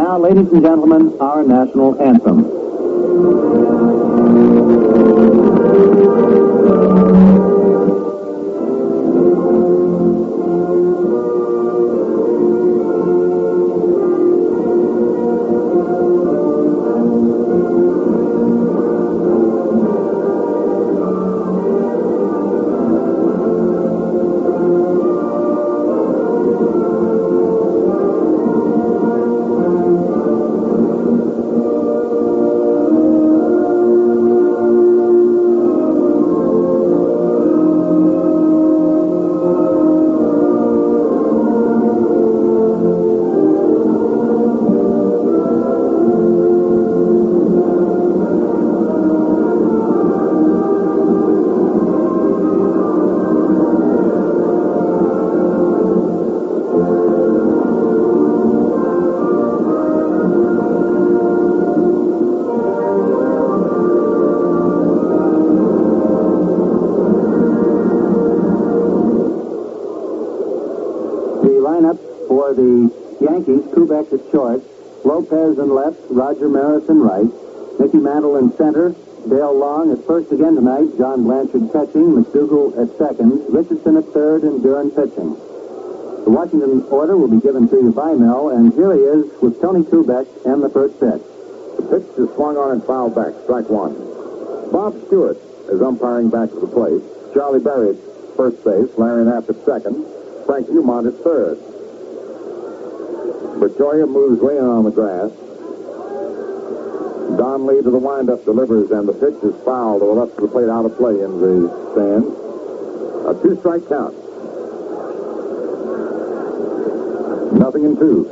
Now, ladies and gentlemen, our national anthem. For the Yankees, Kubek at short, Lopez in left, Roger Maris in right, Mickey Mantle in center, Dale Long at first again tonight, John Blanchard catching, McDougall at second, Richardson at third, and Duren pitching. The Washington order will be given to you by Mel, and here he is with Tony Kubek and the first pitch. The pitch is swung on and fouled back, strike one. Bob Stewart is umpiring back to the plate. Charlie Berry at first base, Larry Knapp at second, Frank Humont at third. Bertoia moves Leon on the grass. Don Lee to the windup delivers, and the pitch is fouled to the left of the plate, out of play in the stands. A two-strike count. 0-2.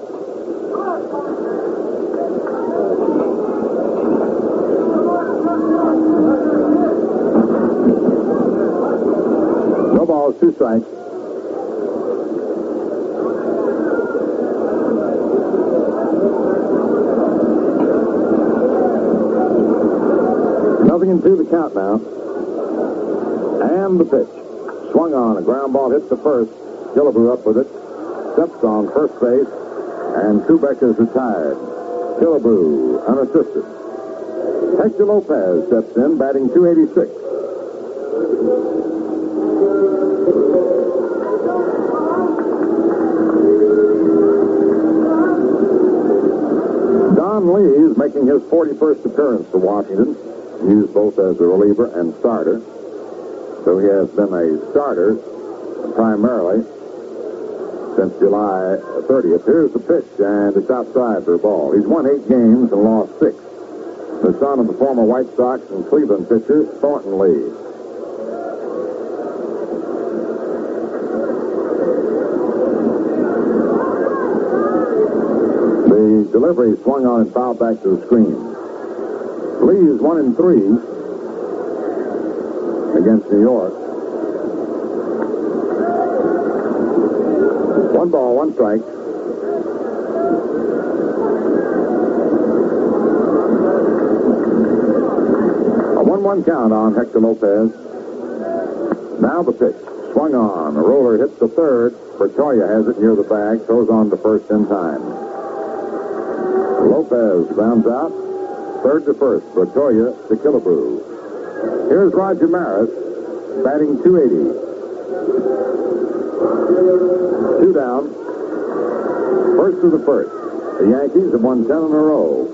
No balls, two strikes. Into the count now. And the pitch. Swung on. A ground ball hits the first. Killebrew up with it. Steps on first base. And Kubek is retired. Killebrew unassisted. Hector Lopez steps in, batting .286. Don Lee is making his 41st appearance for Washington. Used both as a reliever and starter. So he has been a starter primarily since July 30th. Here's the pitch, and it's outside for a ball. He's won 8 games and lost 6. The son of the former White Sox and Cleveland pitcher, Thornton Lee. The delivery swung on and fouled back to the screen. Lee is 1-3 against New York. 1 ball, 1 strike. A 1-1 count on Hector Lopez. Now the pitch. Swung on. The roller hits the third. Bertoia has it near the bag. Throws on to first in time. Lopez grounds out. Third to first, Bertoia to Killebrew. Here's Roger Maris, batting .280. 2 down. First to the first. The Yankees have won 10 in a row.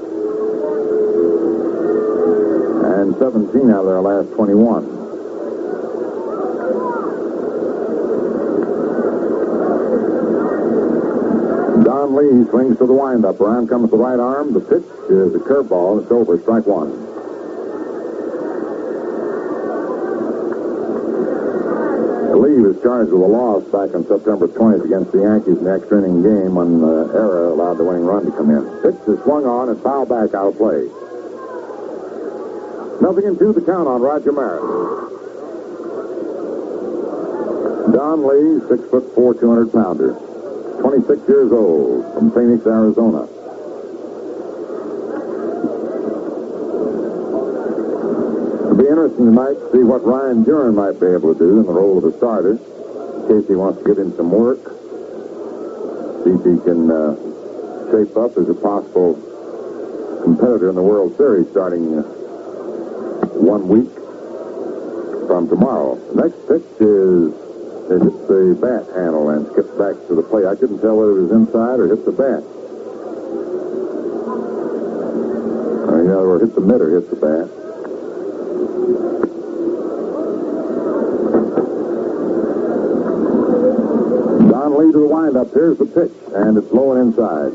And 17 out of their last 21. Don Lee swings to the windup. Around comes the right arm. The pitch is a curveball. It's over. Strike one. Lee was charged with a loss back on September 20th against the Yankees in the extra inning game when Era allowed the winning run to come in. Pitch is swung on and fouled back, out of play. 0-2 the count on Roger Maris. Don Lee, 6'4", 200-pounder. 26 years old, from Phoenix, Arizona. It'll be interesting tonight to see what Ryne Duren might be able to do in the role of a starter, in case he wants to get in some work. See if he can shape up as a possible competitor in the World Series starting 1 week from tomorrow. The next pitch is it hits the bat handle and skips back to the plate. I couldn't tell whether it was inside or hit the bat. Or hit the mitt or hit the bat. Don Lee to the windup. Here's the pitch, and it's low and inside.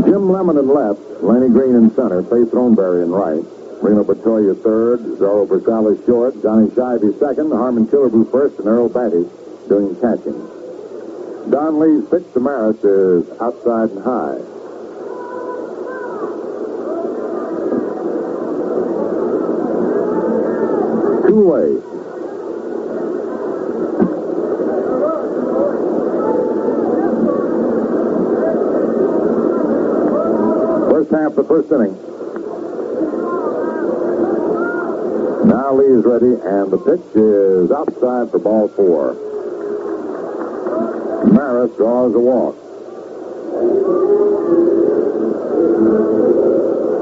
Jim Lemon in left, Lenny Green in center, Faith Throneberry in right, Reno Bertoia third, Zorro Bersali short, Johnny Shivey second, Harmon Killebrew first, and Earl Batty doing catching. Don Lee's pitch to Maris is outside and high. Two away. First half, the first inning. Now Lee is ready, and the pitch is outside for ball 4. Maris draws a walk.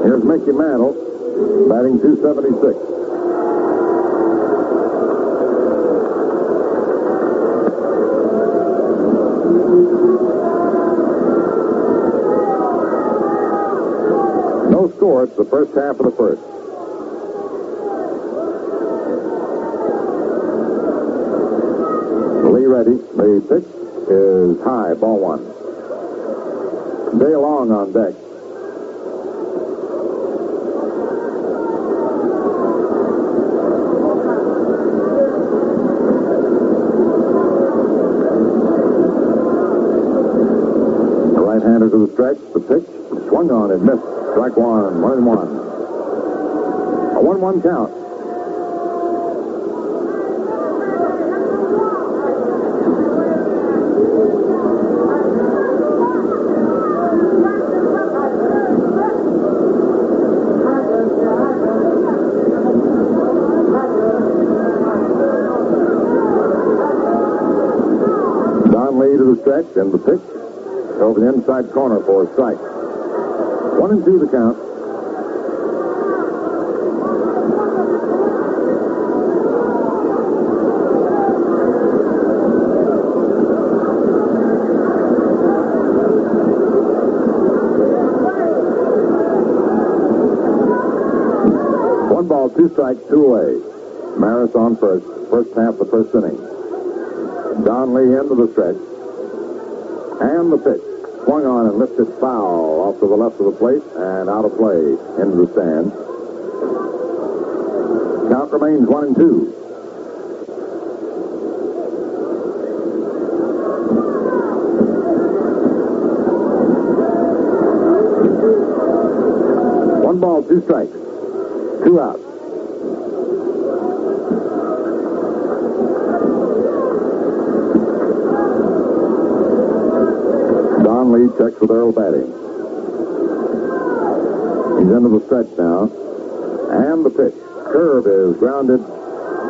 Here's Mickey Mantle, batting .276. No score. It's the first half of the first. Lee ready. The pitch is high, ball 1. Dale Long on deck. The right-hander to the stretch. The pitch swung on and missed. Strike 1, 1-1. A 1-1 count. Don Lee to the stretch, and the pitch over the inside corner for a strike. 1-2 the count. One ball, 2 strikes, 2 away. Maris on first. First half, the first inning. Don Lee into the stretch. And the pitch. Swung on and lifted foul off to the left of the plate and out of play into the stands. Count remains 1-2. One ball, 2 strikes, 2 outs. Don Lee checks with Earl Batty. He's into the stretch now. And the pitch. Curve is grounded.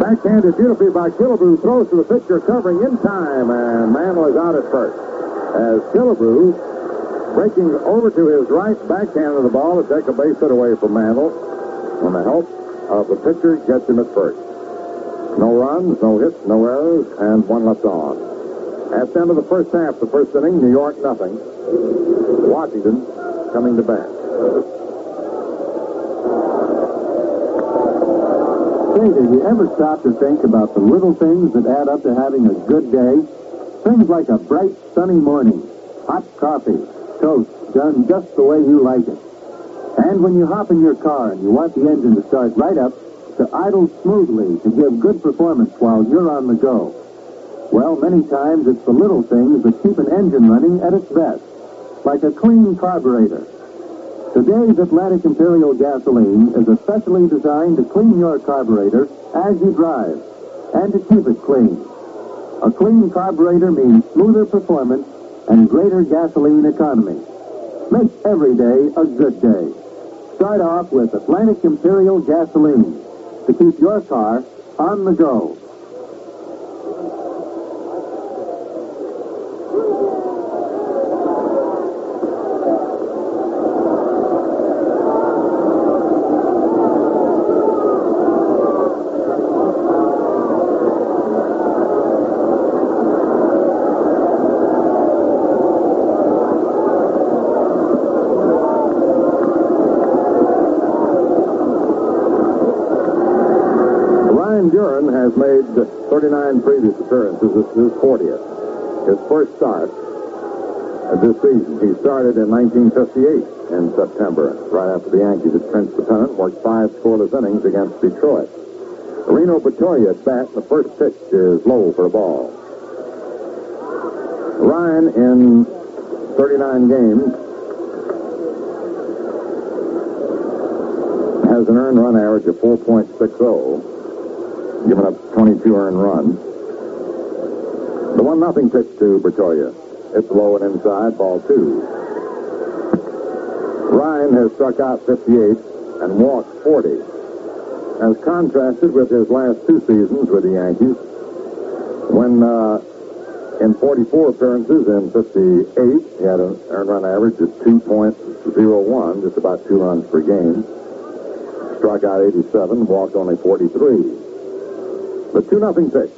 Backhanded beautifully by Killebrew. Throws to the pitcher, covering in time. And Mantle is out at first. As Killebrew, breaking over to his right, backhanded the ball to take a base hit away from Mantle. When the help of the pitcher gets him at first. No runs, no hits, no errors, and 1 left on. At the end of the first half, the first inning, New York nothing. Washington coming to bat. Say, did you ever stop to think about the little things that add up to having a good day? Things like a bright, sunny morning, hot coffee, toast done just the way you like it. And when you hop in your car and you want the engine to start right up, to idle smoothly, to give good performance while you're on the go. Well, many times it's the little things that keep an engine running at its best, like a clean carburetor. Today's Atlantic Imperial gasoline is especially designed to clean your carburetor as you drive, and to keep it clean. A clean carburetor means smoother performance and greater gasoline economy. Make every day a good day. Start off with Atlantic Imperial gasoline to keep your car on the go. 39 previous appearances. This is his 40th. His first start of this season. He started in 1958 in September, right after the Yankees had clinched the pennant, worked 5 scoreless innings against Detroit. Reno Batoya at bat. The first pitch is low for a ball. Ryne in 39 games has an earned run average of 4.60, giving up 22 earned runs. The 1-0 pitch to Batoya. It's low and inside, ball 2. Ryne has struck out 58 and walked 40. As contrasted with his last 2 seasons with the Yankees, when in 44 appearances in 58, he had an earned run average of 2.01, just about 2 runs per game. Struck out 87, walked only 43. The 2-0 pitch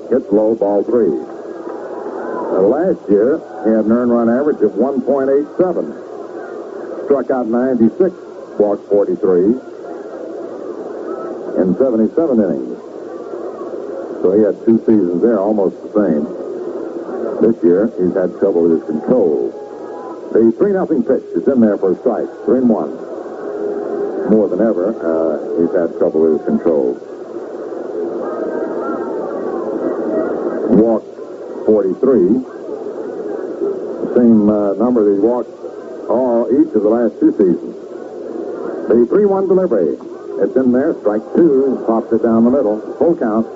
hits low, ball 3. Last year, he had an earned run average of 1.87. Struck out 96, walked 43 in 77 innings. So he had 2 seasons there, almost the same. This year, he's had trouble with his control. The 3-0 pitch is in there for a strike, 3-1. More than ever, he's had trouble with his control. Walked 43. Same number that he walked each of the last 2 seasons. The 3-1 delivery. It's in there. Strike 2. Pops it down the middle. Full count.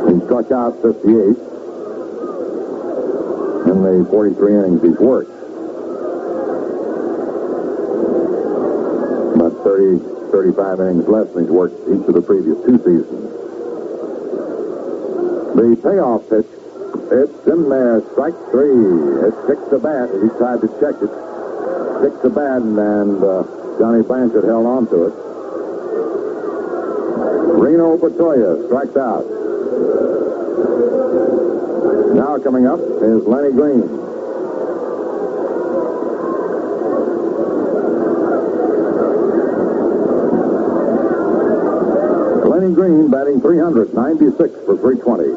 He struck out 58 in the 43 innings he's worked. About 35 innings less than he's worked each of the previous 2 seasons. The payoff pitch, it's in there, strike 3. It kicks the bat as he tried to check it. Kicks the bat, and Johnny Blanchard held on to it. Reno Batoya strikes out. Now coming up is Lenny Green. Lenny Green batting 300, 96 for 320.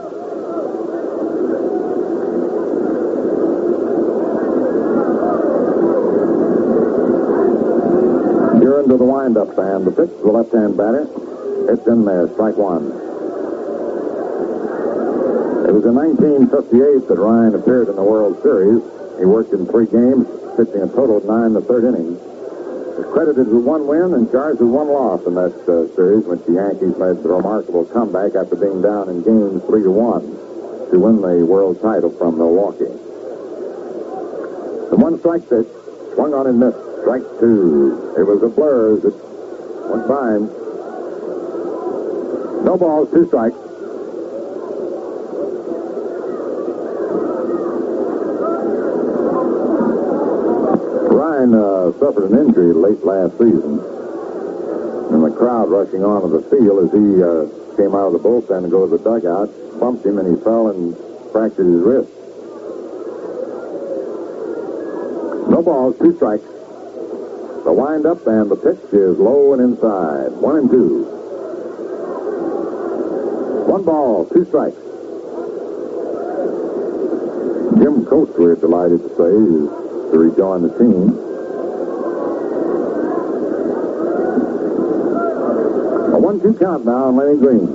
Duren to the windup, and the pitch to the left-hand batter. It's in there, strike 1. It was in 1958 that Ryne appeared in the World Series. He worked in 3 games, pitching a total of 9 in the 3rd inning. He's credited with 1 win and charged with 1 loss in that series, which the Yankees made the remarkable comeback after being down in games 3-1 to win the world title from Milwaukee. The 1 strike pitch, swung on and missed. Strike 2. It was a blur as it went by him. No balls, 2 strikes. Ryne suffered an injury late last season, and the crowd rushing onto the field as he came out of the bullpen to go to the dugout bumped him, and he fell and fractured his wrist. No balls, 2 strikes. The windup and the pitch is low and inside. 1-2. 1 ball, 2 strikes. Jim Coates, we're delighted to say, is to rejoin the team. A 1-2 count now on Lenny Green.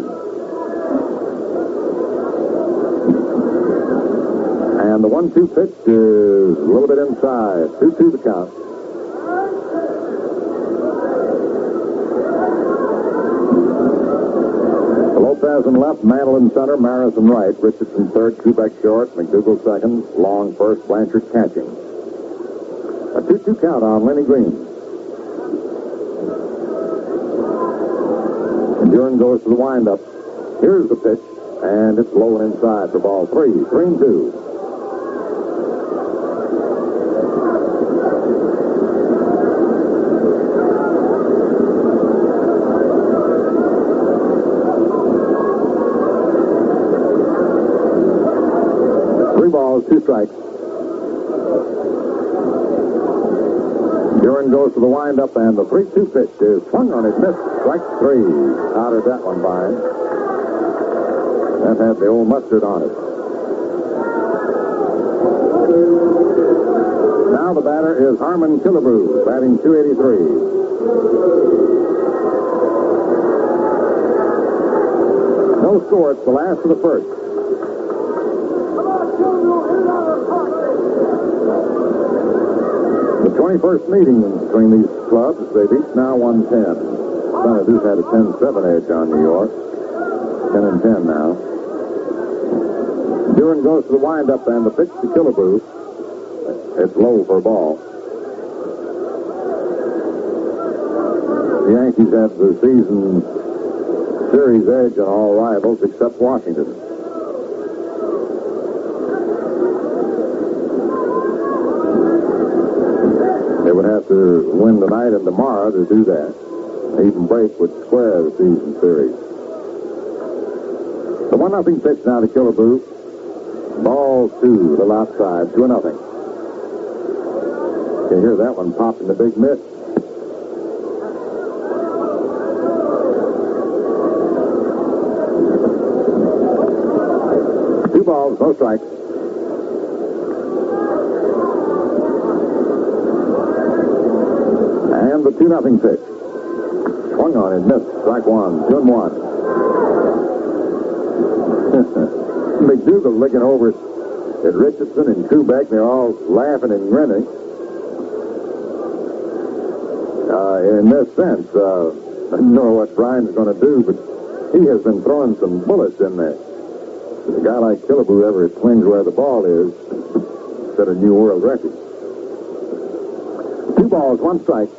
And the 1-2 pitch is a little bit inside. 2-2 the count. Lopez in left, Mantle in center, Maris in right, Richardson third, Kubek short, McDougal second, Long first, Blanchard catching. A 2-2 count on Lenny Green. And Duren goes to the windup. Here's the pitch, and it's low and inside for ball 3. 3-2. Balls, 2 strikes. Duren goes to the windup, and the 3-2 pitch is swung on it, missed. Strike 3. Outed that one by him. That had the old mustard on it. Now the batter is Harmon Killebrew, batting .283. No score. It's the last of the first. The 21st meeting between these clubs, they've each now won 10. Senators had a 10-7 edge on New York. 10-10 now. Duren goes to the windup, and the pitch to Killebrew. It's low for a ball. The Yankees have the season series edge on all rivals except Washington. They would have to win tonight and tomorrow to do that. An even break would square the season series. The 1-0 pitch now to Killebrew. Ball 2, a little outside, 2-0. You can hear that one pop in the big mitt. Two balls, no strikes. And the 2-0 pitch. Swung on and missed. Strike 1, 2-1. McDougal looking over at Richardson and Kubek. They're all laughing and grinning. In this sense, I don't know what Brian's going to do, but he has been throwing some bullets in there. A guy like Killebrew ever swings where the ball is, set a new world record. 2 balls, 1 strike.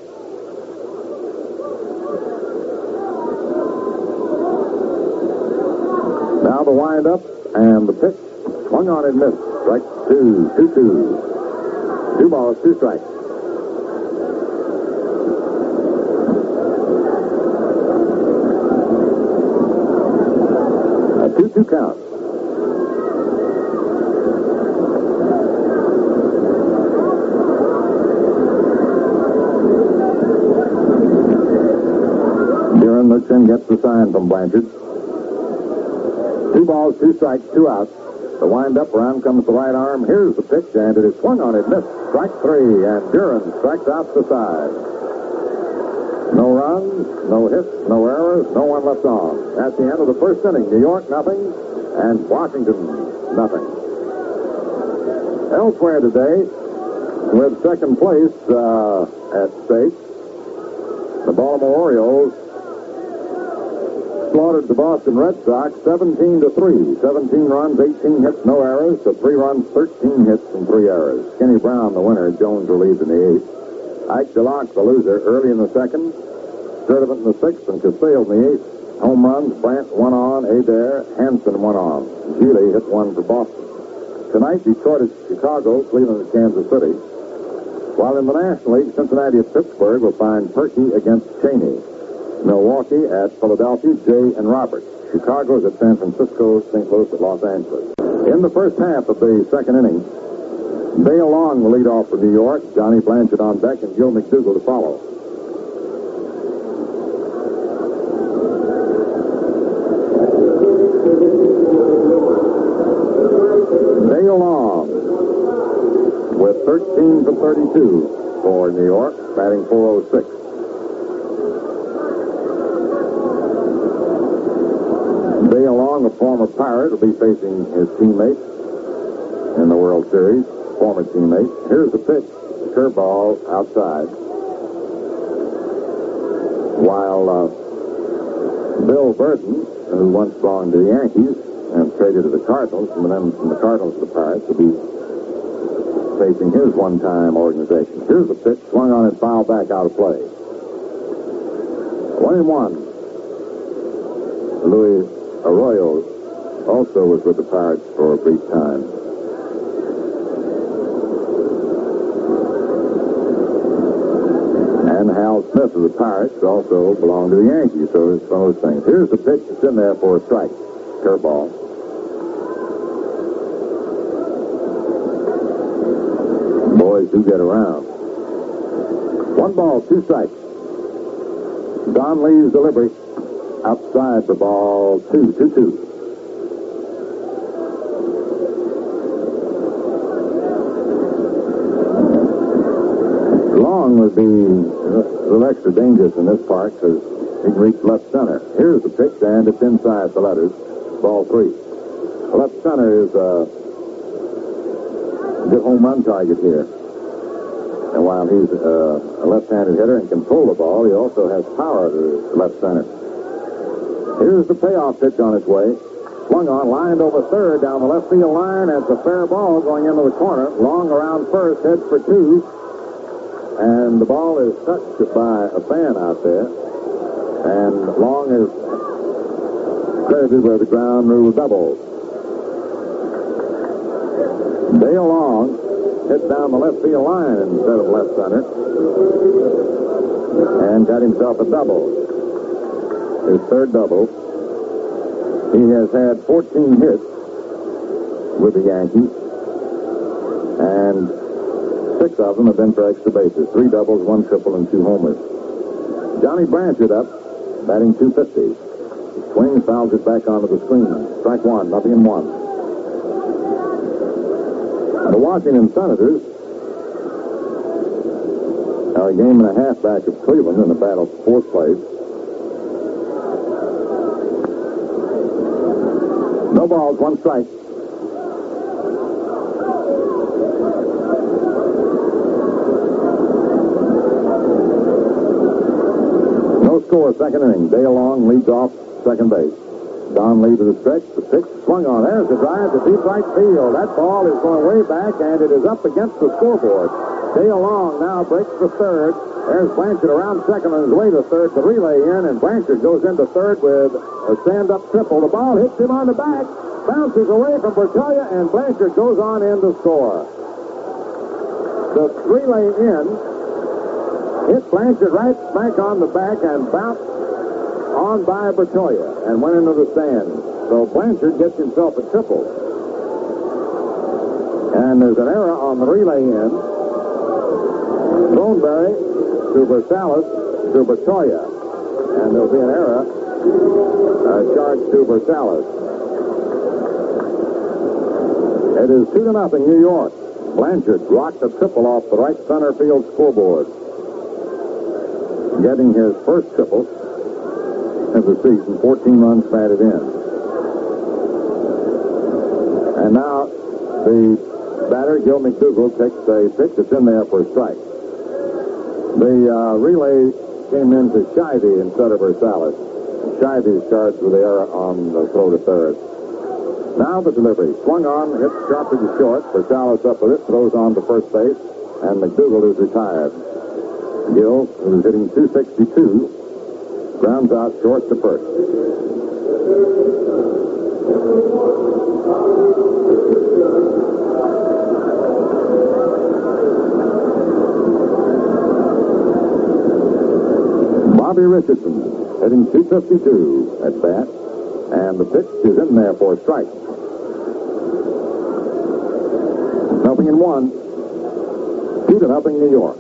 Now the windup and the pitch. Swung on and missed. Strike 2, 2-2. 2 balls, 2 strikes. A 2-2 count. Duren looks in, gets the sign from Blanchard. 2 balls, 2 strikes, 2 outs. The windup, around comes the right arm. Here's the pitch, and it is swung on it, missed. Strike 3, and Duren strikes out the side. No runs, no hits, no errors, no one left on. At the end of the first inning, New York nothing, and Washington nothing. Elsewhere today, with second place at stake, the Baltimore Orioles slaughtered the Boston Red Sox 17-3. 17 runs, 18 hits, no errors. So 3 runs, 13 hits, and 3 errors. Kenny Brown, the winner. Jones relieved in the 8th. Ike DeLocke, the loser, early in the 2nd. Sturdivant in the 6th, and Casale in the 8th. Home runs, Brandt 1 on, Adair, Hanson 1 on. Gili hit 1 for Boston. Tonight, Detroit at Chicago, Cleveland at Kansas City. While in the National League, Cincinnati at Pittsburgh will find Perky against Cheney. Milwaukee at Philadelphia, Jay and Roberts. Chicago's at San Francisco, St. Louis at Los Angeles. In the first half of the second inning, Dale Long will lead off for New York, Johnny Blanchard on deck, and Joe McDougal to follow. Dale Long with 13 for 32 for New York, batting .406. Dale Long, a former Pirate, will be facing his teammate in the World Series, former teammate. Here's the pitch, the curveball outside. While Bill Burton, who once belonged to the Yankees and traded to the Cardinals, and then from the Cardinals to the Pirates, will be facing his one-time organization. Here's the pitch, swung on and fouled back out of play. 1-1. Luis Arroyo also was with the Pirates for a brief time. And Hal Smith of the Pirates also belonged to the Yankees, so it's one of those things. Here's the pitch that's in there for a strike. Curveball. Boys do get around. 1 ball, 2 strikes. Don leaves delivery. Outside for ball 2, 2-2. Long would be a little extra dangerous in this part because he can reach left center. Here's the pitch, and it's inside the letters. Ball 3. Left center is a good home run target here. And while he's a left-handed hitter and can pull the ball, he also has power to left center. Here's the payoff pitch on its way. Swung on, lined over third down the left field line. It's a fair ball going into the corner. Long around first, heads for 2. And the ball is touched by a fan out there. And Long is credited with the ground rule double. Dale Long hit down the left field line instead of left center. And got himself a double. His third double. He has had 14 hits with the Yankees. And 6 of them have been for extra bases. 3 doubles, 1 triple, and 2 homers. Johnny Blanchard up, batting .250. Swings, fouls it back onto the screen. Strike 1, 0-1. The Washington Senators are a game and a half back of Cleveland in the battle for 4th place. No balls, 1 strike. No score, second inning. Dale Long leads off second base. Don Lee to the stretch. The pitch swung on. There's the drive to deep right field. That ball is going way back, and it is up against the scoreboard. Dale Long now breaks for third. There's Blanchard around second on his way to third. The relay in, and Blanchard goes into third with a stand-up triple. The ball hits him on the back, bounces away from Bertolia, and Blanchard goes on in to score. The relay in hit Blanchard right back on the back and bounced on by Bertolia and went into the stand. So Blanchard gets himself a triple. And there's an error on the relay in. Thornberry to Versailles to Bertolia. And there'll be an error charged to Versailles. It is 2-0 New York. Blanchard rocked a triple off the right center field scoreboard, getting his first triple of the season, 14 runs batted in. And now the batter, Gil McDougall, takes a pitch that's in there for a strike. The relay came in to Shivey instead of Versailles. Shivey is charged with the error on the throw to third. Now the delivery. Swung on, hit sharply to short. Versailles up with it, throws on to first base, and McDougall is retired. Gil, who is hitting .262, grounds out short to first. Bobby Richardson hitting .252 at bat, and the pitch is in there for a strike. 0-1. 2-0 New York.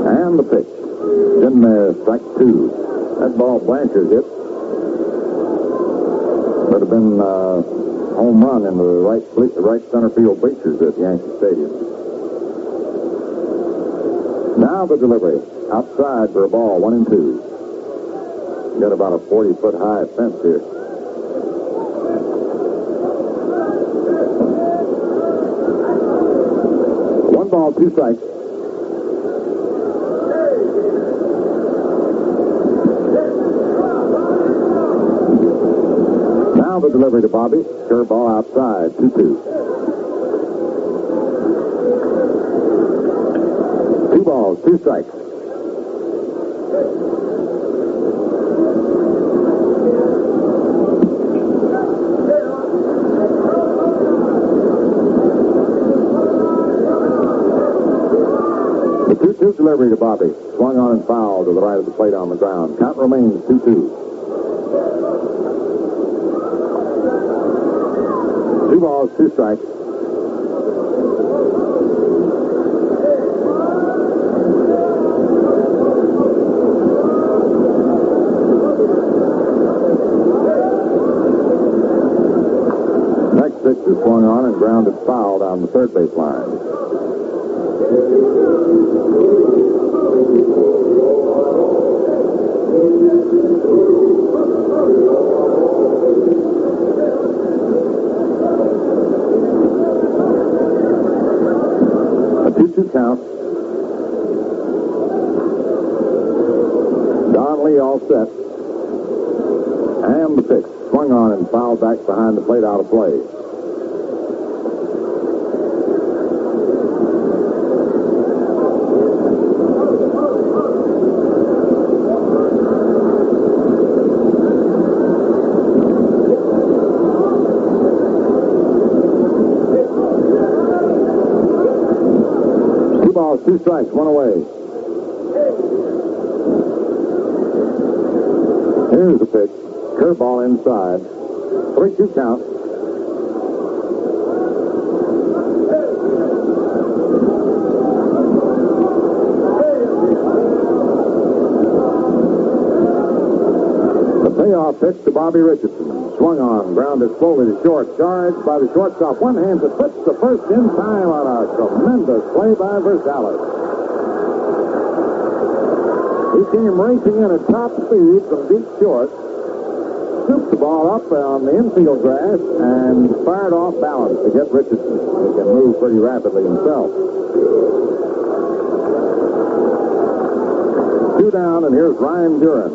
And the pitch. In there, strike 2. That ball Blanchard hit would have been home run in the right center field bleachers at Yankee Stadium. Now the delivery. Outside for a ball, 1-2. Got about a 40-foot high fence here. One ball, 2 strikes. Now the delivery to Bobby. Curveball outside, 2-2. 2 balls, 2 strikes. The 2-2 delivery to Bobby. Swung on and fouled to the right of the plate on the ground. Count remains 2-2. 2 balls, 2 strikes. on and grounded foul down the third base line. A 2-2 count. Don Lee all set. And the pitch. Swung on and fouled back behind the plate, out of play. Two balls, two strikes, one away. Here's the pitch. Curveball inside. 3-2 count. The payoff pitch to Bobby Richardson. Swung on, grounded slowly to short. Charged by the shortstop. One hand to puts the first in time on a tremendous play by Versailles. He came racing in at top speed from deep short. Scooped the ball up on the infield grass and fired off balance to get Richardson. He can move pretty rapidly himself. 2 down, and here's Ryne Duren.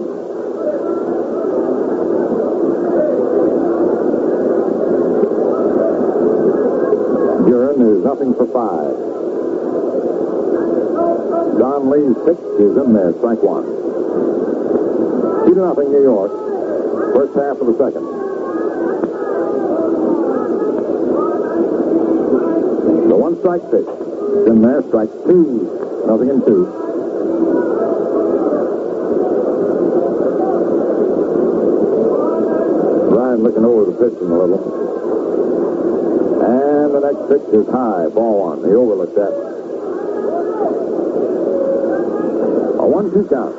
Duren is nothing for 5. Don Lee's pitch is in there, strike 1. 2-0 New York. First half of the second. The 1-strike pitch. In there, strike 2. 0-2. Ryan looking over the pitch a little. And the next pitch is high. Ball 1. He overlooked that. A 1-2 count.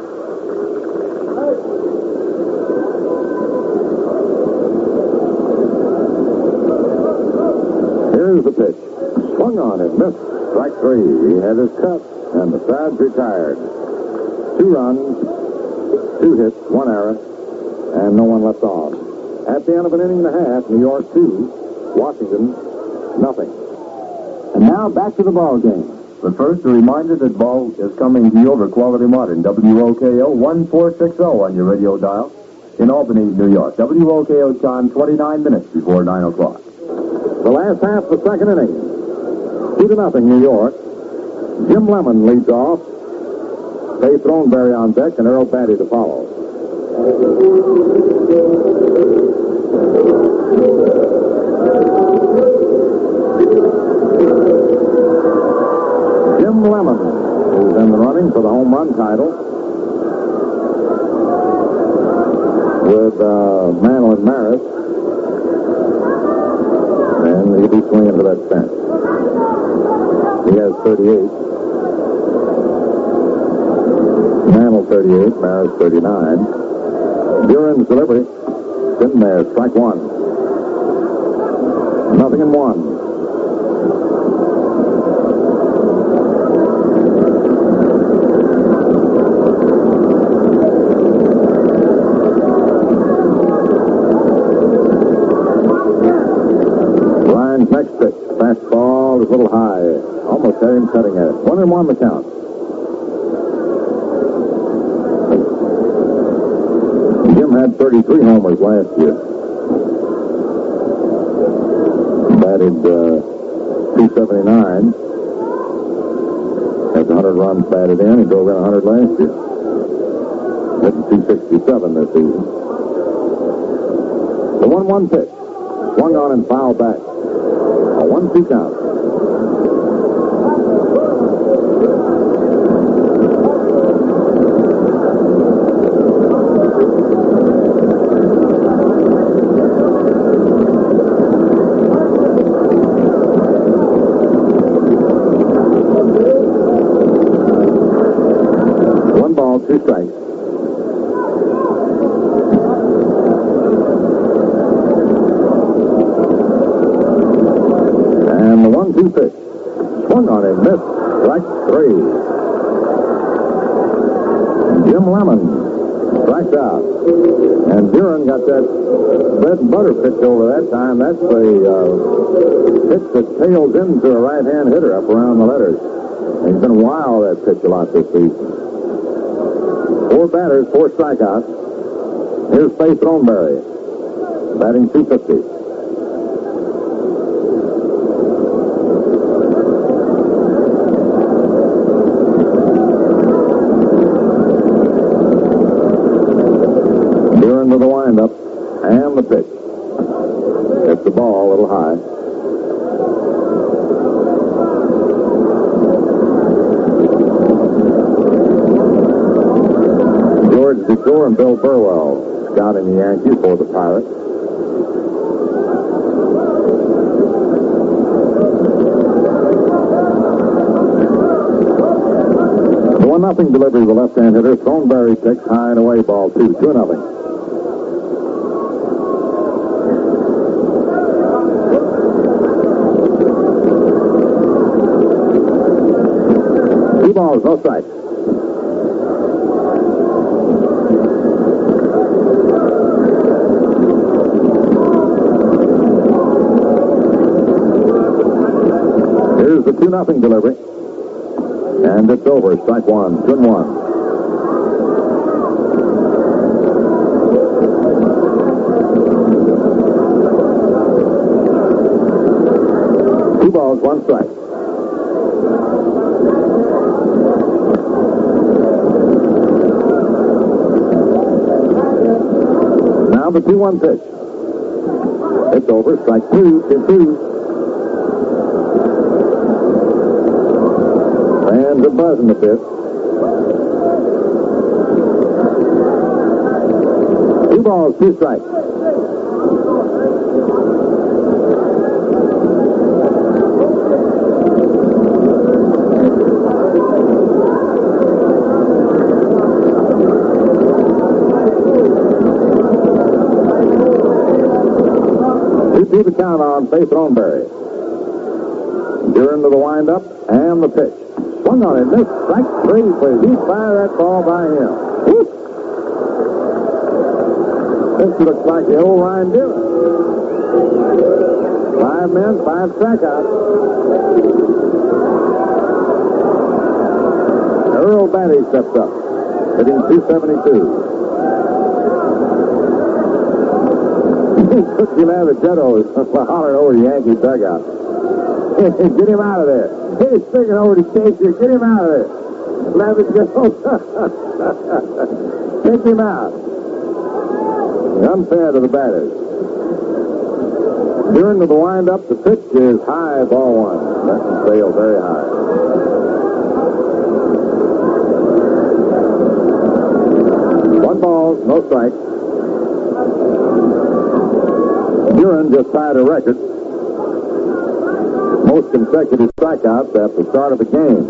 Here's the pitch. Swung on and missed. Strike 3. He had his cut, and the side's retired. 2 runs, 2 hits, 1 error, and no one left on. At the end of an inning and a half, New York 2, Washington nothing. And now back to the ball game. But first, a reminder that ball is coming to you over Quality Modern, WOKO 1460 on your radio dial in Albany, New York. WOKO time 29 minutes before 9 o'clock. The last half of the second inning. 2-0 New York. Jim Lemon leads off. Dave Throneberry on deck and Earl Patty to follow. Jim Lemon is in the running for the home run title with Mantle and Maris. And he'll be swinging to that fence. He has 38. Mantle 38, Maris 39. Duren's delivery. It's in there, strike 1. 0-1. Next pitch, fastball is a little high. Almost had him cutting at it. 1-1 the count. Jim had 33 homers last year. Batted 279. Has 100 runs batted in. He drove in 100 last year. Hitting 267 this season. The 1-1 pitch. Swung on and fouled back. A 1-2 count. One ball, 2 strikes. 2 pitch. Swung on him, missed. Strike 3. Jim Lemon strikes out. And Duren got that bread and butter pitch over that time. That's the pitch that tails into a right-hand hitter up around the letters. And he's been wild that pitch a lot this season. 4 batters, 4 strikeouts. Here's Faith Thornberry, batting .250. Duren to the windup and the pitch. Hits the ball a little high. George Duren and Bill Burwell scouting the Yankees for the Pirates. The 1-0 delivery to the left-hand hitter. Thornberry takes high and away, ball 2. 2-0. Two balls, no strikes. Here's the 2-0 delivery. And it's over. Strike 1. 2-1. Two balls, 1 strike. Now the 2-1 pitch. It's over. Strike 2. 2-2. And a buzz in the fifth. 2 balls, 2 strikes. Two the count on Faith Thornberry. Duren to the windup and the pitch. Swung on it, missed. Strike 3, please. He fired that ball by him. Whoop. This looks like the old Ryne Duren. 5 men, 5 strikeouts. Earl Batty steps up, hitting .272. Cookie Lavaghetto is hollering over the Yankee dugout. Get him out of there. He's sticking over the catcher. Get him out of there. Lavaghetto. Take him out. Unfair to the batters. Duren to the windup. The pitch is high, ball 1. That sail very high. One ball, no strikes. Duren just tied a record. Most consecutive strikeouts at the start of a game.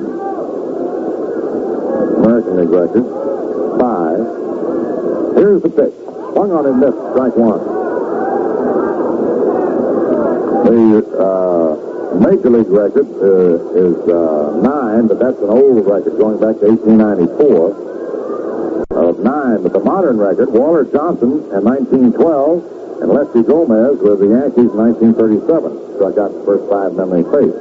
American League record. 5. Here's the pitch. Swung on and missed. Strike 1. The Major League record is 9, but that's an old record going back to 1894 of 9. But the modern record, Waller Johnson in 1912 and Lefty Gomez with the Yankees in 1937. Struck out the first 5 men they faced.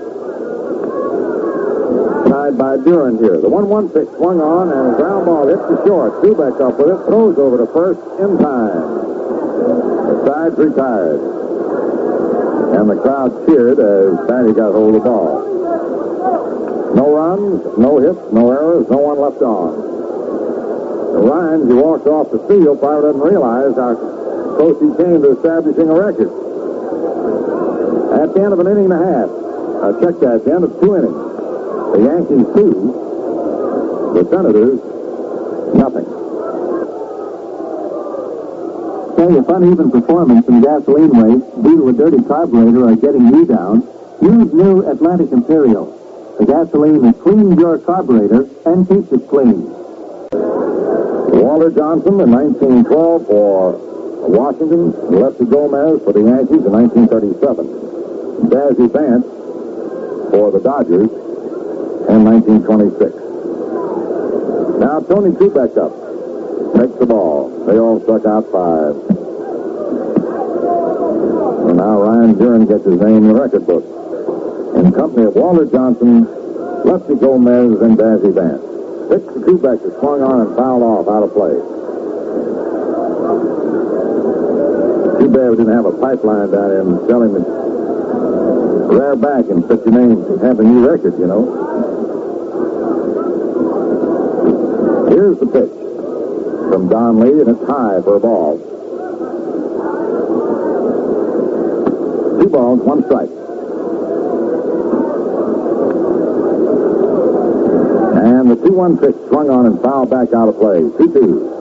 Tied by Duren here. The 1-1 pitch swung on and a ground ball hits the short. Dubeck up with it. Throws over to first in time. The side's retired. And the crowd cheered as Batty got hold of the ball. No runs, no hits, no errors, no one left on. Ryne, who walked off the field, probably doesn't realize how close he came to establishing a record. At the end of an inning and a half, check that, at the end of 2 innings, the Yankees 2, the Senators nothing. Say, if uneven performance in gasoline waste due to a dirty carburetor are getting you down, use new Atlantic Imperial. The gasoline that cleans your carburetor and keeps it clean. Waller Johnson in 1912 for Washington, Lefty Gomez for the Yankees in 1937. Dazzy Vance for the Dodgers in 1926. Now Tony Kubek up. Takes the ball. They all struck out 5. And now Ryne Duren gets his name in the record book, in company of Walter Johnson, Lefty Gomez, and Dazzy Vance. Pitch to Kubek is swung on and fouled off out of play. Too bad we didn't have a pipeline down there and tell him to rear back and put your name to have a new record, you know. Here's the pitch from Don Lee, and it's high for a ball. 2 balls, 1 strike. And the 2-1 pitch swung on and fouled back out of play. 2-2.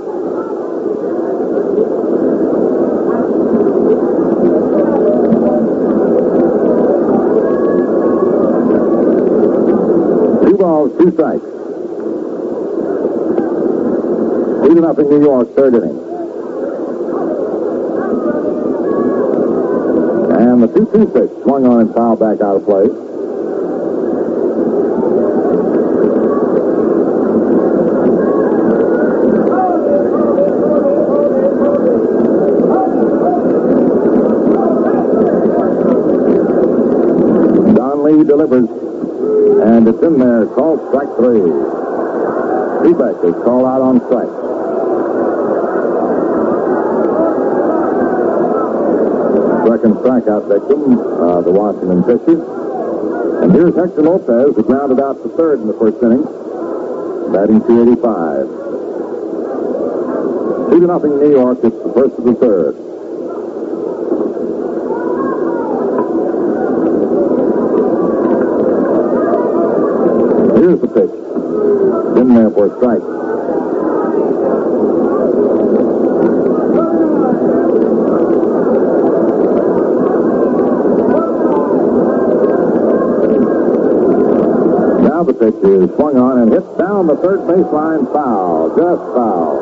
Balls, 2 strikes. 3-0 New York, 3rd inning. And the 2-2 pitch swung on and fouled back out of play. Don Lee delivers. And it's in there, called strike 3. Kubek is called out on strike. Second strikeout victim, the Washington pitcher. And here's Hector Lopez, who grounded out to 3rd in the 1st inning, batting .285. 2-0 New York. It's the 1st of the 3rd. Here's the pitch. In there for a strike. Now the pitch is swung on and hit down the 3rd baseline. Foul. Just foul.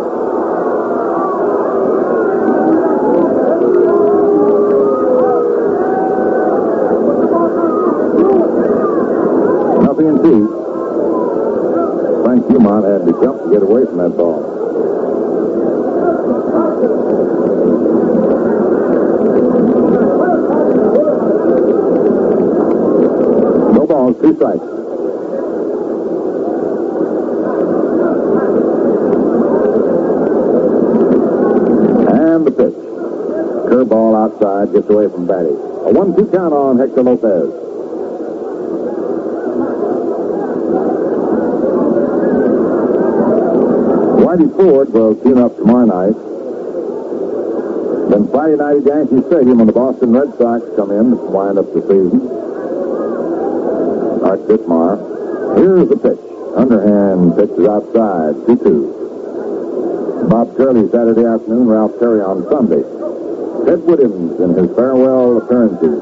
Nothing in 2. Frank Dumont had to jump to get away from that ball. No balls, 2 strikes. And the pitch. Curveball outside, gets away from Batty. A 1-2 count on Hector Lopez. Whitey Ford will tune up tomorrow night. Then Friday night at Yankee Stadium when the Boston Red Sox come in to wind up the season. Art Ditmar. Here's the pitch. Underhand pitch is outside. 2-2. Bob Curley Saturday afternoon, Ralph Terry on Sunday. Ted Williams in his farewell appearances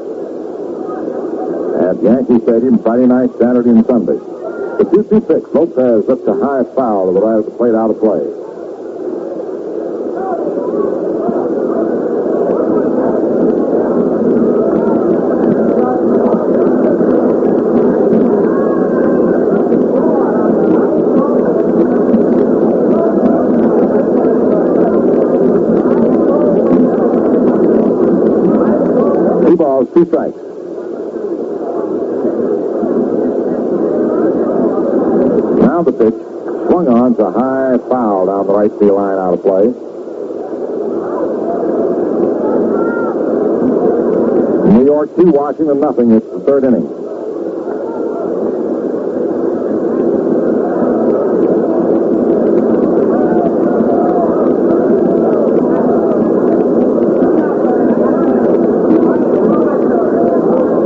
at Yankee Stadium Friday night, Saturday, and Sunday. The 2-2 pitch. Lopez up to high foul to the right of the plate, out of play. Two balls, 2 strikes. Now the pitch, swung on to high foul down the right field line, out of play. New York 2, Washington nothing. It's the 3rd inning.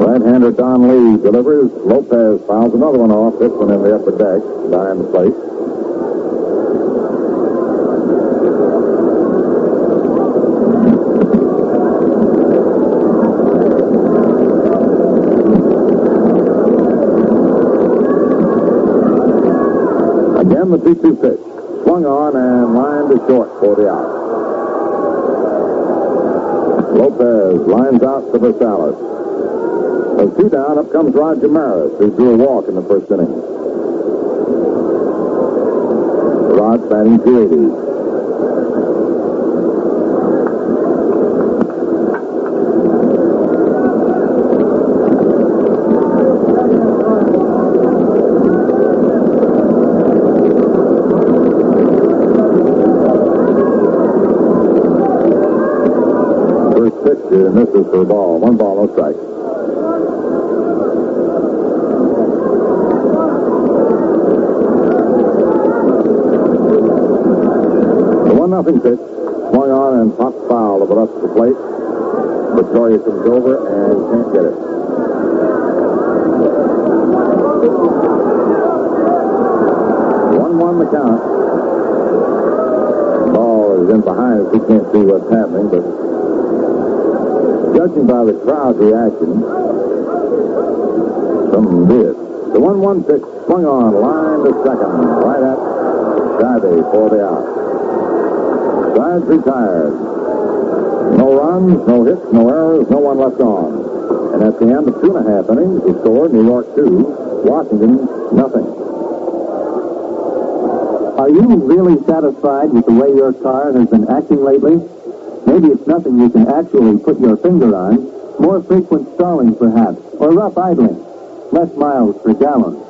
Right-hander Don Lee delivers. Lopez fouls another one off. This one in the upper deck, behind the plate. Again, the 2-2 pitch. Swung on and lined to short for the out. Lopez lines out to Versailles. With 2 down, up comes Roger Maris, who drew a walk in the first inning. Rod batting 280. Misses for a ball. 1 ball, no strike. The 1-0 pitch. Swung on and popped foul to the left of the plate. Victoria comes over and can't get it. 1-1 the count. The ball is in behind us. We can't see what's happening, but judging by the crowd reaction, something did. The 1-1 pitch swung on, line to second, right at Shivey for the out. Sides retired. No runs, no hits, no errors, no one left on. And at the end of 2.5 innings, the score, New York 2, Washington nothing. Are you really satisfied with the way your car has been acting lately? Maybe it's nothing you can actually put your finger on. More frequent stalling, perhaps, or rough idling. Less miles per gallon.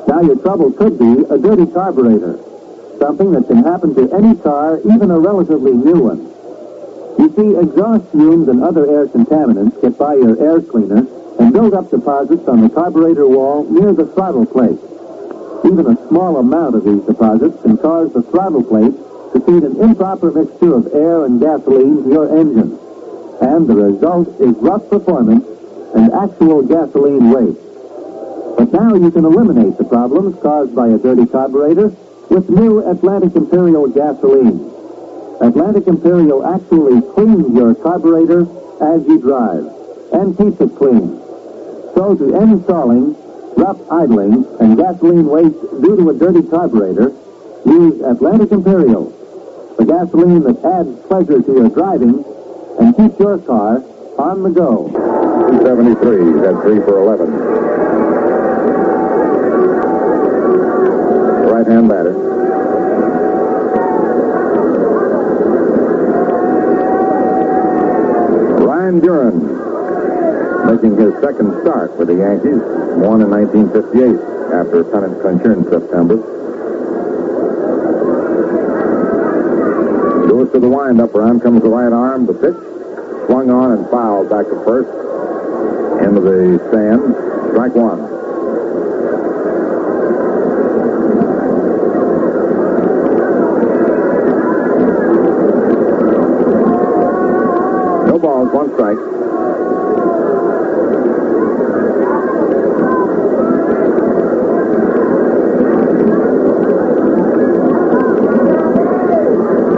Now your trouble could be a dirty carburetor. Something that can happen to any car, even a relatively new one. You see, exhaust fumes and other air contaminants get by your air cleaner and build up deposits on the carburetor wall near the throttle plate. Even a small amount of these deposits can cause the throttle plate to feed an improper mixture of air and gasoline to your engine. And the result is rough performance and actual gasoline waste. But now you can eliminate the problems caused by a dirty carburetor with new Atlantic Imperial gasoline. Atlantic Imperial actually cleans your carburetor as you drive and keeps it clean. So to end stalling, rough idling, and gasoline waste due to a dirty carburetor, use Atlantic Imperial, the gasoline that adds pleasure to your driving and keeps your car on the go. 273, he's had 3 for 11. Right-hand batter. Ryne Duren, making his second start for the Yankees, won in 1958 after a pennant clincher in September. Goes to the windup, around comes the right arm, the pitch, swung on and fouled back to first, into the stand, strike 1. No balls, 1 strike.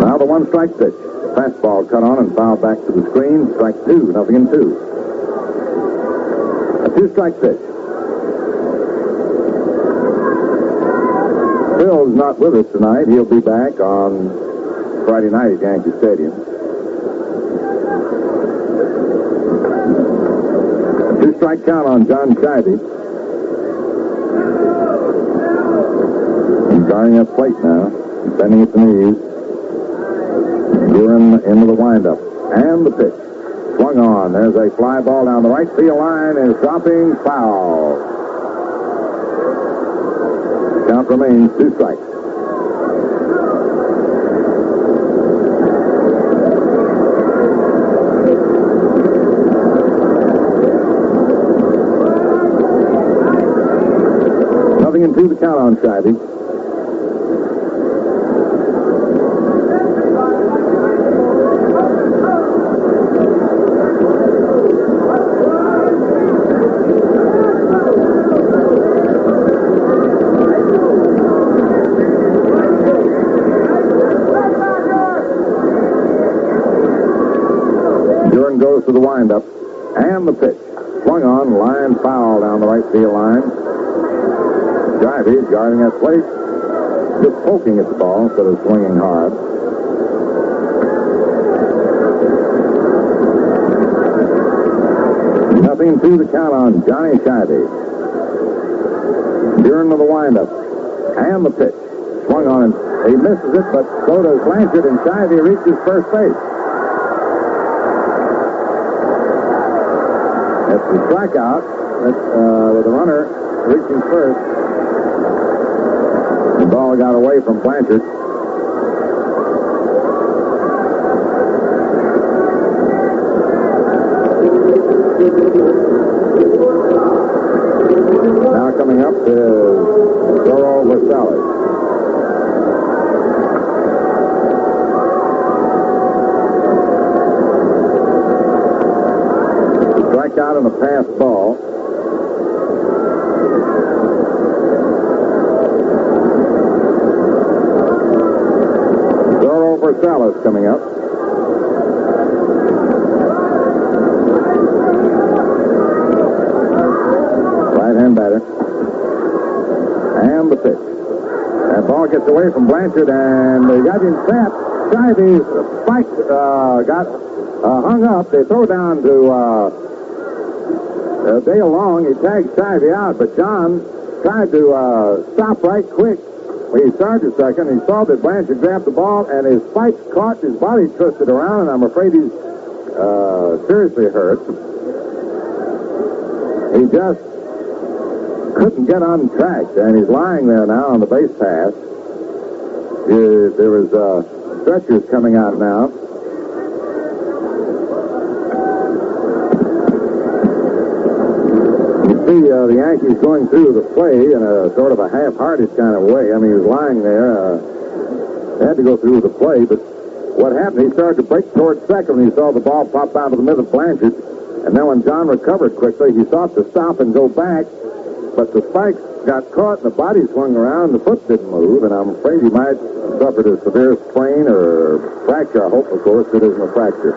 Now the 1-strike pitch. Fastball cut on and fouled back to the screen. Strike 2, 0-2. A 2-strike pitch. Phil's not with us tonight. He'll be back on Friday night at Yankee Stadium. A 2-strike count on John Shivey. He's guarding up plate now. He's bending at the knees. Duren into the windup. And the pitch. Swung on. There's a fly ball down the right field line. Is dropping foul. Count remains 2 strikes. Nothing in 2 to count on Shivey. Goes to the windup, and the pitch. Swung on, line foul down the right field line. Shivey's guarding at plate, just poking at the ball instead of swinging hard. 0-2 the count on Johnny Shivey. Duren to the windup. And the pitch. Swung on and he misses it, but so does Blanchard, and Shivey reaches first base. It's the strikeout with the runner reaching first. The ball got away from Blanchard. Now coming up is Zorro Versailles. Strikeout on a pass ball. Zorro Versailles coming up. Right-hand batter. And the pitch. That ball gets away from Blanchard, and they got him trapped. Shivey's spike got hung up. They throw down to Dale Long. He tagged Shivey out, but John tried to stop right quick. When he started second, he saw that Blanchard grabbed the ball, and his spikes caught, his body twisted around, and I'm afraid he's seriously hurt. He just couldn't get on track, and he's lying there now on the base path. There was stretchers coming out now. You see the Yankees going through the play in a sort of a half-hearted kind of way. I mean, he was lying there. They had to go through the play, but what happened, he started to break towards second when he saw the ball pop out of the middle of Blanchard. And then when John recovered quickly, he sought to stop and go back, but the spikes got caught and the body swung around. The foot didn't move, and I'm afraid he might have suffered a severe sprain or fracture. I hope, of course, it isn't a fracture.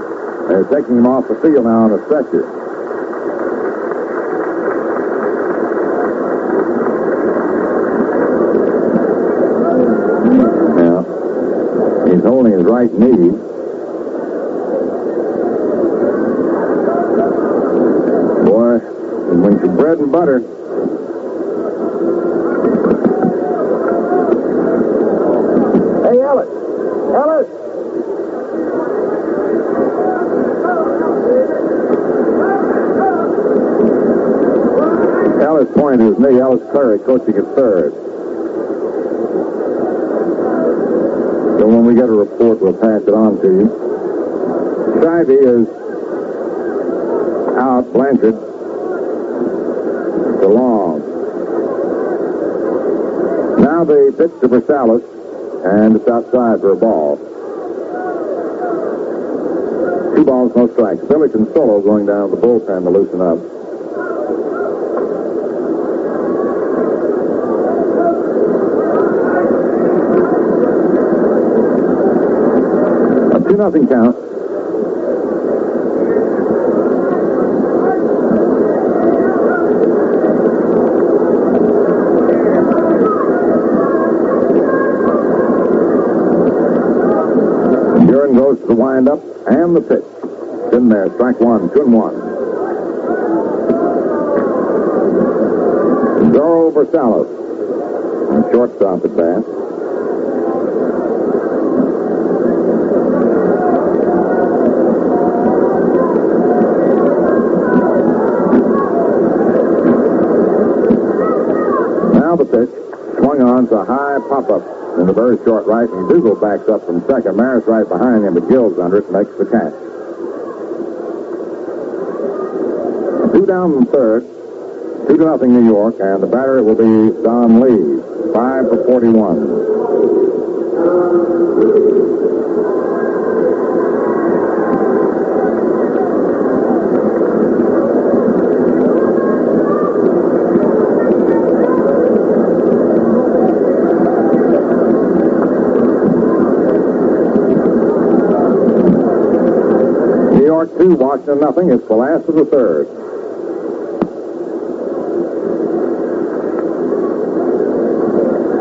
They're taking him off the field now on a stretcher. Now, he's holding his right knee. Boy, it went to bread and butter. Hey, Ellis! Ellis! Ellis pointed his knee. Ellis Clary coaching at third. So when we get a report, we'll pass it on to you. Shivey is out. Blanchard to Long. Now they pitch to Versailles, and it's outside for a ball. 2 balls, no strikes. Billy Consolo going down the bullpen to loosen up. A 2-0 count. Duren goes to the windup and the pitch. In there, strike one, 2-1. Zorro Versailles. And shortstop at bat. Now the pitch. Swung on to a high pop-up in the very short right, and Dougal backs up from second. Maris right behind him, but Gills under it, makes the catch. 2 down in third, 2-0 New York, and the batter will be Don Lee, 5 for 41. New York 2, Washington nothing. It's the last of the third.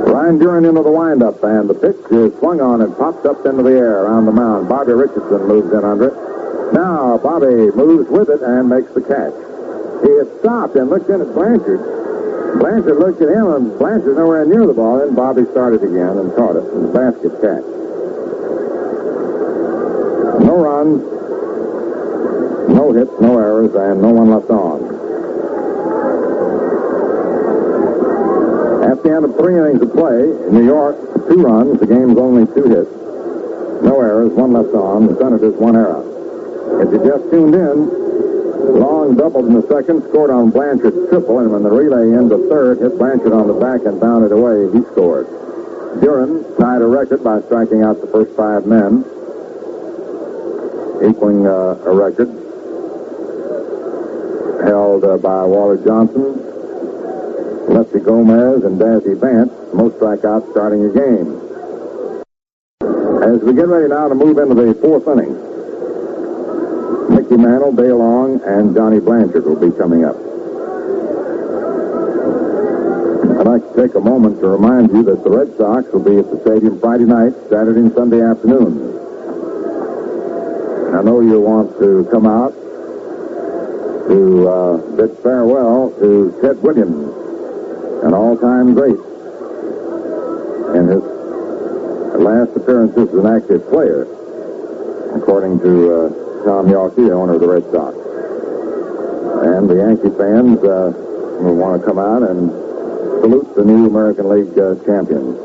Ryne Duren into the windup, and the pitch is swung on and popped up into the air around the mound. Bobby Richardson moves in under it. Now Bobby moves with it and makes the catch. He had stopped and looked in at Blanchard. Blanchard looked at him, and Blanchard's nowhere near the ball. Then Bobby started again and caught it. It was a basket catch. No runs, no hits, no errors, and no one left on. At the end of 3 innings of play, in New York, 2 runs. The game's only 2 hits. No errors, 1 left on. The Senators 1 error. If you just tuned in, Long doubled in the second, scored on Blanchard's triple, and when the relay into third hit Blanchard on the back and bounded away, he scored. Duren tied a record by striking out the first 5 men, equaling a record held by Walter Johnson, Lefty Gomez, and Dazzy Vance, most strikeouts starting a game. As we get ready now to move into the 4th inning, Mickey Mantle, Dale Long, and Johnny Blanchard will be coming up. I'd like to take a moment to remind you that the Red Sox will be at the stadium Friday night, Saturday, and Sunday afternoon. I know you want to come out to bid farewell to Ted Williams, an all-time great, in his last appearances as an active player, according to Tom Yawkey, owner of the Red Sox. And the Yankee fans will want to come out and salute the new American League champions.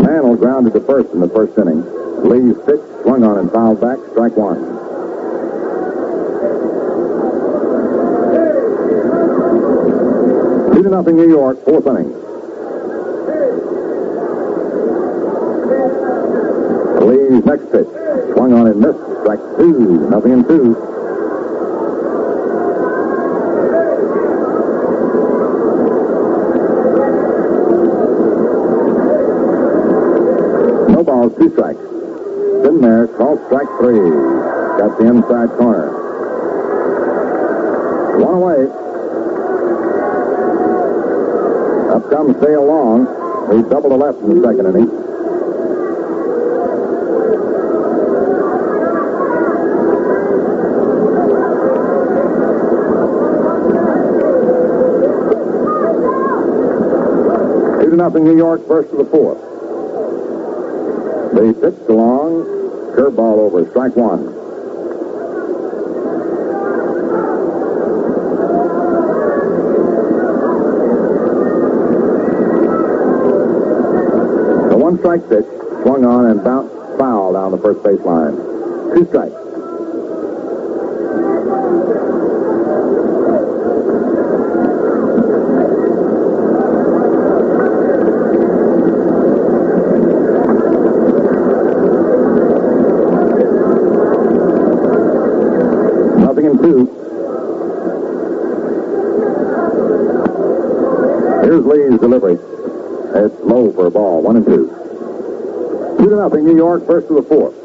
Mantle grounded to first in the first inning. Lee's pitch swung on and fouled back, strike 1. Two to nothing New York, 4th inning. Lee's next pitch swung on and missed, strike 2, 0-2. No balls, 2 strikes. In there, called strike 3. Got the inside corner. 1 away. Up comes Dale Long. He doubled the left in the second inning. Nothing New York, first to the 4th. They pitched along, curveball over, strike 1. The 1-strike pitch swung on and bounced foul down the first baseline. 2 strikes. Here's Lee's delivery. It's low for a ball, 1-2. 2-0 New York, first to the 4th.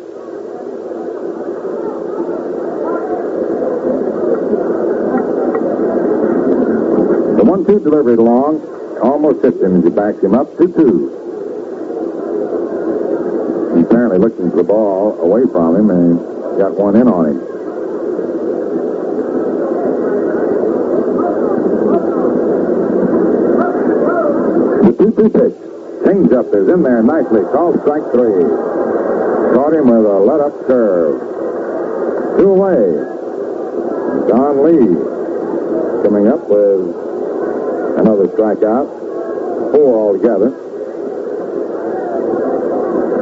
The 1-2 delivery to Long almost hits him as he backs him up, 2-2. He apparently looked into the ball away from him and got one in on him. The 2-2 pitch. Change up is in there nicely. Called strike 3. Caught him with a let-up curve. 2 away. Don Lee coming up with another strikeout. 4 altogether.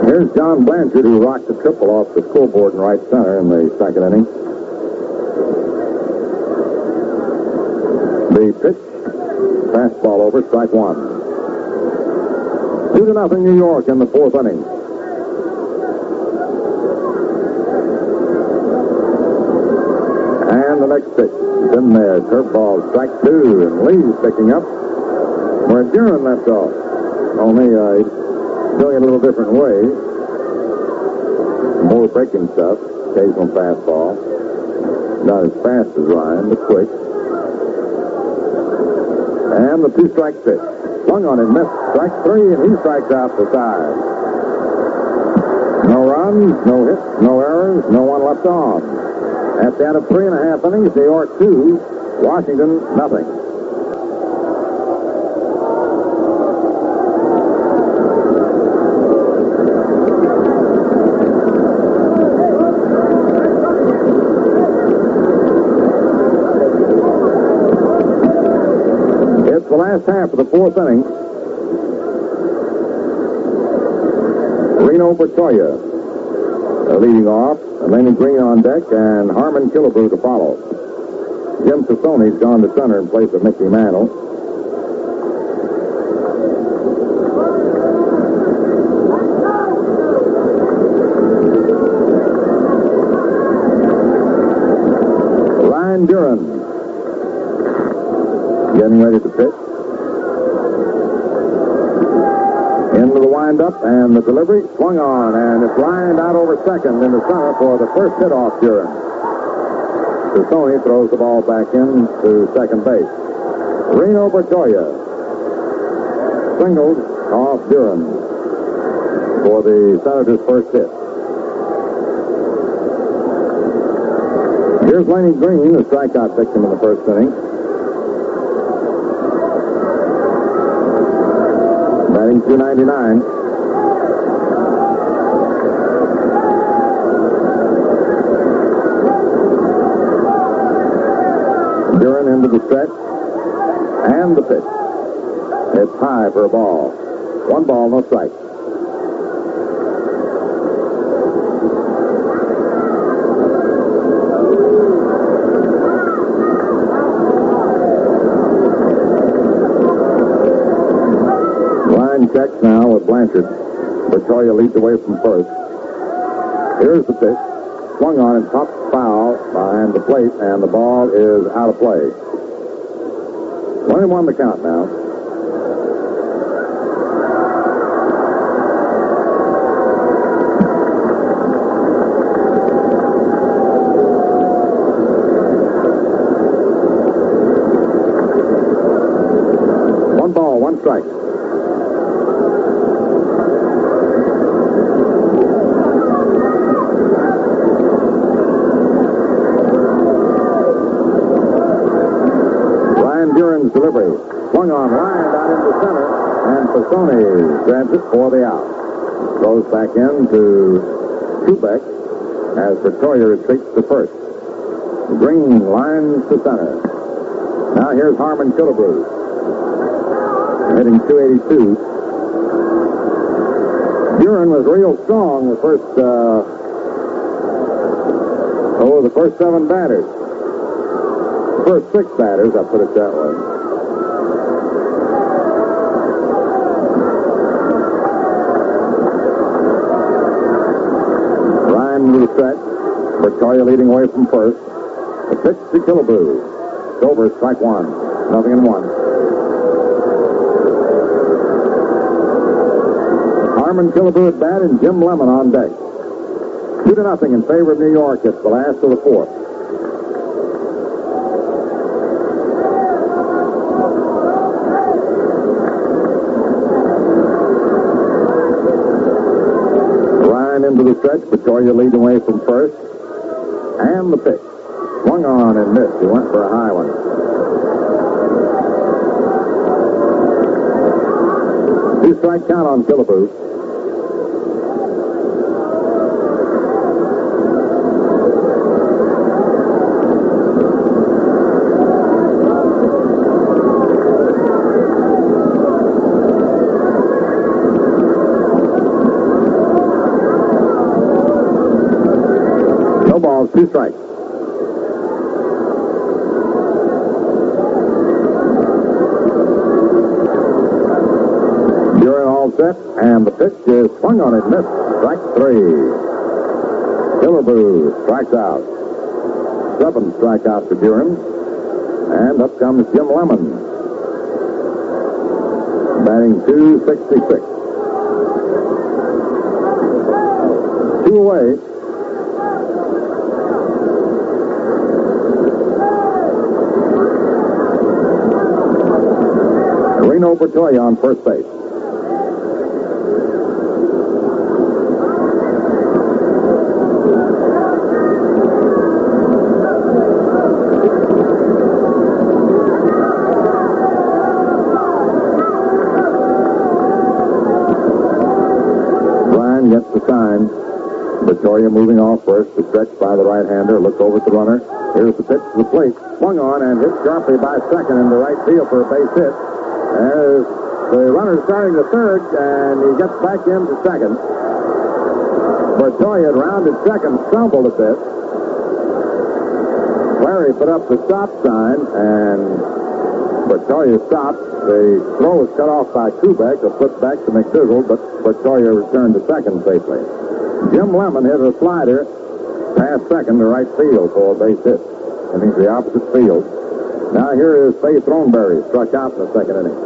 Here's John Blanchard, who rocked the triple off the scoreboard in right center in the second inning. The pitch. Fastball over, strike 1. 2-0 New York in the 4th inning. And the next pitch is in there. Curveball, strike 2. And Lee's picking up where Duren left off. Only he's doing it a little different way. More breaking stuff. Occasional fastball. Not as fast as Ryne, but quick. And the 2-strike pitch. Swung on and missed. Strike 3, and he strikes out the side. No runs, no hits, no errors, no one left on. At the end of 3.5 innings, New York 2, Washington nothing. It's the last half of the 4th inning. Reno Bertoia leading off. Laney Green on deck and Harmon Killebrew to follow. Jim Sassoni's gone to center in place of Mickey Mantle. Ryne Duren getting ready to pitch. Into the windup and the delivery swung on, and it's lined out over second into center for the first hit off Duren. Sassoni throws the ball back in to second base. Reno Bertoia singled off Duren for the Senators' first hit. Here's Laney Green, the strikeout victim in the first inning. Batting .299. Duren into the stretch. And the pitch. It's high for a ball. 1 ball, no strike. Checks now with Blanchard. Bertoia leads away from first. Here's the pitch. Swung on and top foul behind the plate, and the ball is out of play. 1-1 the count now. One ball, one strike. Duren's delivery. Swung on, lined out into center, and Sassoni grabs it for the out. Goes back in to Schubeck as Bertoia retreats to first. Green lines to center. Now here's Harmon Killebrew. Hitting .282. Duren was real strong the first 7 batters. First 6 batters, I'll put it that way. Ryne to the stretch. Bertoia leading away from first. The pitch to Killebrew. It's over, strike 1. 0-1. Harmon Killebrew at bat and Jim Lemon on deck. 2-0 in favor of New York. It's the last of the 4th. Into the stretch, Bertoia leading away from first. And the pitch. Swung on and missed. He went for a high one. Two-strike count on Killebrew. Two strikes. Duren all set, and the pitch is swung on and missed. Strike 3. Killebrew strikes out. 7 strikeouts for Duren. And up comes Jim Lemon. Batting .266. 2 away. Reno Bertoia on first base. Duren gets the sign. Victoria moving off first, the stretch by the right-hander, looks over at the runner. Here's the pitch to the plate. Swung on and hit sharply by second into right field for a base hit. As the runner starting to third, and he gets back into second. Victoria had rounded second, stumbled a bit. Larry put up the stop sign, and Victoria stopped. The throw was cut off by Kubek, a flip back to McDougall, but Victoria returned to second safely. Jim Lemon hit a slider past second to right field for a base hit. I think the opposite field. Now here is Faye Throneberry, struck out in the second inning.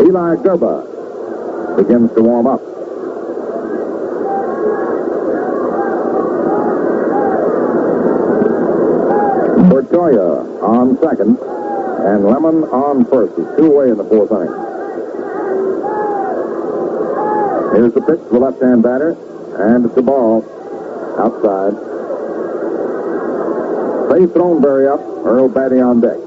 Eli Gerba begins to warm up. Victoria on second, and Lemon on first. He's 2 away in the 4th inning. Here's the pitch to the left-hand batter, and it's a ball outside. Faye Throneberry up, Earl Batty on deck.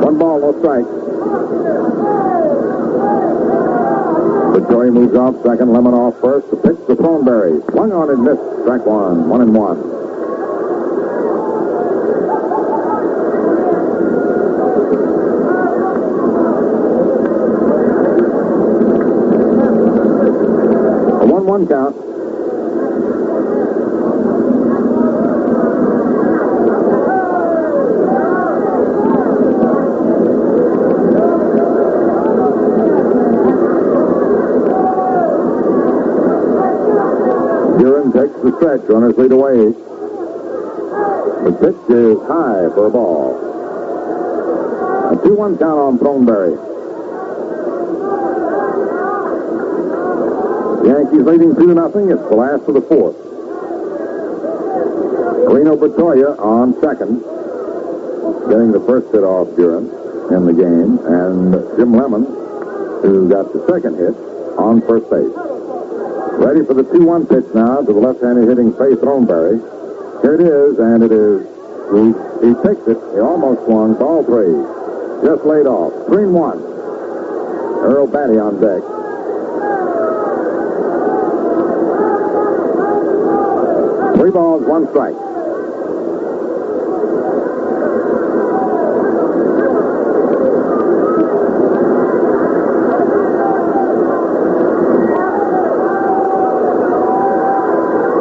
One ball, no strike. Victoria moves off second, Lemon off first. The pitch to Throneberry. Swung on and missed. Strike one, 1-1. A 1-1 count. Duren takes the stretch. Runners lead away. The pitch is high for a ball. A 2-1 count on Throneberry. Yankees leading 2-0. It's the last of the 4th. Reno Bertoia on second, getting the first hit off Duren in the game, and Jim Lemon, who got the second hit, on first base. Ready for the 2-1 pitch now to the left-handed hitting Faye Throneberry. Here it is, and it is. He takes it. He almost swung. Ball 3. Just laid off. 3-1. Earl Batty on deck. Three balls, 1 strike.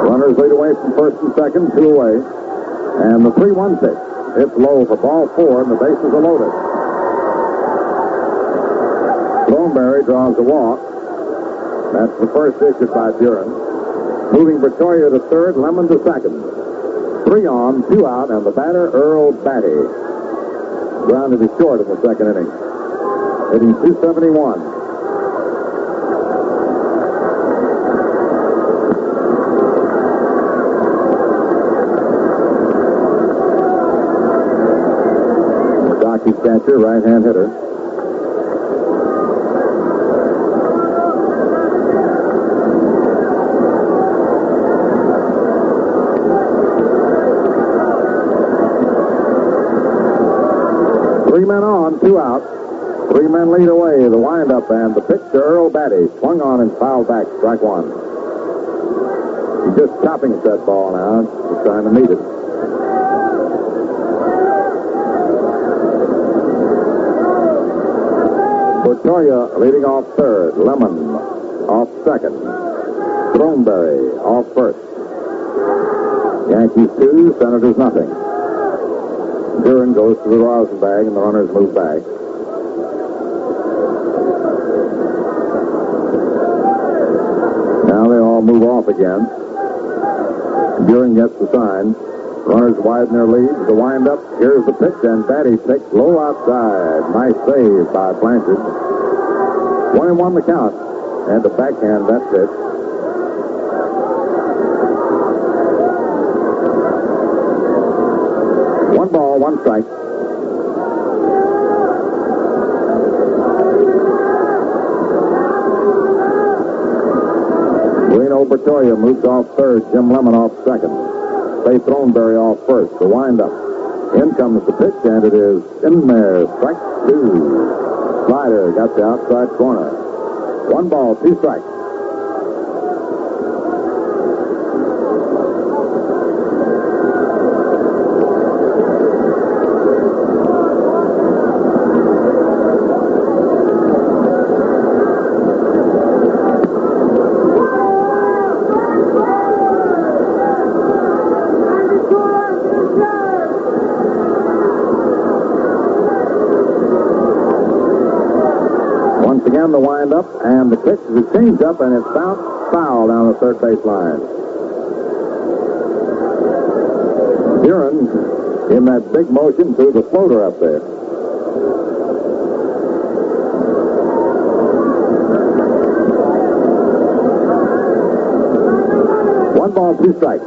Runners lead away from first and second, 2 away. And the 3-1 pitch. It's low for ball 4, and the bases are loaded. Throneberry draws a walk. That's the first issued by Duren. Moving Victoria to third, Lemon to second. 3 on, 2 out, and the batter, Earl Batty. Grounded to short in the second inning. Hitting .271. Catcher, right-hand hitter. Three men on, 2 out. 3 men lead away. The windup and the pitch to Earl Batty. Swung on and fouled back. Strike 1. He's just chopping at that ball now. He's trying to meet it. Victoria leading off third. Lemon off second. Throneberry off first. Yankees 2, Senators nothing. Duren goes to the rosin bag, and the runners move back. Now they all move off again. Duren gets the sign. Runners widen their lead. The windup. Here's the pitch, and Batty takes low outside. Nice save by Blanchard. 1-1 the count. And the backhand, that's it. One ball, 1 strike. Reno Bertoia moves off third. Jim Lemon off second. They Throneberry off first. The windup. In comes the pitch, and it is in there. Strike two. Slider got the outside corner. 1 ball, 2 strikes. The windup, and the pitch is a change-up, and it's bounced foul down the third base line. Duren in that big motion threw the floater up there. One ball, 2 strikes.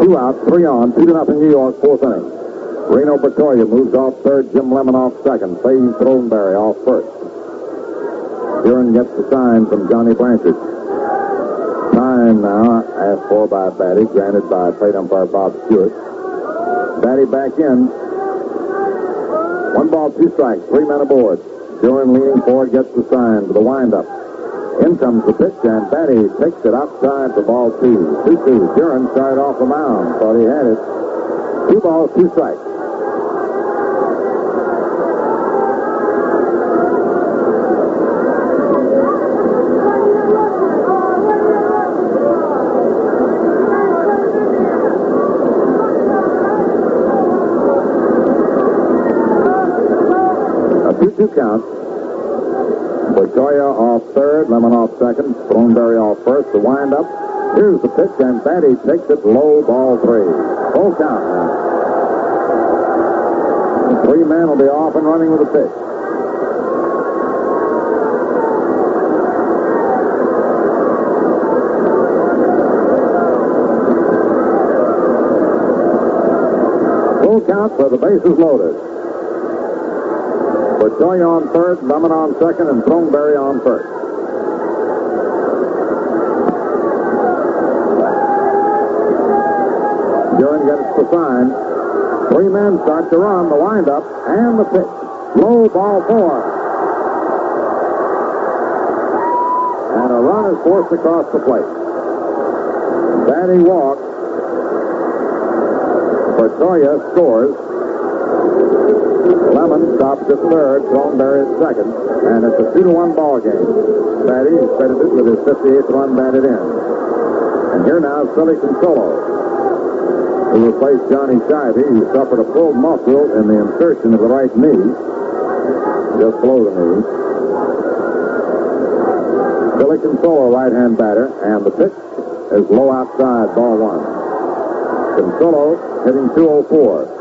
2 out, 3 on, 2-0 New York, 4th inning. Reno Bertoia moves off third, Jim Lemon off second, Faye Throneberry off first. Duren gets the sign from Johnny Blanchard. Time now asked for by Batty, granted by plate umpire Bob Stewart. Batty back in. 1 ball, 2 strikes, 3 men aboard. Duren leaning forward gets the sign for the windup. In comes the pitch, and Batty takes it outside for ball 2. 2-2. Duren started off the mound, thought he had it. 2 balls, 2 strikes. A 2-2 count. Bertoia off third, Lemon off second, Throneberry off first. The windup. Here's the pitch, and Batty takes it low, ball 3. Full count now. The 3 men will be off and running with the pitch. Full count for the bases loaded. Bertoia on third, Lemon on second, and Throneberry on first. Duren gets the sign. 3 men start to run. The windup and the pitch. Low, ball 4. And a run is forced across the plate. Batty walks. Bertoia scores. Lemon stops at third, Throneberry at second, and it's a 2-1 ball game. Batty is credited with his 58th run batted in. And here now is Billy Consolo, who replaced Johnny Shivey, who suffered a pulled muscle in the insertion of the right knee, just below the knee. Billy Consolo, right-hand batter, and the pitch is low outside, ball 1. Consolo hitting .204.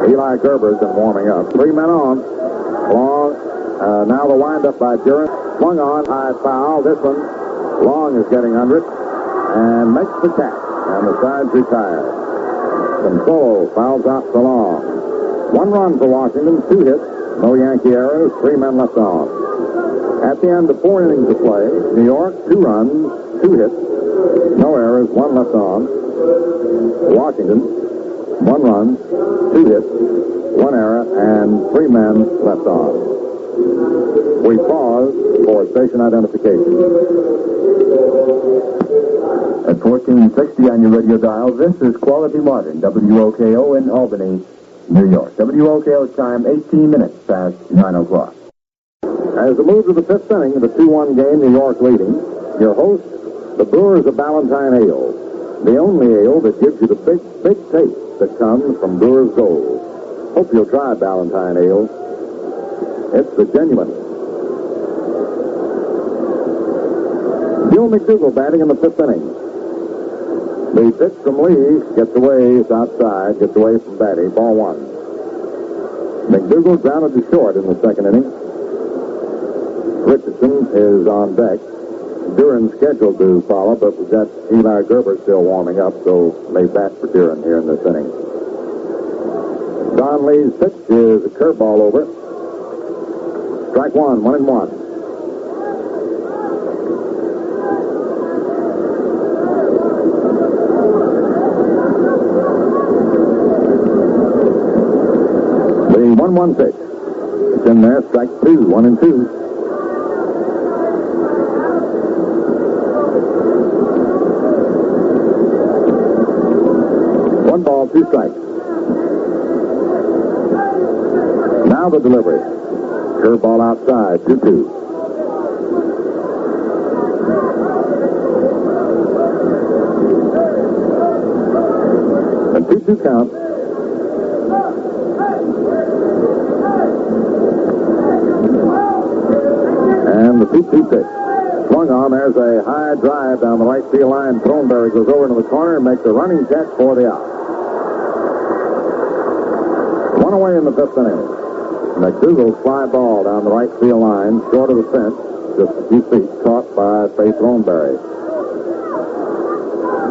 Eli Gerber's been warming up. 3 men on. Long. Now the windup by Duren. Swung on. High foul. This one. Long is getting under it. And makes the catch. And the side's retired. Consolo fouls out for Long. 1 run for Washington. 2 hits. No Yankee errors. 3 men left on. At the end of 4 innings of play, New York, 2 runs, 2 hits. No errors. 1 left on. Washington, 1 run, 2 hits, 1 error, and 3 men left on. We pause for station identification. At 1460 on your radio dial, this is Quality Martin, WOKO in Albany, New York. WOKO time 18 minutes past 9 o'clock. As the move to the 5th inning, the 2-1 game, New York leading, your host, the Brewers of Ballantine Ale. The only ale that gives you the big taste that comes from Brewers Gold. Hope you'll try Ballantine Ale. It's the genuine. Bill McDougall batting in the 5th inning. The pitch from Lee gets away, it's outside, gets away from Batty, ball 1. McDougall grounded to short in the 2nd inning. Richardson is on deck. Duren's scheduled to follow, but we've got Eli Gerber still warming up, so they bat for Duren here in this inning. Don Lee's pitch is a curveball over. Strike 1, 1-1. 1-1 pitch. It's in there, strike 2, 1-2. One ball, 2 strikes. Now the delivery. Curveball outside, 2-2. A 2-2 count. And the 2-2 pitch. Swung on. There's a high drive down the right field line. Throneberry goes over into the corner and makes a running catch for the out. One away in the 5th inning. McDougal's fly ball down the right field line, short of the fence, just a few feet, caught by Faye Throneberry.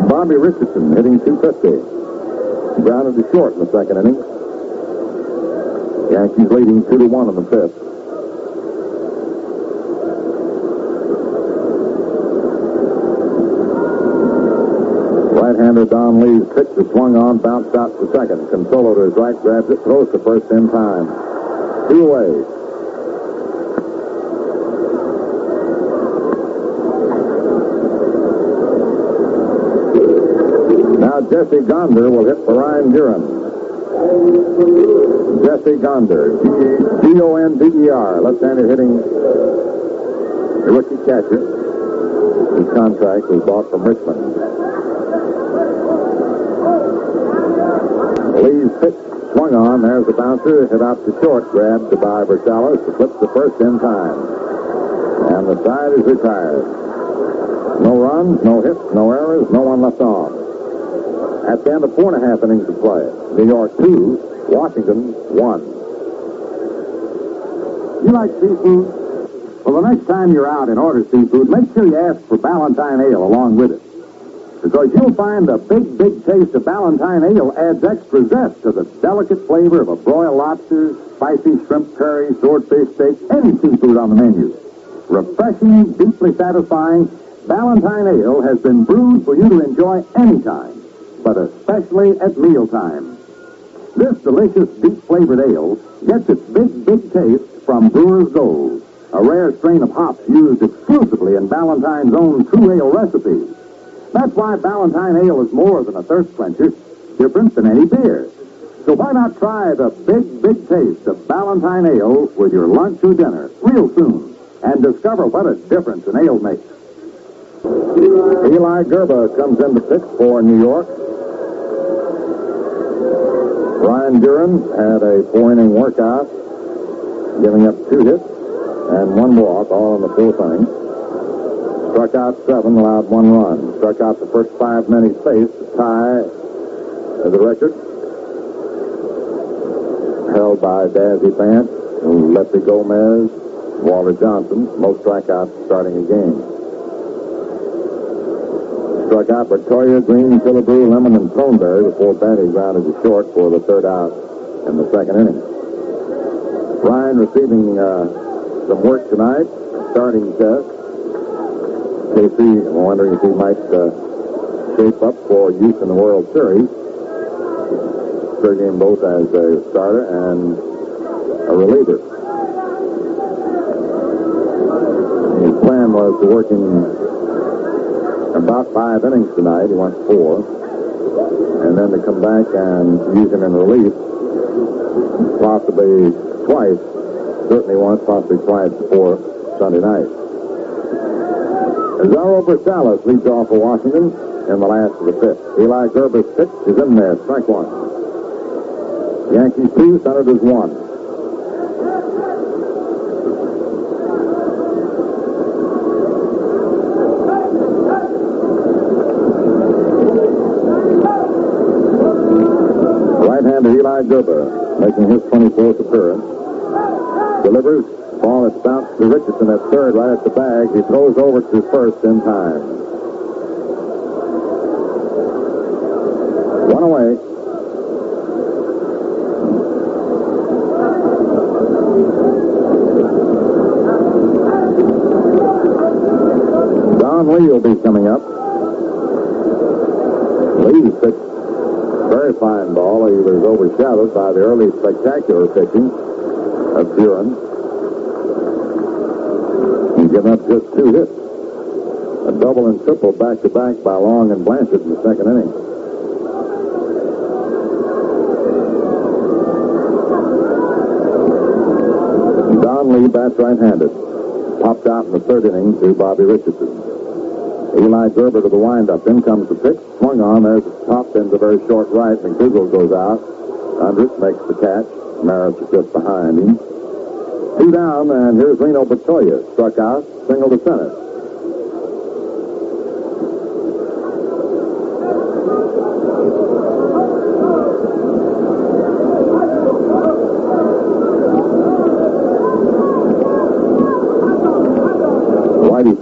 Bobby Richardson hitting .250. Grounded to short in the 2nd inning. Yankees leading 2-1 in the 5th. Right-hander Don Lee's pitch is swung on, bounced out to second. Consolo to his right, grabs it, throws to first in time. 2 away. Now Jesse Gonder will hit for Ryne Duren. Jesse Gonder, Gonder, left-hander hitting the rookie catcher. His contract was bought from Richmond. Lee's pitch swung on. There's the bouncer. Hit out to short. Grabbed by Versailles to flip the first in time. And the side is retired. No runs, no hits, no errors, no one left on. At the end of 4.5 innings of play. New York 2, Washington 1. You like seafood? Well, the next time you're out and order seafood, make sure you ask for Ballantine Ale along with it. Because you'll find the big taste of Ballantine Ale adds extra zest to the delicate flavor of a broiled lobster, spicy shrimp curry, swordfish steak, any seafood on the menu. Refreshing, deeply satisfying, Ballantine Ale has been brewed for you to enjoy anytime, but especially at mealtime. This delicious, deep-flavored ale gets its big taste from Brewer's Gold, a rare strain of hops used exclusively in Ballantine's own true ale recipes. That's why Ballantine Ale is more than a thirst quencher, different than any beer. So why not try the big taste of Ballantine Ale with your lunch or dinner real soon and discover what a difference an ale makes. Eli Gerba comes in to pitch for New York. Ryne Duren had a 4-inning workout, giving up 2 hits and 1 walk, all in the 4th inning. Struck out 7, allowed 1 run. Struck out the first 5 men he faced to tie the record. Held by Dazzy Vance, Lefty Gomez, Walter Johnson, most strikeouts starting a game. Struck out Bertoya, Green, Killebrew, Lemon, and Throneberry before Batty grounded to short for the 3rd out in the 2nd inning. Ryne receiving some work tonight, starting test. Casey, I'm wondering if he might shape up for use in the World Series. Third game both as a starter and a reliever. His plan was to work in about 5 innings tonight. He went 4. And then to come back and use him in relief possibly twice. Certainly once, possibly twice before Sunday night. Zaro Versailles leads off for Washington in the last of the 5th. Eli Gerba's pitch is in there. Strike 1. Yankees 2, Senators 1. Right-hander Eli Gerba making his 24th appearance. Delivers. Ball is bounced to Richardson at third, right at the bag. He throws over to first in time. 1 away. Don Lee will be coming up. Lee's pitched very fine ball. He was overshadowed by the early spectacular pitching That's Duren. He's given up just 2 hits. A double and triple back-to-back by Long and Blanchard in the second inning. Don Lee bats right-handed. Popped out in the third inning to Bobby Richardson. Eli Gerber to the windup. In comes the pitch. Swung on. There's a pop into very short right. McDougall goes out. Andrus makes the catch. Maris is just behind him. 2 down, and here's Reno Bertoya. Struck out. Single to center.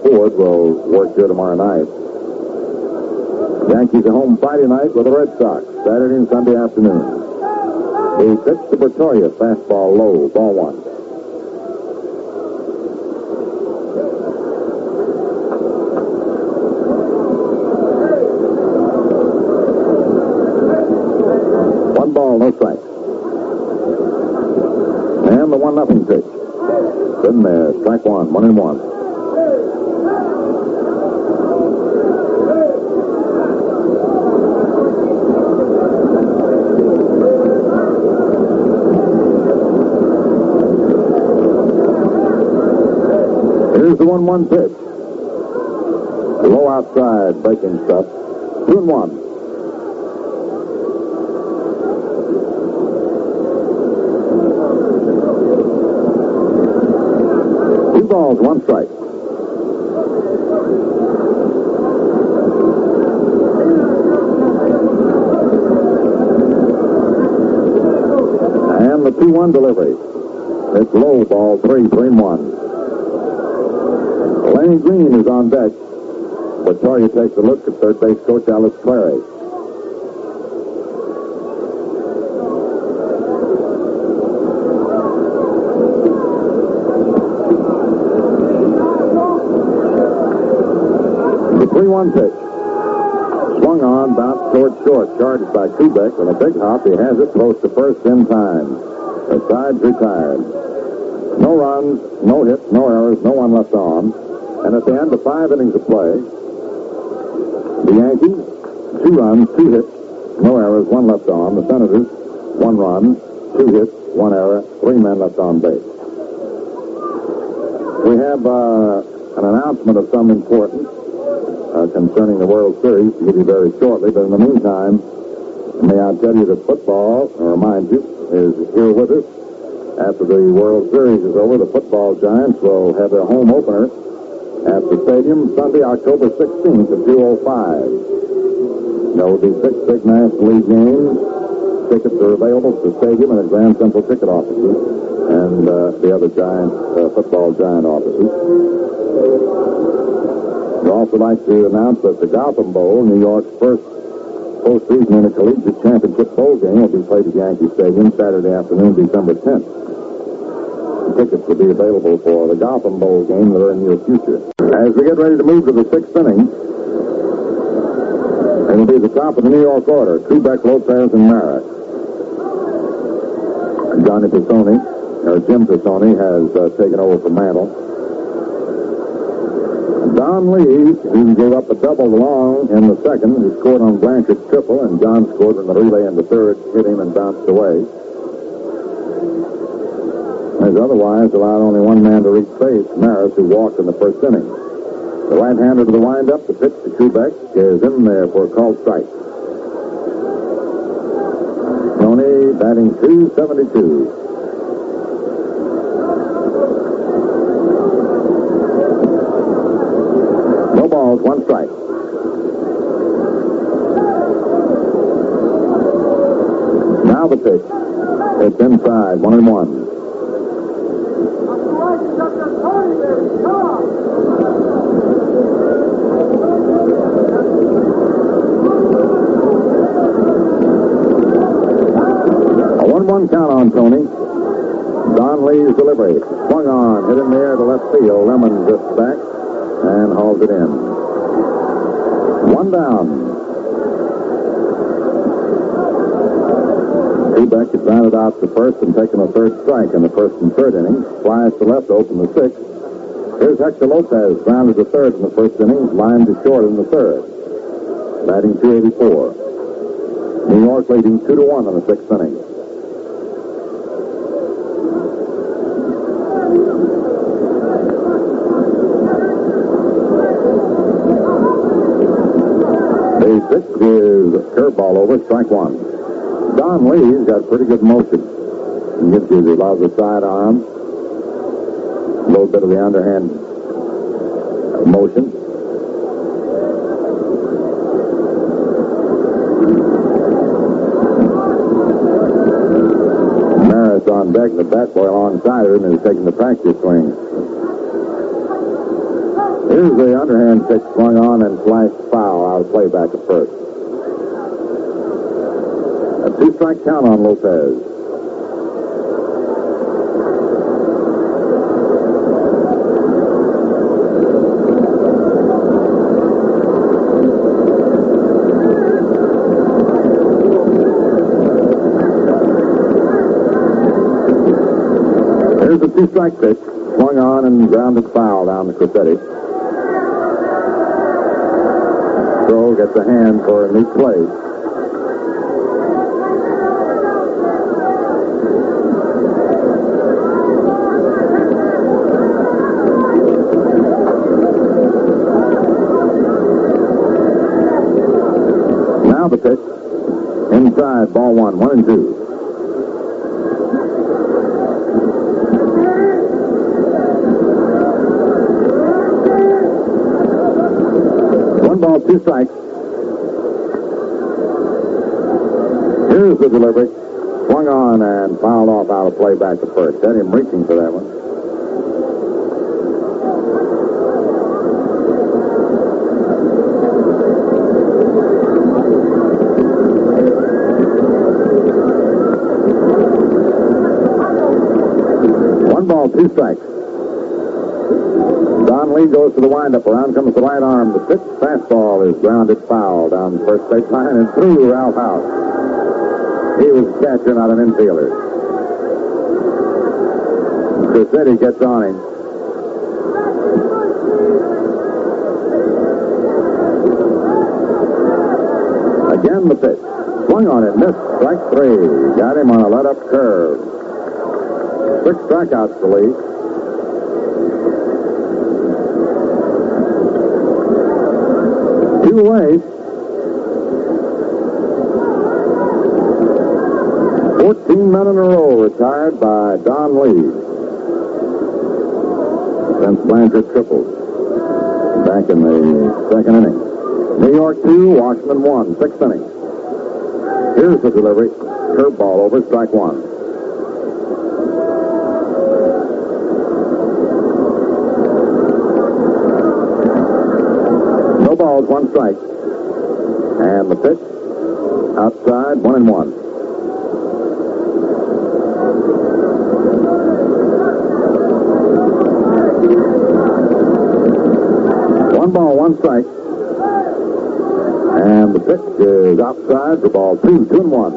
Ford will work here tomorrow night. Yankees are home Friday night with the Red Sox, Saturday and Sunday afternoon. The pitch to Bertoya, fastball low, ball 1. One ball, no strikes. And the 1-0 pitch. Sitting there, strike 1, 1-1. Here's the 1-1 pitch. Low outside, breaking stuff. 2-1. Two balls, 1 strike. And the 2-1 delivery. It's low, ball 3-1. Lane Green is on deck. Bertoya takes a look at third base coach Alice Clary. The 3-1 pitch. Swung on, bounced towards short. Charged by Kubek with a big hop. He has it close to first in time. The side's retired. No runs, no hits, no errors, no one left on. And at the end of 5 innings of play, the Yankees, 2 runs, 2 hits, no errors, 1 left on. The Senators, 1 run, 2 hits, 1 error, 3 men left on base. We have an announcement of some importance concerning the World Series to give you very shortly. But in the meantime, may I tell you that football, or remind you, is here with us. After the World Series is over, the football giants will have their home opener at the stadium Sunday, October 16th at 2:05. There will be 6 big National League games. Tickets are available at the stadium and at Grand Central ticket offices and the other football giant offices. We'd also like to announce that the Gotham Bowl, New York's first postseason intercollegiate championship bowl game, will be played at Yankee Stadium Saturday afternoon, December 10th. Tickets will be available for the Gotham Bowl game in the very near future. As we get ready to move to the 6th inning, it will be the top of the New York order: Kubek, Lopez, and Maris. Jim Pisoni has taken over from Mantle. Don Lee, who gave up a double Long in the second, who scored on Blanchard's triple, and John scored in the relay in the third, hit him and bounced away. Has otherwise allowed only 1 man to reach base, Maris, who walked in the first inning. The right-hander to the windup, the pitch to Kubek is in there for a called strike. Tony batting .272. No balls, 1 strike. Now the pitch. It's inside, 1-1. A 1-1 count on Tony. Don Lee's delivery. Swung on, hit in the air to left field. Lemon drifts back and hauls it in. 1 down. Kubek had grounded out to first and taken a third strike in the first and third innings. Flies to left to open the sixth. Here's Hector Lopez, grounded to third in the first inning, lined to short in the third. Batting 284. New York leading 2-1 in the sixth inning. The pitch is a curveball over, strike one. Don Lee's got pretty good motion. He gives you a lot of the sidearm, a little bit of the underhand motion. Maris on deck, the bat boy alongside him is taking the practice swing. Here's the underhand pitch swung on and flashed foul out of play back at first. A 2-strike count on Lopez. Here's a 2-strike pitch swung on and grounded foul down the Cressetti. So gets a hand for a neat play. Now the pitch. Inside, ball one, 1-2. One ball, 2 strikes. Here's the delivery. Swung on and fouled off out of play back to first. Had him reaching for that one. One ball, 2 strikes. Don Lee goes to the windup. Around comes the right arm. The pitch fastball is grounded foul down the first base line and through Ralph House. He was a catcher, not an infielder. Cressetti gets on him. Again the pitch. Swung on it, missed. Strike 3. Got him on a let-up curve. 6 strikeouts to Lee. Two away. 14 men in a row retired by Don Lee. Since Blanchard tripled back in the second inning. New York 2, Washington 1, 6th inning. Here's the delivery. Curveball over, strike 1. No balls, 1 strike. And the pitch outside, 1-1. One ball, 1 strike. And the pitch is outside for ball 2, 2-1.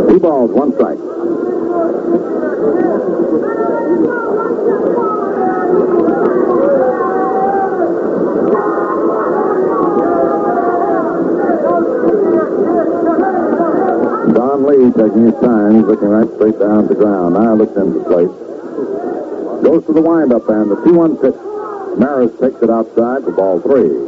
Two balls, 1 strike. Don Lee taking his time. He's looking right straight down at the ground. Now looks into place. Goes to the windup and the 2-1 pitch. Maris takes it outside for ball 3.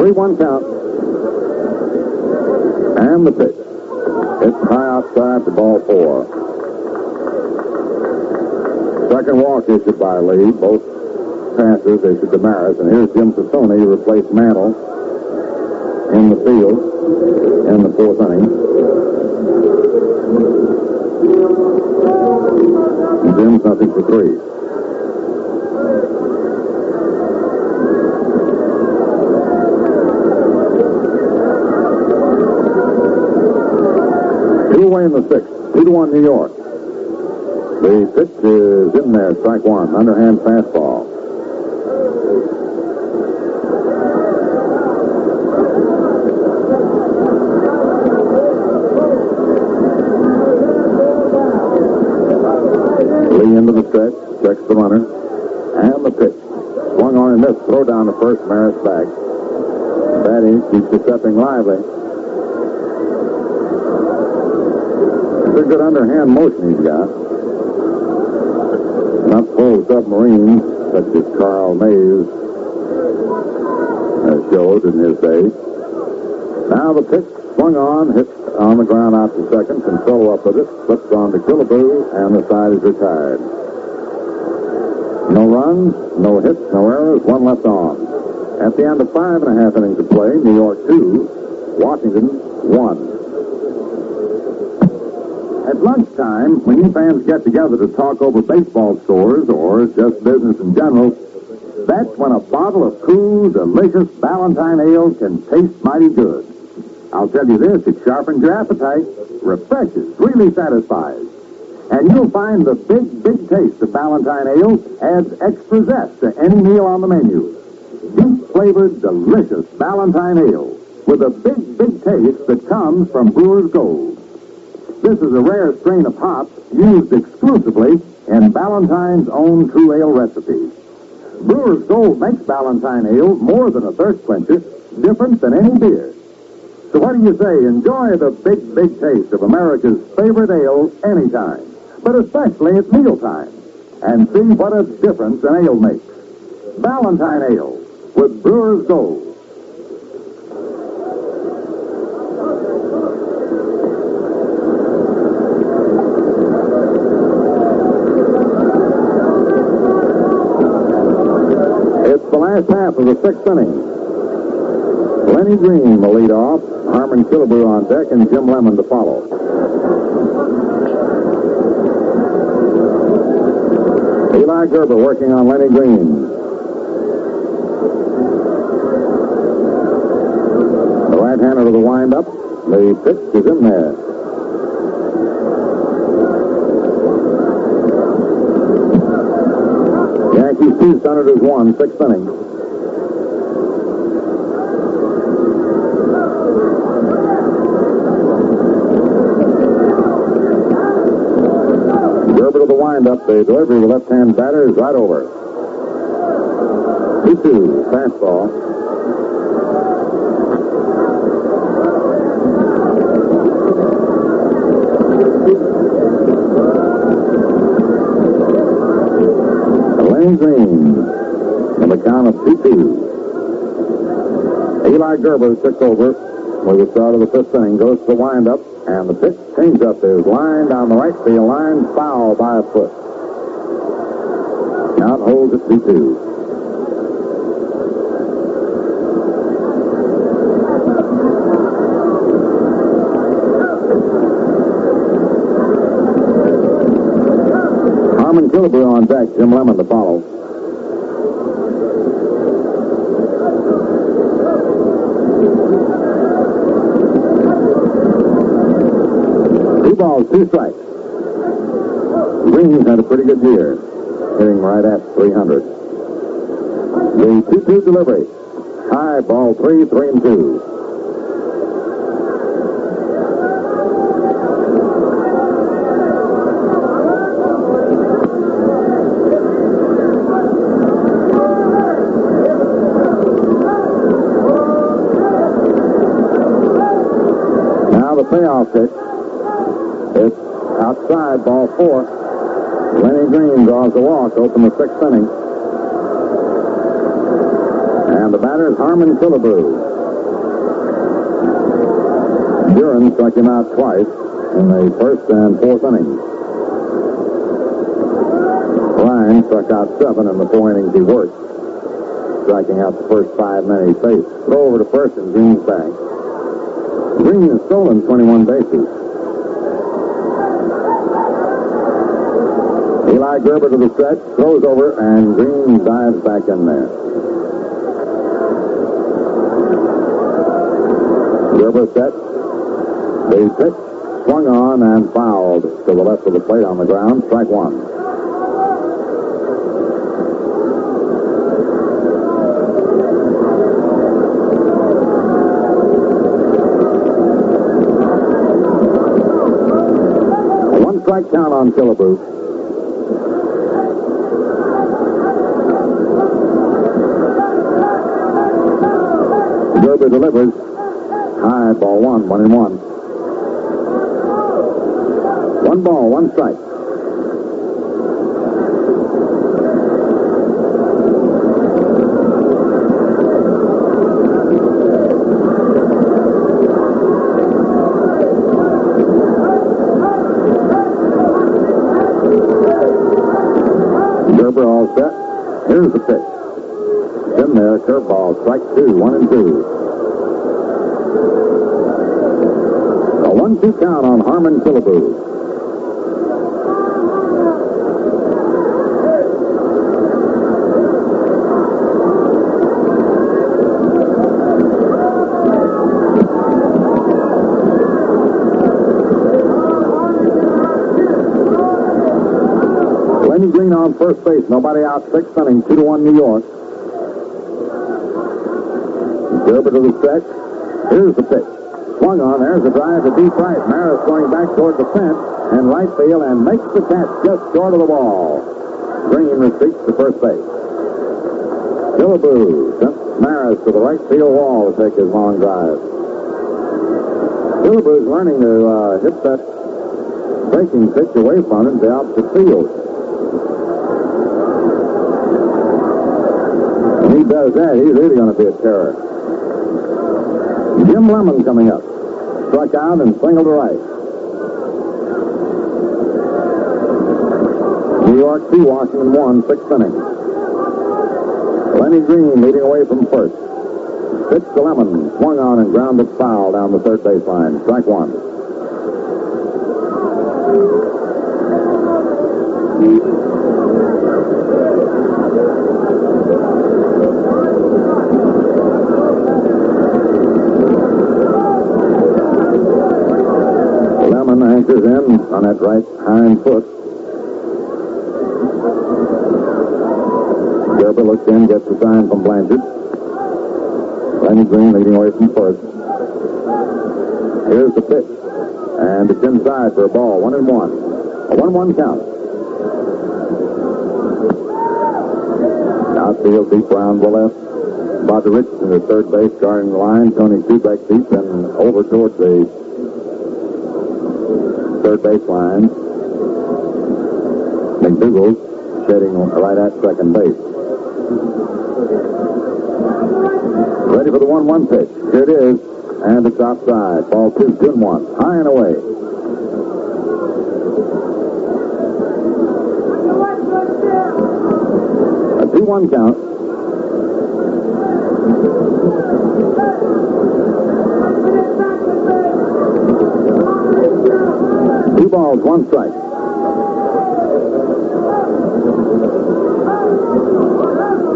One count. And the pitch. It's high outside for ball 4. Second walk issued by Lee. Both passes issued to Maris. And here's Jim Sassoni who replaced Mantle in the field in the 4th inning. And Jim's nothing for 3. 2-1 New York. The pitch is in there, strike one, underhand fastball. Lee into the stretch, checks the runner, and the pitch. Swung on and missed. Throw down to first, Maris back. Batty keeps the stepping lively. It's a good underhand motion he's got. Not full submarines, such as Carl Mays has showed in his day. Now the pitch swung on, hit on the ground out to second, can follow up with it, slips on to Killebrew, and the side is retired. No runs, no hits, no errors, one left on. At the end of 5.5 innings of play, New York 2, Washington 1. At lunchtime, when you fans get together to talk over baseball scores or just business in general, that's when a bottle of cool, delicious Ballantine ale can taste mighty good. I'll tell you this, it sharpens your appetite, refreshes, really satisfies. And you'll find the big taste of Ballantine ale adds extra zest to any meal on the menu. Deep-flavored, delicious Ballantine ale with a big taste that comes from Brewer's Gold. This is a rare strain of hops used exclusively in Ballantine's own true ale recipe. Brewer's Gold makes Ballantine ale more than a thirst quencher, different than any beer. So what do you say? Enjoy the big taste of America's favorite ale anytime, but especially at mealtime, and see what a difference an ale makes. Ballantine ale with Brewer's Gold. It's the last half of the 6th inning. Lenny Green will lead off, Harmon Killebrew on deck, and Jim Lemon to follow. Eli Gerber working on Lenny Green. The right-hander to the windup. The pitch is in there. Yankees 2, Senators 1, 6th inning. Gerber to the windup. The delivery of the left-hand batter is right over. 2-2, fastball. Lenny Green on the count of 2-2. Eli Gerber took over with the start of the 5th inning. Goes to the windup, and the pitch change up is line down the right field line, foul by a foot. Count holds at 2-2. Harmon Killebrew on deck, Jim Lemon to follow. Two balls, 2 strikes. Green's had a pretty good year, hitting right at 300. The 2-2 delivery. High ball 3-2. Payoff pitch. It's outside, ball 4. Lenny Green draws the walk, open the 6th inning. And the batter is Harmon Killebrew. Duren struck him out twice in the 1st and 4th innings. Ryne struck out 7 in the 4 innings he worked, striking out the first 5 men he faced. Throw over to first and Green's back. Green has stolen 21 bases. Eli Gerber to the stretch, throws over, and Green dives back in there. Gerber set. The pitch swung on and fouled to the left of the plate on the ground. Strike one. A one-strike count on Killebrew. Gerber delivers. High, ball one, 1-1. 1 ball, 1 strike. Gerber all set. Here's the pitch. In there, curveball, strike 2, 1-2. A 1-2 count on Harmon Killebrew. Lenny Green on first base. Nobody out. 6th inning. 2-1 New York. Gerber to the stretch. Here's the pitch. Swung on. There's a drive to deep right. Maris going back toward the fence and right field and makes the catch just short of the ball. Green retreats to first base. Killebrew sent Maris to the right field wall to take his long drive. Killebrew's learning to hit that breaking pitch away from him to the opposite field. When he does that, he's really going to be a terror. Jim Lemon coming up. Struck out and singled to right. New York 2, Washington 1, 6th inning. Lenny Green leading away from first. Pitch to Lemon. Swung on and grounded foul down the third baseline. Strike one. Lemon anchors in on that right hind foot. Gerber looks in, gets the sign from Blanchard. Lenny Green leading away from first. Here's the pitch. And it's inside for a ball. 1-1. A 1-1 count. Outfield deep round the left. Bobby Richardson at third base guarding the line. Tony Kubek deep and over towards the third base line. McDougall shading right at second base. Ready for the 1-1 pitch. Here it is. And it's outside. Ball 2, 2-1. High and away. A 2-1 count. Two balls, 1 strike.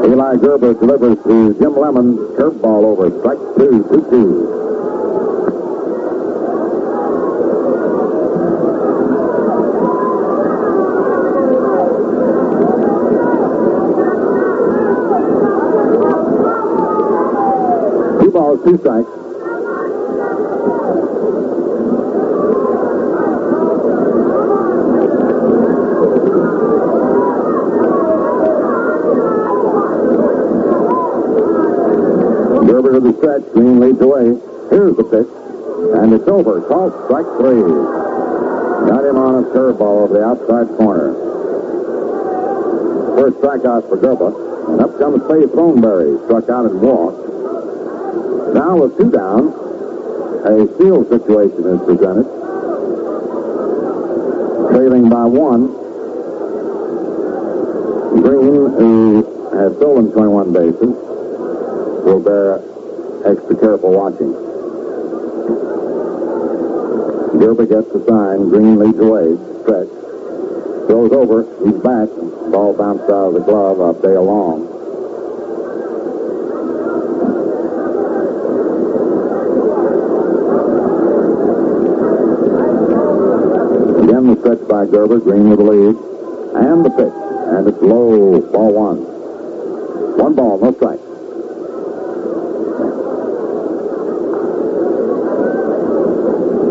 Eli Gerber delivers to Jim Lemon. Curveball over. Strike 2, 2-2. Two balls, 2 strikes. Gerber to the stretch. Green leads away. Here's the pitch. And it's over. Called strike 3. Got him on a curveball over the outside corner. First strikeout for Gerber. And up comes Faye Throneberry. Struck out and walked. Now with 2 down, a steal situation is presented. Trailing by 1. Green, who has stolen 21 bases, will bear extra careful watching. Gerber gets the sign. Green leads away. Stretch. Throws over. He's back. Ball bounced out of the glove of Dale Long. stretch by Gerber. Green with the lead. And the pitch. And it's low. Ball one. One ball, no strike.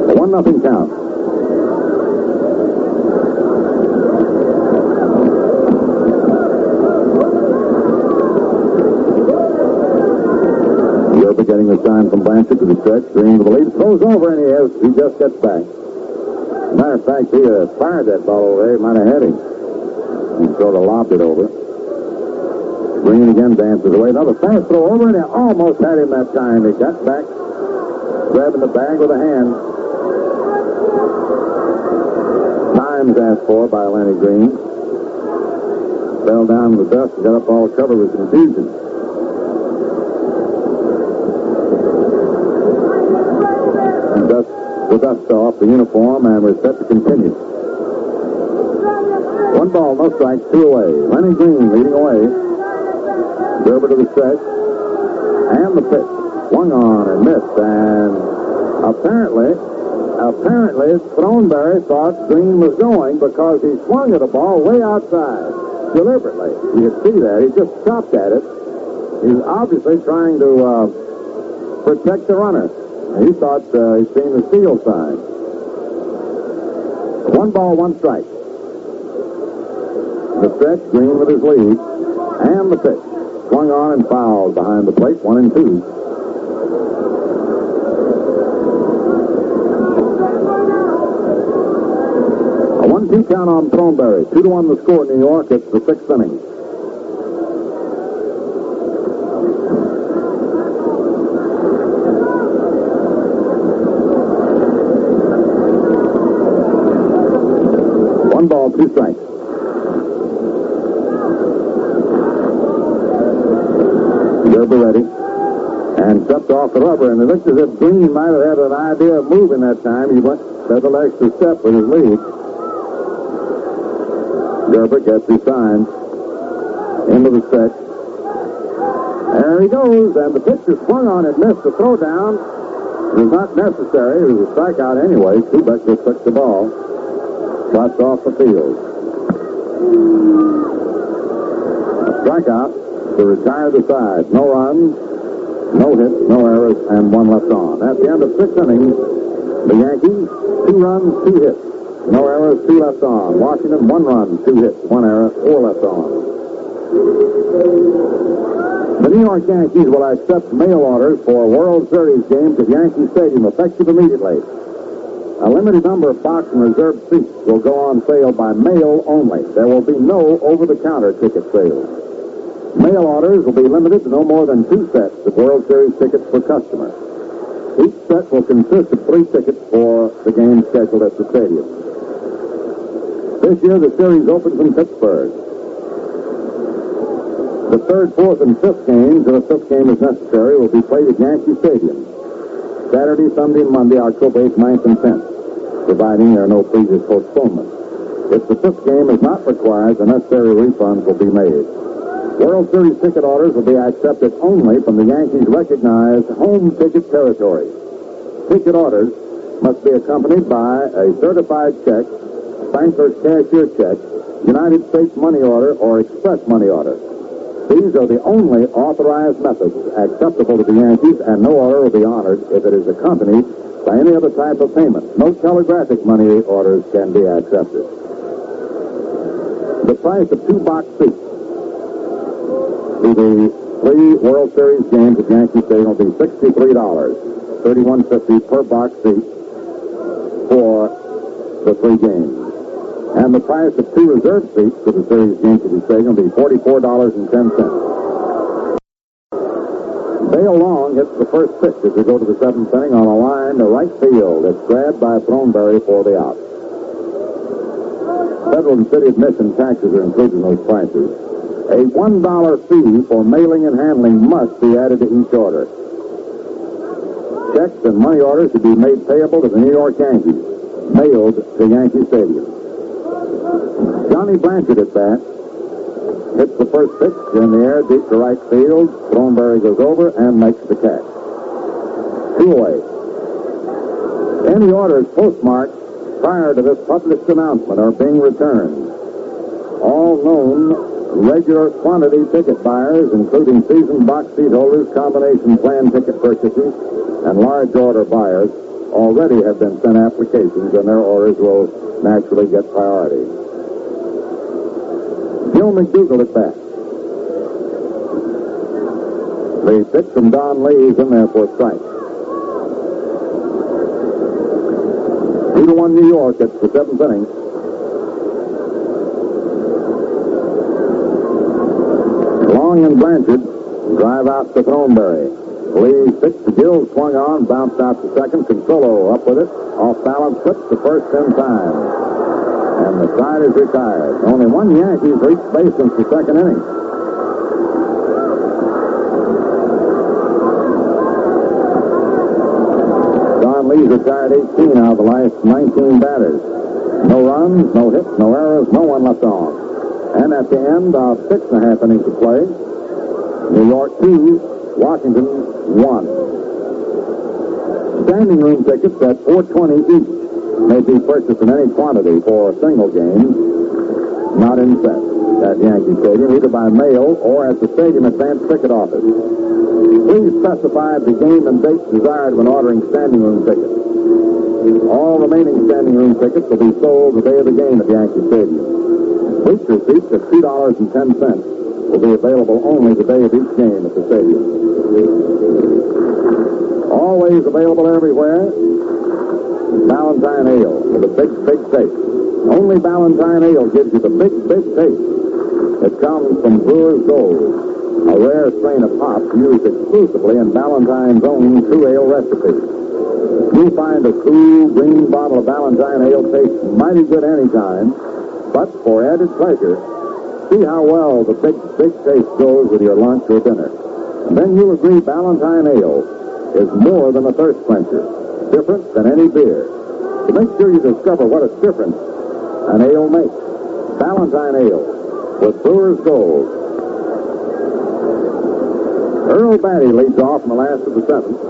A 1-0 count. Gerber getting the sign from Blanchard to the stretch. Green with the lead. Throws over, and he just gets back. Matter of fact, he fired that ball over there. He might have had him. He sort of lobbed it over. Green again dances away. Another fast throw over, and he almost had him that time. He got back, grabbing the bag with a hand. Times asked for by Lenny Green. Fell down in the dust and got up all covered with confusion. The dust off the uniform, and we're set to continue. One ball, no strikes, two away. Lenny Green leading away. Gerber to the stretch. And the pitch. Swung on and missed. And apparently, Throneberry thought Green was going because he swung at a ball way outside. Deliberately. You could see that. He just stopped at it. He's obviously trying to protect the runner. He thought he'd seen the steal sign. One ball, one strike. The stretch, Green with his lead. And the pitch. Swung on and fouled behind the plate, 1-2. A 1-2 count on Throneberry. 2-1 the score in New York. It's the 6th inning. One ball, two strikes. Gerber ready. And stepped off the rubber, and it looked as if Green might have had an idea of moving that time. He went several extra steps with his lead. Gerber gets his sign into the stretch. There he goes, and the pitcher swung on and missed the throw down. It was not necessary. It was a strikeout anyway. Kubeck just took the ball. Shots off the field. A strikeout to retire the side. No runs, no hits, no errors, and one left on. At the end of 6 innings, the Yankees, 2 runs, 2 hits. No errors, 2 left on. Washington, 1 run, 2 hits, 1 error, 4 left on. The New York Yankees will accept mail orders for World Series games at Yankee Stadium effective immediately. A limited number of box and reserved seats will go on sale by mail only. There will be no over-the-counter ticket sales. Mail orders will be limited to no more than 2 sets of World Series tickets per customer. Each set will consist of 3 tickets for the game scheduled at the stadium. This year, the series opens in Pittsburgh. The 3rd, 4th, and 5th games, if a 5th game is necessary, will be played at Yankee Stadium. Saturday, Sunday, and Monday, October 8th, 9th, and 10th, providing there are no previous postponements. If the 5th game is not required, the necessary refunds will be made. World Series ticket orders will be accepted only from the Yankees' recognized home ticket territory. Ticket orders must be accompanied by a certified check, banker's cashier check, United States money order, or express money order. These are the only authorized methods acceptable to the Yankees, and no order will be honored if it is accompanied by any other type of payment. No telegraphic money orders can be accepted. The price of 2 box seats to the 3 World Series games at Yankee Stadium will be $63, $31.50 per box seat for the 3 games. And the price of 2 reserved seats for the series games at the stadium will be $44.10. Dale Long hits the first pitch as we go to the 7th inning on a line to right field. It's grabbed by Throneberry for the out. Federal and city admission taxes are included in those prices. A $1 fee for mailing and handling must be added to each order. Checks and money orders should be made payable to the New York Yankees, mailed to Yankee Stadium. Johnny Blanchard at bat. Hits the first pitch in the air, deep to right field. Throneberry goes over and makes the catch. 2 away. Any orders postmarked prior to this published announcement are being returned. All known regular quantity ticket buyers, including season box seat holders, combination plan ticket purchasers, and large order buyers, already have been sent applications, and their orders will naturally get priority. Joe McDougal at bat. The pitch from Don Lee is in there for a strike. 2-1 New York. It's the seventh inning. Long and Blanchard drive out to Thornberry. Lee pitch to Gill, swung on, bounced out to second. Consolo up with it. Off balance, slips to first in time. And the side is retired. Only one Yankees reached base since the second inning. Don Lee's retired 18 out of the last 19 batters. No runs, no hits, no errors, no one left on. And at the end of 6.5 innings of play, New York 2, Washington 1. Standing room tickets at $4.20 each may be purchased in any quantity for a single game, not in set at Yankee Stadium, either by mail or at the stadium advance ticket office. Please specify the game and date desired when ordering standing room tickets. All remaining standing room tickets will be sold the day of the game at Yankee Stadium. Bleacher seats at $2.10 will be available only the day of each game at the stadium. Always available everywhere, Ballantine Ale with a big, big taste. Only Ballantine Ale gives you the big, big taste. It comes from Brewer's Gold, a rare strain of hops used exclusively in Ballantine's own true ale recipe. You'll find a cool, green bottle of Ballantine Ale tastes mighty good anytime, but for added pleasure, see how well the big, big taste goes with your lunch or dinner. And then you'll agree Ballantine Ale is more than a thirst quencher, different than any beer. To make sure you discover what a difference an ale makes, Ballantine Ale with Brewer's Gold. Earl Batty leads off in the last of the seventh.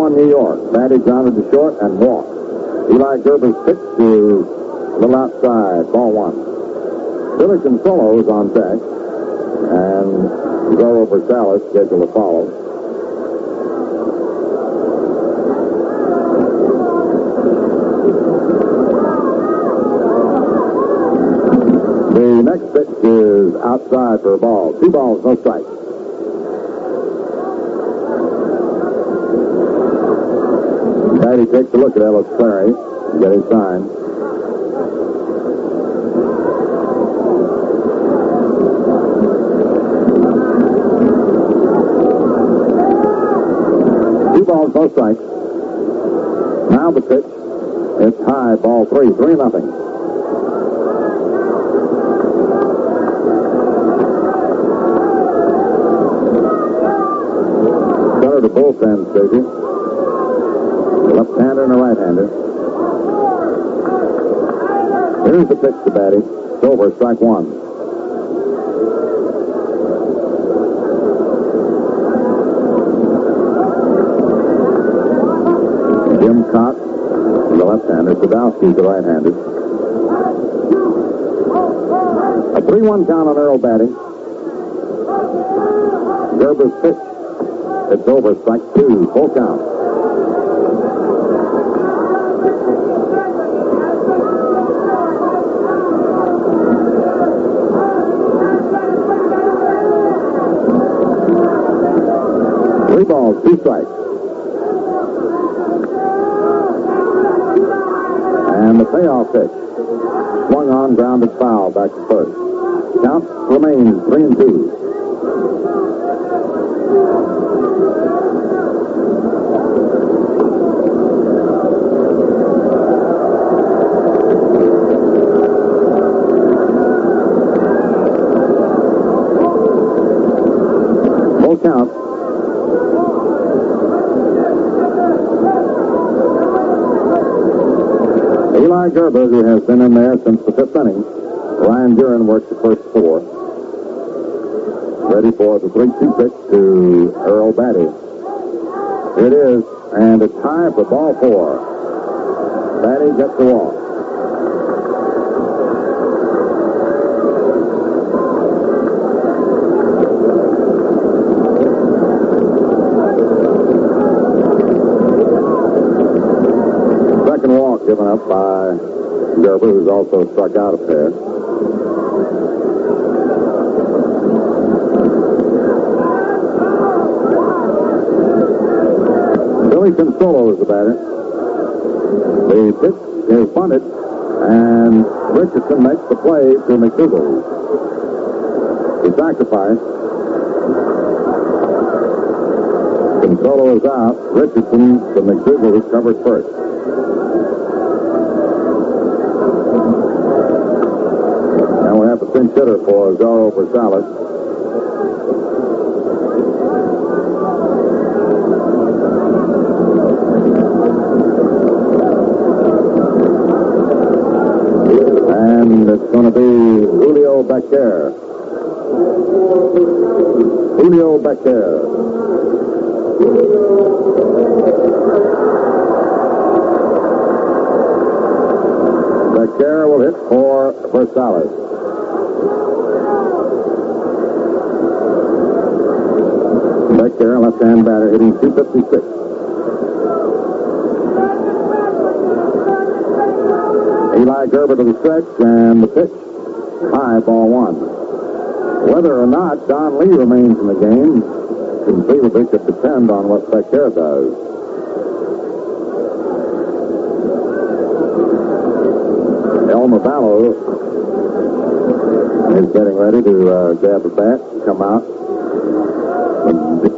New York. Batty grounded to short and walked. Eli Gerber's pitch to a little outside. Ball one. Billy Consolo is on deck. And Zorro Bersalis scheduled to follow. The next pitch is outside for a ball. 2 balls, no strikes. Batty takes a look at Ellis Clary and get his sign. Two balls, no strikes. Now the pitch. It's high, ball 3, 3-0. Center to both ends, Stacey. Left-hander and a right-hander. Here's the pitch to Batty. It's over, strike one. Jim Cott, the left-hander. Sadowski, the right-hander. A 3-1 count on Earl Batty. Gerber's pitch. It's over, strike 2, full count. Three balls, 2 strikes. And the payoff pitch. Swung on, grounded foul back to first. Count remains 3-2. Full count. Eli Gerber, who has been in there since the 5th inning. Ryne Duren works the first 4. Ready for the 3-2 pitch to Earl Batty. It is, and it's high for ball 4. Batty gets the walk. Second walk given up by Gerber, who's also struck out a pair. Billy Consolo is the batter. The pitch is bunted, and Richardson makes the play to McDougall. The sacrifice. Consolo is out. Richardson to McDougall, who's covered first. Now we have a pinch hitter for Zorro Rosales. And it's going to be Julio Becker. Julio Becker. Becker will hit for Rosales. Becker, left-hand batter, hitting .256. Eli Gerber to the stretch, and the pitch. High, ball 1. Whether or not Don Lee remains in the game conceivably could depend on what Becker does. El Mavallo is getting ready to grab a bat, come out,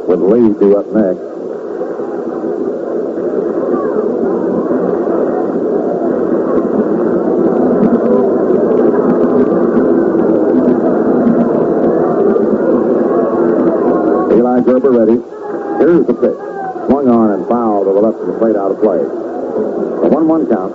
with Lee due up next. Eli Gerber ready. Here's the pitch. Swung on and fouled to the left of the plate, out of play. A 1-1 count.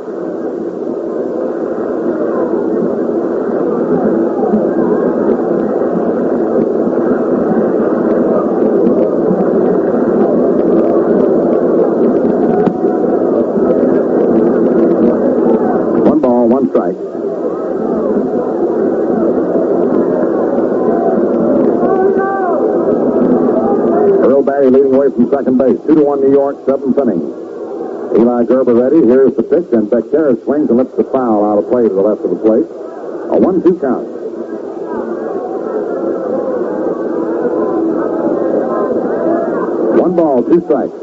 Leading away from second base. 2-1 New York, 7th inning. Eli Gerber ready. Here's the pitch, and Becker swings and lifts the foul out of play to the left of the plate. A 1-2 count. One ball, 2 strikes.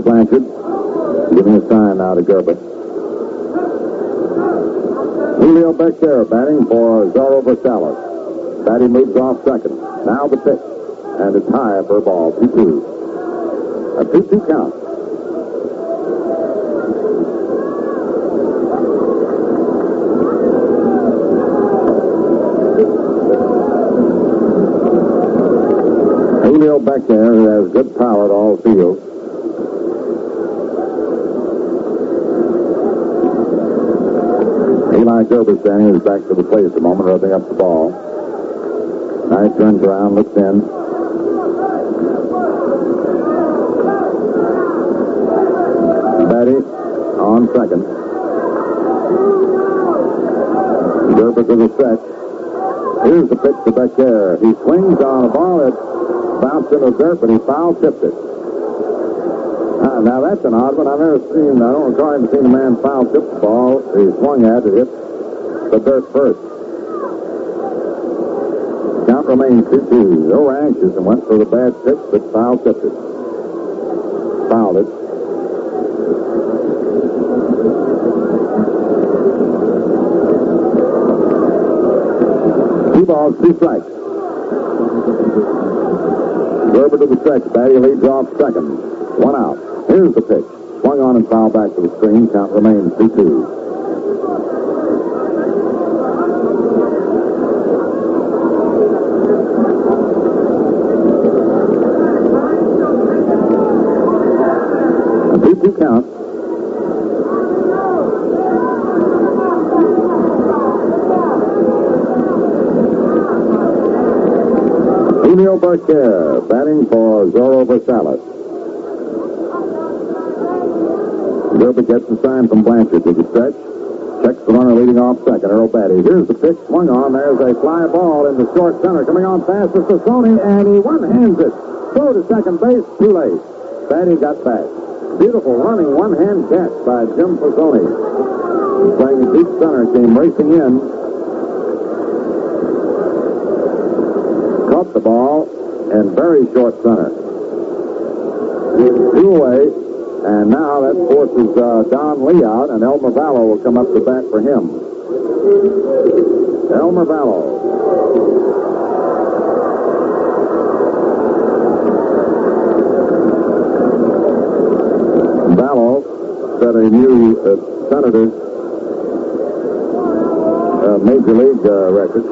Blanchard giving a sign now to Gerber. Julio Becker batting for Zorro Rosales. Batty moves off second. Now the pitch. And it's high for a ball. 2-2. A 2-2 count. Julio Becker, who has good power at all fields. Eli Gerber standing with his back to the plate at the moment, rubbing up the ball. Now he turns around, looks in. Batty on second. Gerber to the stretch. Here's the pitch to Becker. He swings on a ball that bounced into dirt, but he foul tipped it. Now that's an odd one. I've never seen, I don't recall having seen a man foul tip the ball. He swung at it, hit the dirt first. Count remains 2-2. They were anxious and went for the bad pitch, but foul tipped it. Fouled it. Two balls, 2 strikes. Gerber to the stretch. Batty leads off second. 1 out. Here's the pitch. Swung on and fouled back to the screen. Count remains 2-2. A count. Julio Barquer batting for Zorro Versailles. Gerber gets the sign from Blanchard to the stretch. Checks the runner leading off second, Earl Batty. Here's the pitch swung on. There's a fly ball in the short center. Coming on fast is Sassoni, and he one-hands it. Throw to second base, too late. Batty got back. Beautiful running one-hand catch by Jim Sassoni. Playing the deep center, came racing in. Caught the ball in very short center. Two away. And now that forces Don Lee out, and Elmer Vallow will come up to bat for him. Elmer Vallow. Vallow set a new Senators Major League record.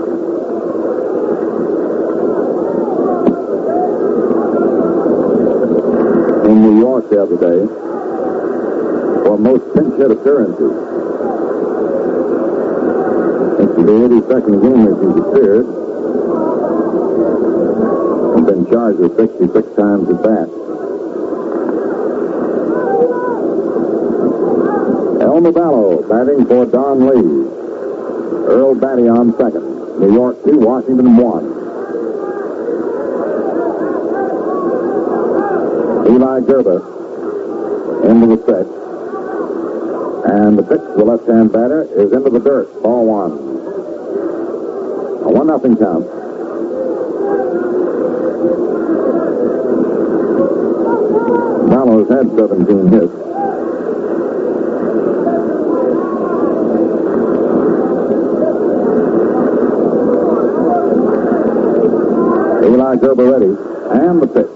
In New York the other day for most pinch hit appearances. This is the 82nd game that he's appeared. He's been charged with 66 times at bat. Elmer Vallow batting for Don Lee. Earl Batty on second. New York 2, Washington 1. Eli Gerber into the stretch. And the pitch to the left-hand batter is into the dirt. Ball one. A 1-0 count. Vallow's had 17 hits. Eli Gerber ready. And the pitch.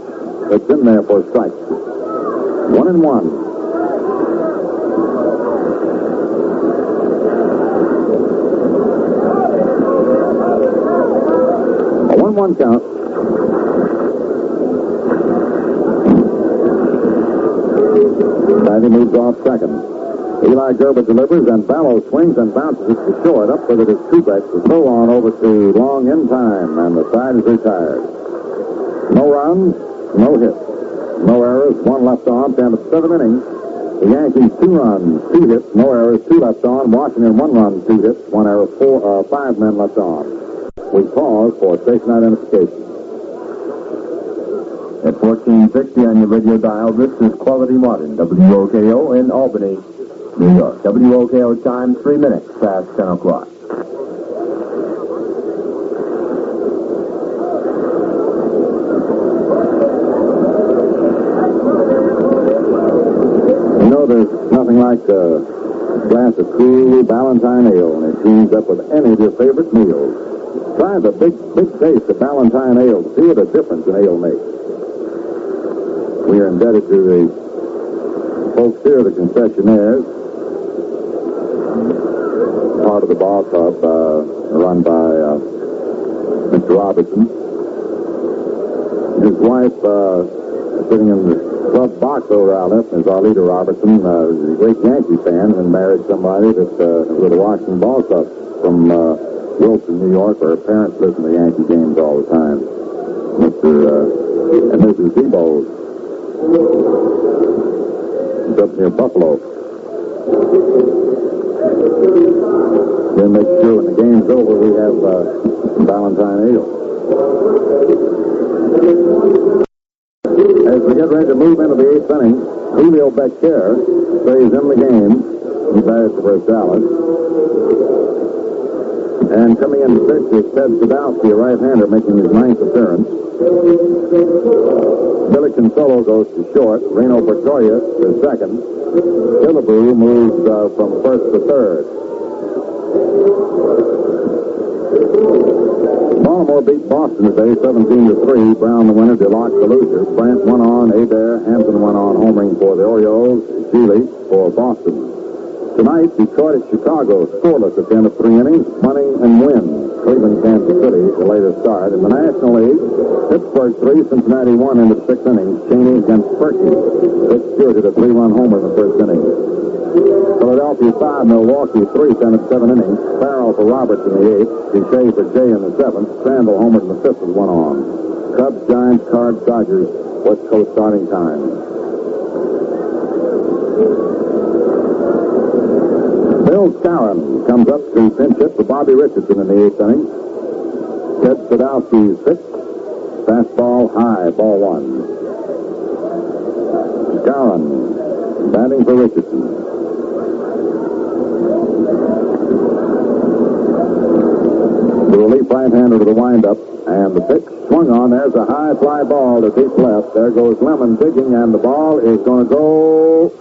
It's in there for a strike. 1-1. A 1-1 count. Batty moves off second. Eli Gerber delivers, and Vallow swings and bounces it to short. Up with it is Kubek. The throw on over to long in time, and the side is retired. No runs. No hits, no errors, 1 left on. Down to the 7th inning. The Yankees 2 runs, 2 hits, no errors, 2 left on. Washington 1 run, 2 hits, 1 error, 5 men left on. We pause for station identification. At 1460 on your radio dial, this is Quality Modern, WOKO in Albany, New York. WOKO time 3 minutes past 10 o'clock. There's nothing like a glass of cool Ballantine ale, and it teams up with any of your favorite meals. Try the big taste of Ballantine ale to see what a difference an ale makes. We are indebted to the folks here, the concessionaires, part of the ball club run by Mr. Robertson. His wife sitting in the club box over our left is Arlita Robertson, who's a great Yankee fan, and married somebody that with the Washington Ball Club from Wilson, New York, where her parents listen to Yankee games all the time. Mr. and Mrs. Zebo's. It's up near Buffalo. Then make sure when the game's over we have Ballantine ale. As we get ready to move into the 8th inning, Julio Barquer stays in the game. He bats for Versailles. And coming in the pitch is Ted Sadowski, a right-hander, making his 9th appearance. Billy Consolo goes to short. Reno Bertoya to second. Killebrew moves from first to third. Baltimore beat Boston today 17-3. Brown the winner, DeLocke the loser. Brandt won on, Adair, Hampton won on, homering for the Orioles, Shealy for Boston. Tonight, Detroit at Chicago, scoreless at the end of 3 innings, money and win. Cleveland, Kansas City, the latest start. In the National League, Pittsburgh 3, Cincinnati 1 into 6 innings. Cheney against Perky. Fitzgerald hit a 3-run homer in the first inning. Philadelphia 5, Milwaukee 3, 10 of 7 innings. Farrell for Roberts in the 8th. Duchesne for Jay in the 7th. Crandall homered in the 5th with 1 on. Cubs, Giants, Cards, Dodgers, West Coast starting time. Bill Skowron comes up to pinch hit for Bobby Richardson in the 8th inning. Ted Sadowski's pitch. Fastball high, ball 1. Skowron batting for Richardson. The relief right-hander to the windup, and the pitch swung on. There's a high fly ball to deep left. There goes Lemon digging, and the ball is going to go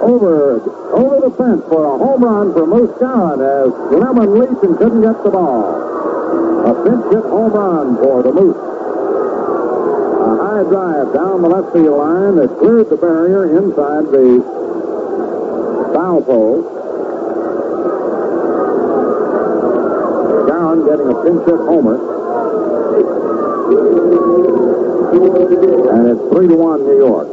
over the fence for a home run for Moose Skowron as Lemon leaped and couldn't get the ball. A pinch hit home run for the Moose. A high drive down the left field line that cleared the barrier inside the foul pole. Skowron getting a pinch hit homer. And it's 3-1 New York.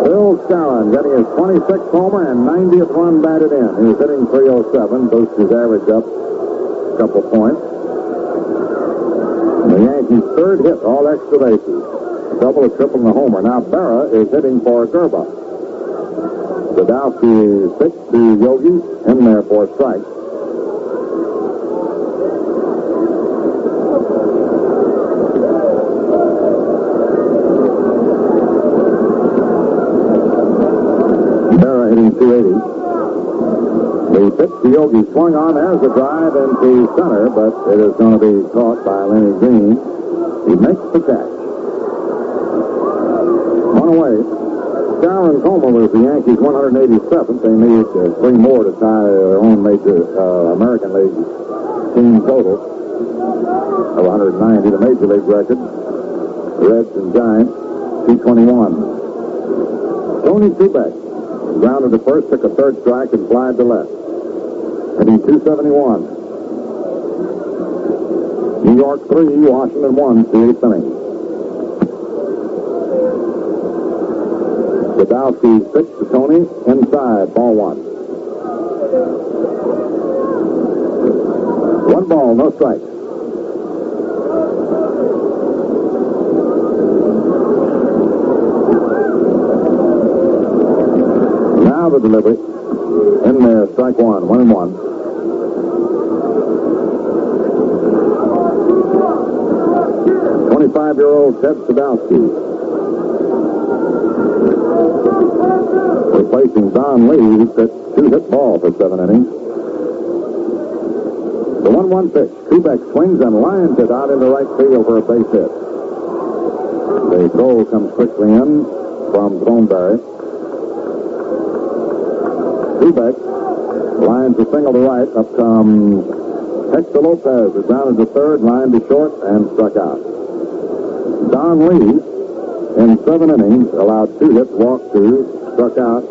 Bill Skowron getting his 26th homer and 90th run batted in. He was hitting .307, boosted his average up a couple points. The Yankees' third hit, all extra bases. Double, a triple, and a homer. Now Berra is hitting for Gerba. Sadowski pitch to Yogi, in there for a strike. Hitting .280. The pitch to Yogi swung on. There's a drive into center, but it is going to be caught by Lenny Green. He makes the catch. One away. Skowron's homer was the Yankees' 187th. They need 3 more to tie their own major American League team total of 190, the Major League record. Reds and Giants, 221. Tony Kubek grounded to first, took a third strike, and flied to left. Hitting .271. New York 3, Washington 1, the 8th inning. Sadowski's pitch to Tony, inside, ball 1. 1 ball, no strikes. Now the delivery. In there, strike 1, 1-1. .25-year-old Ted Sadowski. Replacing Don Lee, who pitched 2-hit ball for 7 innings. The 1-1 pitch. Kubek swings and lines it out into right field for a base hit. The throw comes quickly in from Thornberry. Kubek lines a single to right. Up comes Hector Lopez, who grounded to third, lined to short, and struck out. Don Lee, in 7 innings, allowed 2 hits, walked 2, struck out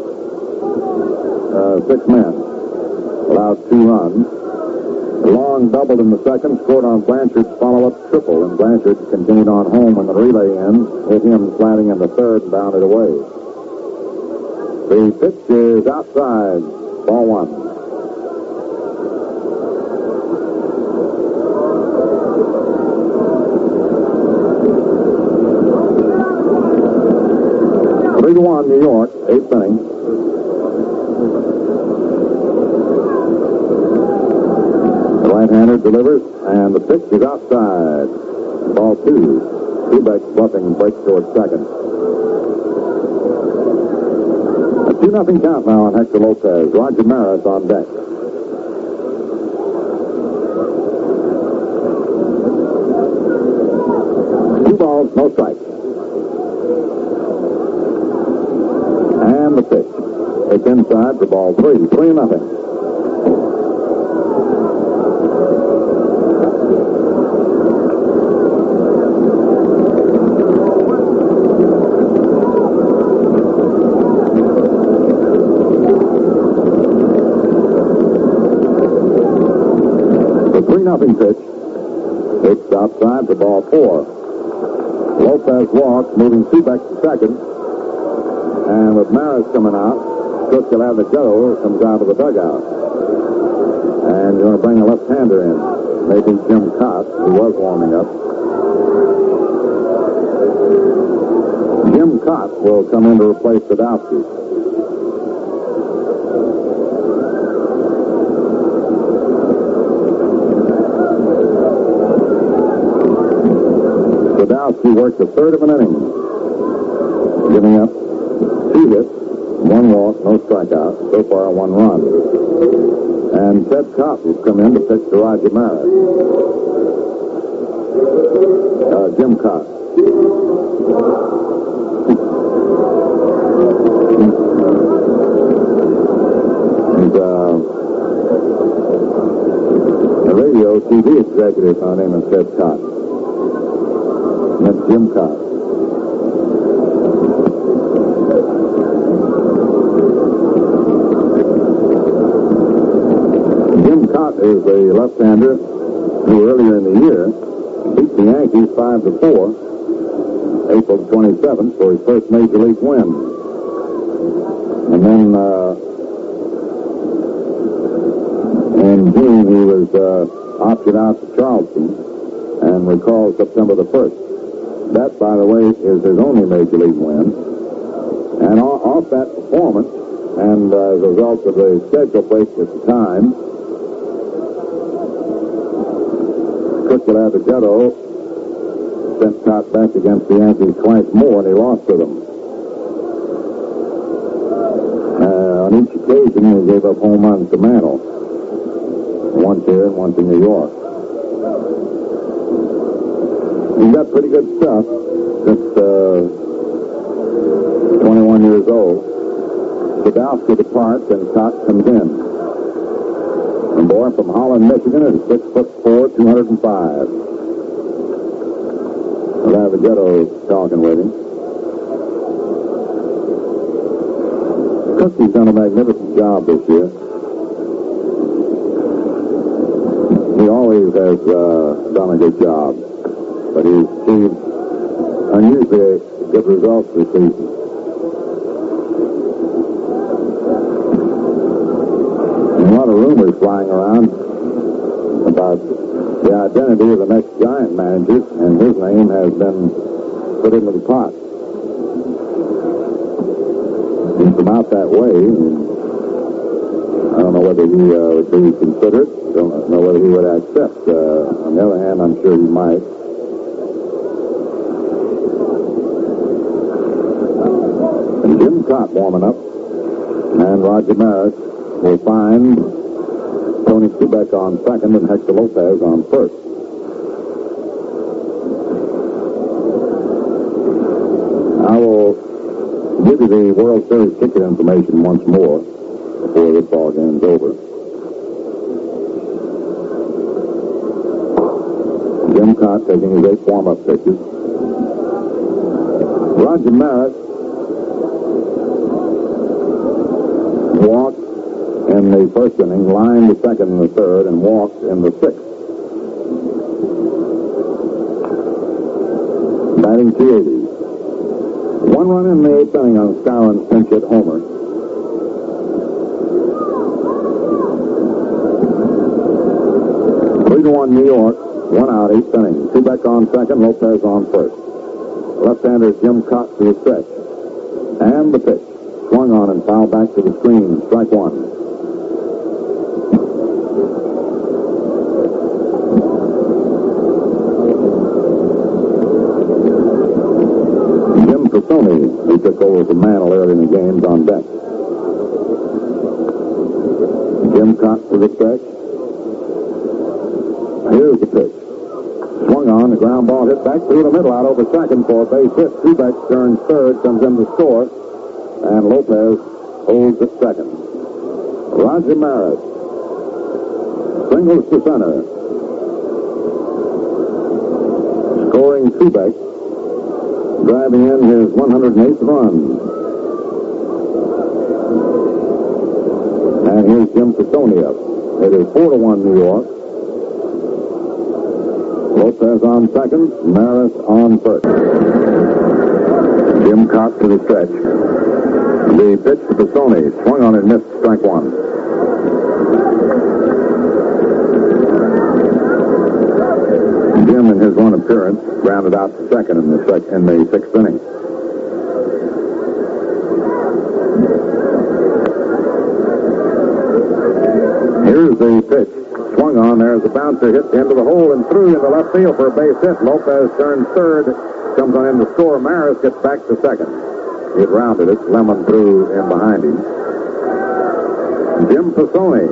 6 men, allowed 2 runs. Long doubled in the second, scored on Blanchard's follow-up triple, and Blanchard continued on home when the relay ends, hit him sliding in the third and bounded away. The pitch is outside, ball 1. Three to 1, New York, 8th inning. The right-hander delivers, and the pitch is outside, ball 2. Kubek bluffing breaks towards second. 2-0 count now on Hector Lopez. Roger Maris on deck. 2 balls, no strikes. And the pitch. It's inside for ball 3. 3-0. 3-0 pitch. It's outside for ball 4. Lopez walks, moving Kubek to second. And with Maris coming out, Cook Galavicetto comes out of the dugout. And you're going to bring a left-hander in. Maybe Jim Cott, who was warming up. Jim Cott will come in to replace Sadowski. Sadowski worked a third of an inning, giving up 2 hits, 1 walk, no strikeout. So far, 1 run. And Ted Kopp has come in to pitch to Roger Maris. Jim Kopp. He's a radio TV executive by the name of Ted Kopp. That's Jim Kopp. Jim Kopp is a left-hander who earlier in the year beat the Yankees 5-4, April 27th, for his first major league win. And then in June he was optioned out to Charleston and recalled September the 1st. That, by the way, is his only major league win. And off that performance, and as a result of the schedule break at the time, Cook Galavicetto sent Kopp back against the Yankees twice more, and he lost to them. On each occasion, he gave up home runs to Mantle. Once here and once in New York. He's got pretty good stuff since 21 years old. Sadowski departs and Kopp comes in. And boy from Holland, Michigan is 6'4", 205. Galavicetto talking with him. Cookie's done a magnificent job this year. He always has done a good job. But he's achieved unusually good results this season. And a lot of rumors flying around about the identity of the next Giant manager, and his name has been put into the pot. He's come out that way, and I don't know whether he would be considered. I don't know whether he would accept. On the other hand, I'm sure he might. Jim Kopp warming up, and Roger Maris will find Tony Kubek on second and Hector Lopez on first. I will give you the World Series ticket information once more before this ball game's over. Jim Kopp taking his 8 warm-up pitches. Roger Maris walked in the first inning, lined the second and the third, and walked in the 6th. Batting .280. 1 run in the 8th inning on Skowron's pinch hit homer. Three to 1 New York. 1 out, 8th inning. Kubek on second, Lopez on first. Left-hander Jim Kopp to the stretch. And the pitch. Swung on and fouled back to the screen. Strike 1. Jim Personi, who took over from Mantle early in the games, on deck. Jim Kopp to the stretch. Here's the pitch. Swung on, the ground ball hit back through the middle out over second for a base hit. Kubek turns third, comes in to score. And Lopez holds at second. Roger Maris singles to center. Scoring Kubek, driving in his 108th run. And here's Jim Personi up. It is 4 to 1 New York. Lopez on second, Maris on first. Jim Cott to the stretch. The pitch to Pisoni, swung on and missed, strike one. Jim, in his one appearance, grounded out to second in the sixth inning. Here's the pitch. Swung on. There's a bouncer hit the end of the hole and through into left field for a base hit. Lopez turns third. Comes on in to score. Maris gets back to second. He had rounded it. Lemon threw in behind him. Jim Pisoni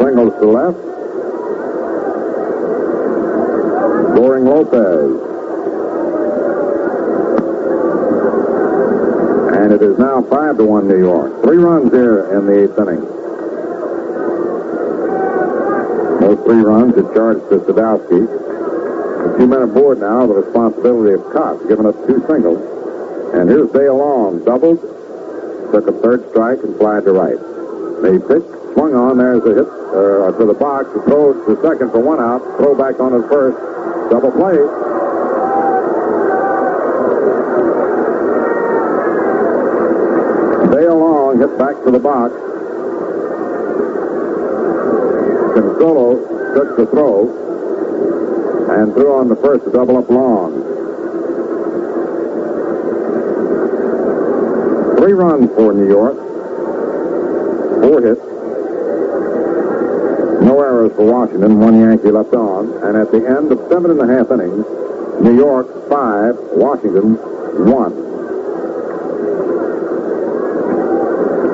singles to left. Scoring Lopez. And it is now 5-1 New York. 3 runs here in the 8th inning. Those 3 runs are charged to Sadowski. The 2 men aboard now, the responsibility of Cox, giving up 2 singles. And here's Dale Long, doubled, took a third strike and flied to right. The pitch swung on. There's a hit to the box. The throw to second for 1 out. Throw back on the first. Double play. Dale Long hit back to the box. Consolo took the throw and threw on the first to double up Long. 3 runs for New York. 4 hits. No errors for Washington. 1 Yankee left on. And at the end of 7.5 innings, New York 5, Washington 1.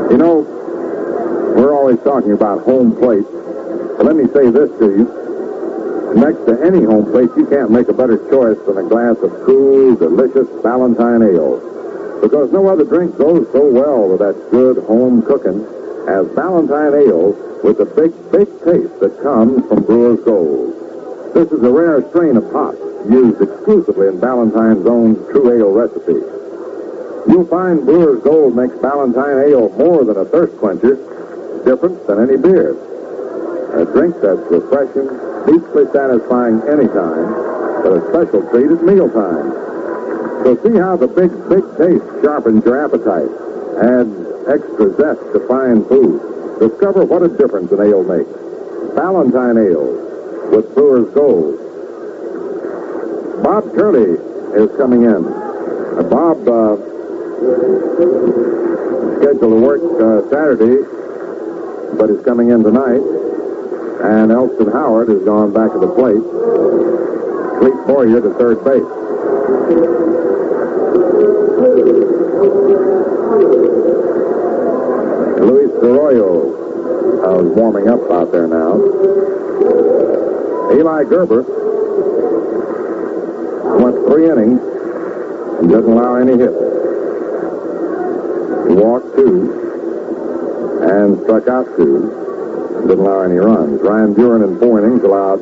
You know, we're always talking about home plate. But let me say this to you. Next to any home plate, you can't make a better choice than a glass of cool, delicious Ballantine ale. Because no other drink goes so well with that good home cooking as Ballantine ale with the big taste that comes from Brewer's Gold. This is a rare strain of hops used exclusively in Ballantine's own true ale recipe. You'll find Brewer's Gold makes Ballantine ale more than a thirst quencher, different than any beer. A drink that's refreshing, deeply satisfying anytime, but a special treat at mealtime. So see how the big taste sharpens your appetite, adds extra zest to fine food. Discover what a difference an ale makes. Ballantine ale with Brewer's Gold. Bob Curley is coming in. Bob scheduled to work Saturday, but is coming in tonight. And Elston Howard has gone back to the plate. Cleet Boyer to third base. Luis Arroyo is warming up out there now. Eli Gerber went 3 innings and doesn't allow any hits. He walked 2 and struck out 2. Didn't allow any runs. Ryne Duren in 4 innings allowed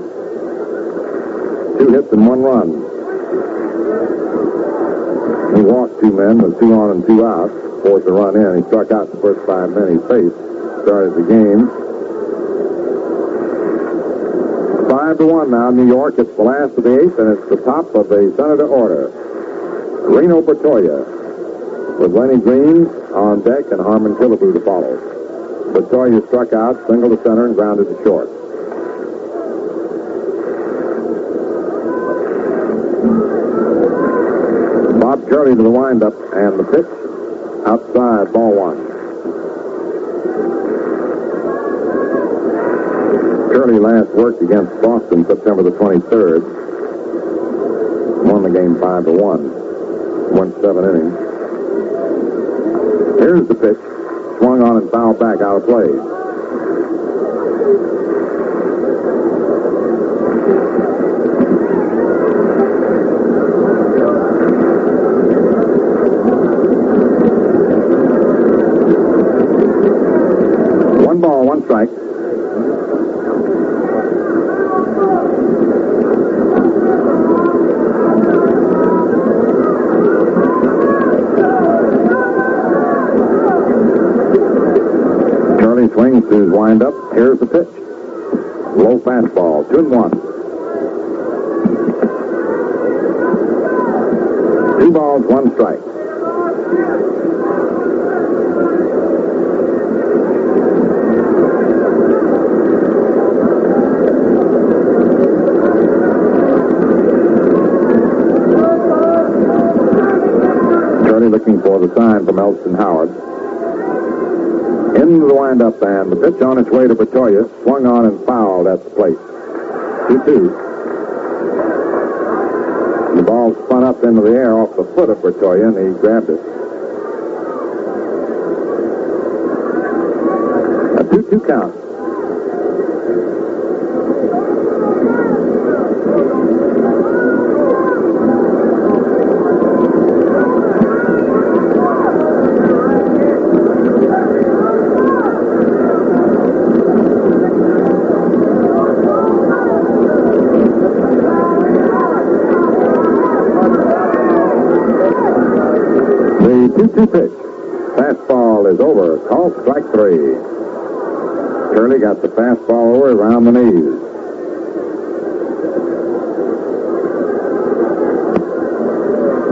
2 hits and 1 run. He walked 2 men with 2 on and 2 out. Forced a run in. He struck out the first 5 men he faced. Started the game. 5-1 now. New York. It's the last of the 8th, and it's the top of the Senator order. Reno Bertoia with Lenny Green on deck and Harmon Killebrew to follow. Bertoia struck out, single to center, and grounded to short. Bob Curley to the windup, and the pitch outside, ball 1. Curley last worked against Boston September the 23rd. Won the game 5-1. Went 7 innings. Here's the pitch. Swung on and fouled back out of play. One ball, 1 strike. Swings to his windup. Here's the pitch. Low fastball. 2-1. 2 balls, 1 strike. Looking for the sign from Elston Howard. Into the windup, and the pitch on its way to Bertoya, swung on and fouled at the plate. 2-2. The ball spun up into the air off the foot of Bertoya, and he grabbed it. A 2-2 count. Pitch. Fastball is over. Called strike 3. Curley got the fastball over around the knees.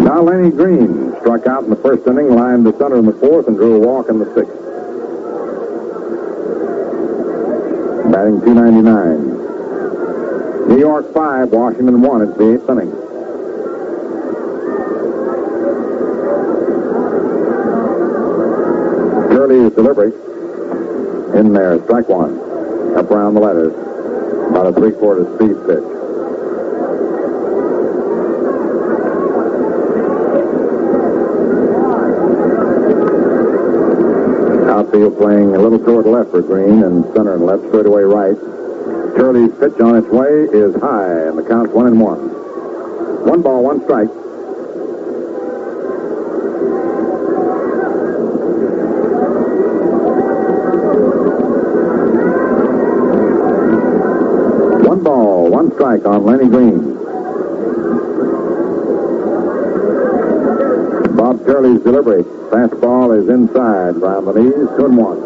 Now Lenny Green struck out in the first inning, lined to center in the 4th, and drew a walk in the 6th. Batting .299. New York 5, Washington 1. It's the 8th inning. Curley's delivery in there, strike 1. Up around the letters. About a 3/4 speed pitch. Outfield playing a little toward left for Green, and center and left, straightaway right. Curley's pitch on its way is high, and the count's 1-1. 1 ball, 1 strike. One strike on Lenny Green. Bob Curley's delivery. Fastball is inside, around the knees, 2-1.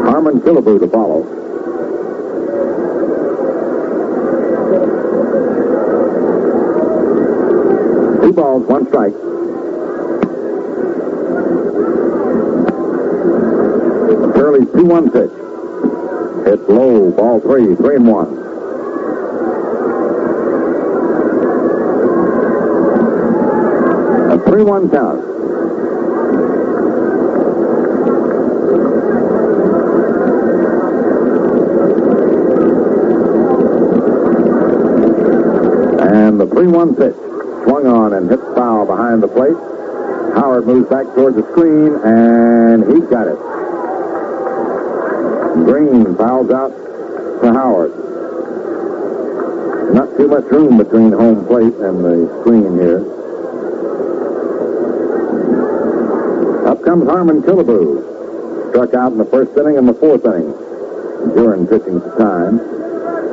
Harmon Killebrew to follow. Two balls, 1 strike. Curley's 2-1 pitch. It's low, ball 3, 3-1. A 3-1 count. And the 3-1 pitch swung on and hit foul behind the plate. Howard moves back towards the screen, and he's got it. Green fouls out to Howard. Not too much room between home plate and the screen here. Up comes Harmon Killebrew. Struck out in the first inning and the 4th inning. Duren pitching at the time.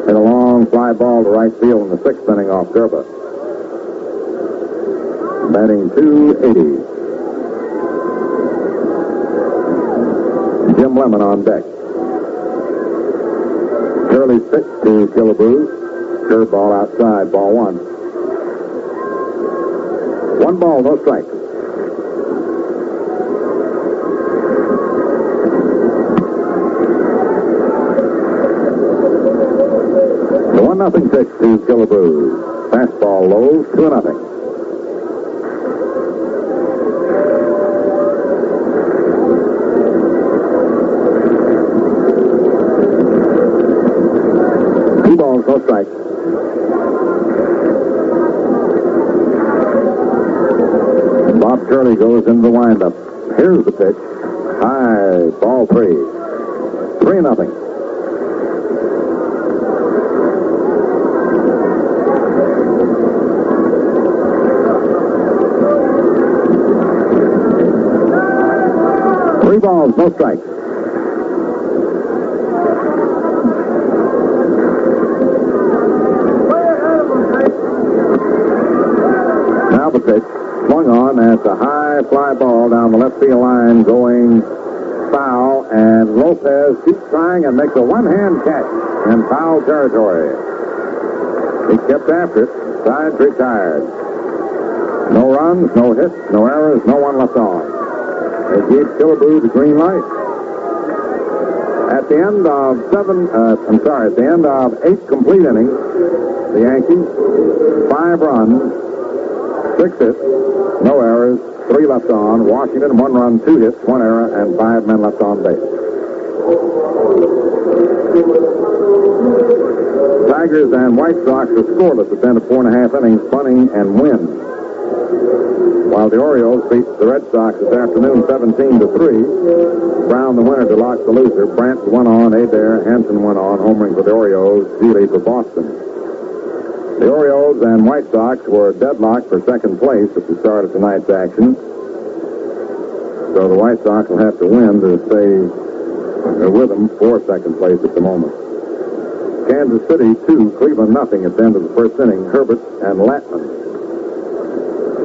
Hit a long fly ball to right field in the 6th inning off Gerba. Batting .280. Jim Lemon on deck. Curley's pitch to Killebrew. Curveball outside, ball 1. 1 ball, no strike. The 1-0 pitch to Killebrew. Fastball low, 2-0. No strike. Bob Curley goes into the windup. Here's the pitch. High, ball 3. 3-0. Three balls, no strikes. The pitch swung on. That's a high fly ball down the left field line, going foul, and Lopez keeps trying and makes a one-hand catch in foul territory. He kept after it. Sides retired. No runs, no hits, no errors, no one left on. They gave Killebrew the green light. At the end of at the end of 8 complete innings, the Yankees, 5 runs, 6 hits, no errors, 3 left on. Washington, 1 run, 2 hits, 1 error, and 5 men left on base. Tigers and White Sox are scoreless at the end of 4.5 innings, bunting and win. While the Orioles beat the Red Sox this afternoon 17-3. Brown the winner to lock the loser. Brandt went on, Adair, Hansen went on, homering for the Orioles, Seeley for Boston. The Orioles and White Sox were deadlocked for second place at the start of tonight's action. So the White Sox will have to win to stay with them for second place at the moment. Kansas City 2, Cleveland nothing at the end of the first inning. Herbert and Latman.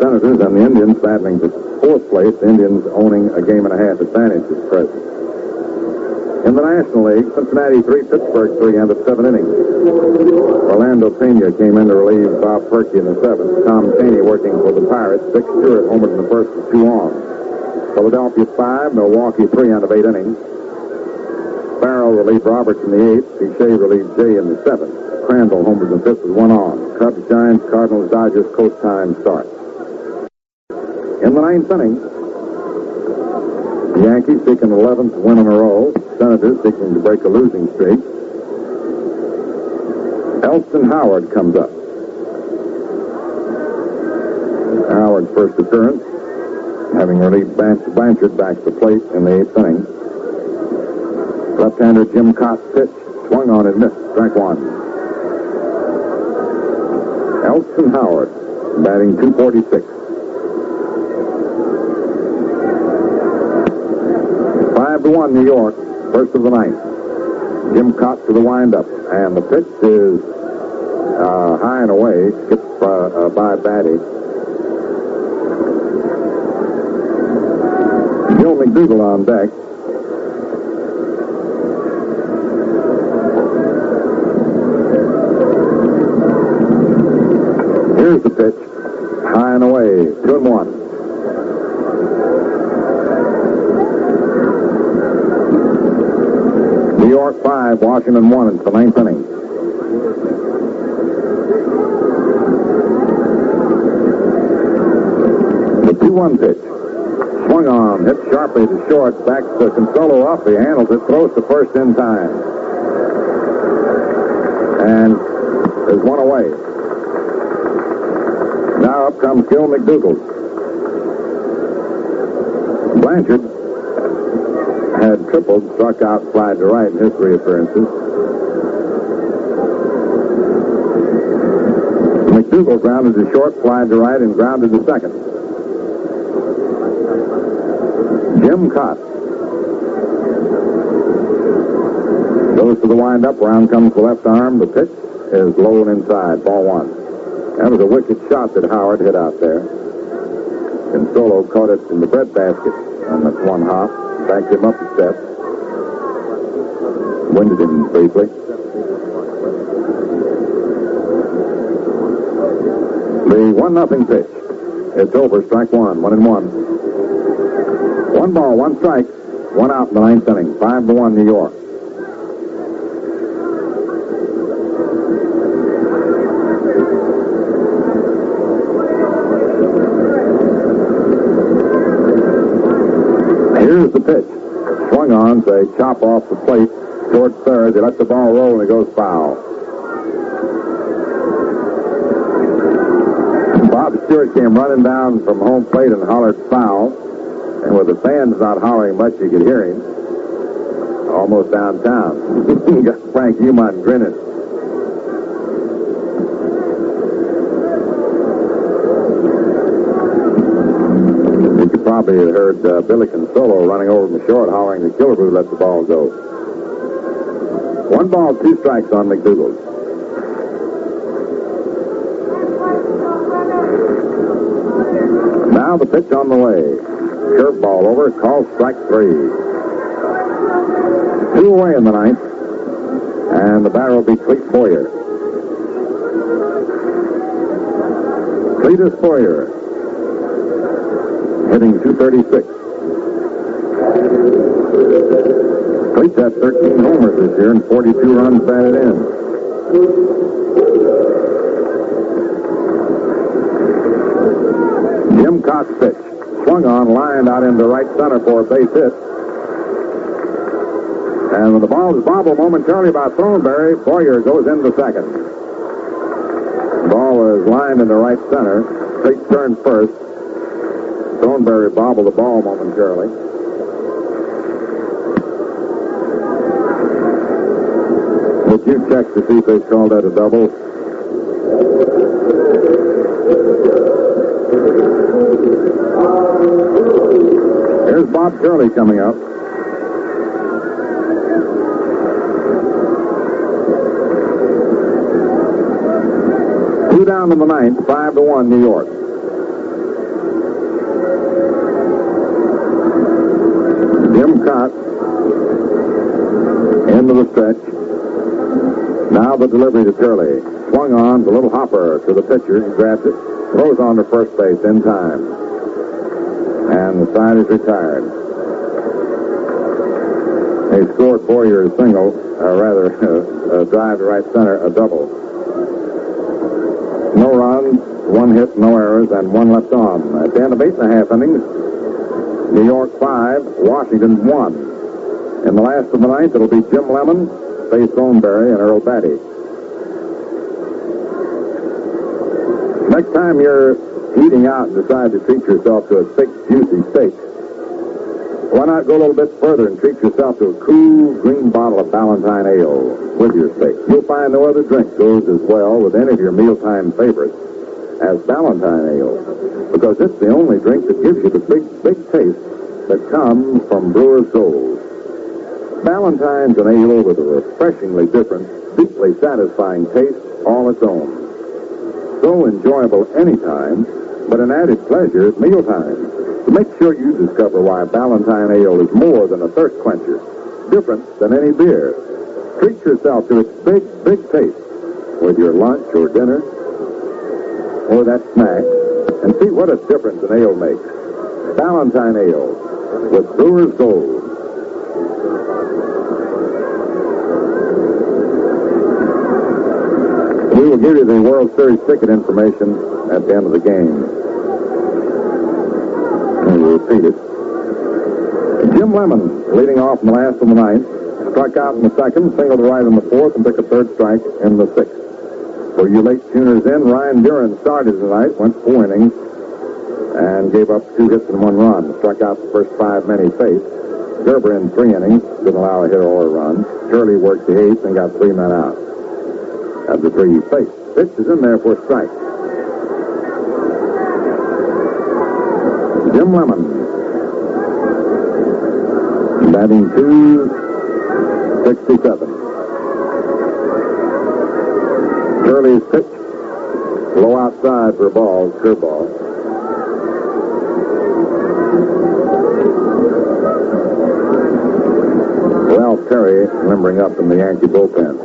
Senators and the Indians battling for fourth place. The Indians owning a 1.5 advantage at present. In the National League, Cincinnati 3, Pittsburgh 3, end of 7 innings. Orlando Pena came in to relieve Bob Perky in the 7th. Tom Chaney working for the Pirates. Vic Stewart homered in the first with 2 on. Philadelphia 5, Milwaukee 3 out of 8 innings. Farrell relieved Roberts in the 8th. Bichet relieved Jay in the 7th. Crandall homered in the 5th with 1 on. Cubs, Giants, Cardinals, Dodgers, coast time start. In the 9th inning, the Yankees seeking 11th win in a row. Senators seeking to break a losing streak. Elston Howard comes up. Howard's first appearance, having relieved Blanchard back to the plate in the 8th inning. Left-hander Jim Cott's pitch swung on and missed. Strike 1. Elston Howard batting .246. 5-1 New York, first of the 9th. Jim Cott to the windup, and the pitch is high and away, skipped by Batty. Bill McDougall on deck. Here's the pitch, high and away, 2-1. New York 5, Washington 1 into the 9th inning. The 2-1 pitch. Swung on, hit sharply to short, back to Consolo up. He handles it, throws to first in time. And there's one away. Now up comes Gil McDougall. Blanchard had tripled, struck out, flied to right in his 3 appearances. McDougall grounded to short, flied to right, and grounded to second. Jim Cott goes to the windup. Round comes the left arm. The pitch is low and inside. Ball 1. That was a wicked shot that Howard hit out there. And Solo caught it in the breadbasket on that one hop. Backed him up a step. Winded him briefly. The 1-0 pitch. It's over. Strike 1. 1-1. 1 ball, 1 strike, 1 out in the 9th inning. 5-1 New York. Here's the pitch. Swung on, so they chop off the plate towards third. They let the ball roll, and it goes foul. Bob Stewart came running down from home plate and hollered foul. And with the fans not hollering much, you could hear him. Almost downtown. You got Frank Humont grinning. You could probably have heard Billy Consolo running over from the short, hollering that Killebrew let the ball go. 1 ball, 2 strikes on McDougall. Now the pitch on the way. Curveball over, called strike 3. 2 away in the 9th, and the batter will be Clete Boyer. Cletus Boyer, hitting .236. Cletus had 13 homers this year and 42 runs batted in. Jim Cox pitch. Swung on, lined out into right center for a base hit. And when the ball is bobbled momentarily by Thornberry, Boyer goes into second. The ball is lined into right center. Straight turn first. Thornberry bobbled the ball momentarily. Would you check to see if they called that a double? Here's Bob Curley coming up. Two down in the ninth, 5-1 New York. Jim Cox into the stretch. Now the delivery to Curley. Swung on, the little hopper to the pitcher. He grabs it, throws on to first base in time. And the side is retired. They scored Boyer a single, or rather, a drive to right center, a double. No runs, one hit, no errors, and one left on. At the end of 8.5 innings, New York 5, Washington 1. In the last of the ninth, it'll be Jim Lemon, Faye Thornberry, and Earl Batty. Next time you're eating out and decide to treat yourself to a thick, juicy steak, why not go a little bit further and treat yourself to a cool, green bottle of Ballantine Ale with your steak? You'll find no other drink goes as well with any of your mealtime favorites as Ballantine Ale, because it's the only drink that gives you the big, big taste that comes from Brewer's Gold. Ballantine's an ale with a refreshingly different, deeply satisfying taste all its own. So enjoyable anytime, but an added pleasure at mealtime. So make sure you discover why Ballantine Ale is more than a thirst quencher, different than any beer. Treat yourself to its big, big taste with your lunch or dinner or that snack, and see what a difference an ale makes. Ballantine Ale with Brewer's Gold. We will give you the World Series ticket information at the end of the game. And we'll repeat it. Jim Lemon leading off in the last of the ninth. Struck out in the second, singled to right in the fourth, and took a third strike in the sixth. For you late tuners in, Ryne Duren started tonight, went 4 innings, and gave up 2 hits and 1 run. Struck out the first 5 men he faced. Gerber in 3 innings, didn't allow a hit or a run. Shirley worked the 8th and got 3 men out of the 3 he faced. Pitch is in there for a strike. Jim Lemon, batting .267. Shirley's pitch, low outside for a ball, curveball. Ralph Terry limbering up in the Yankee bullpen.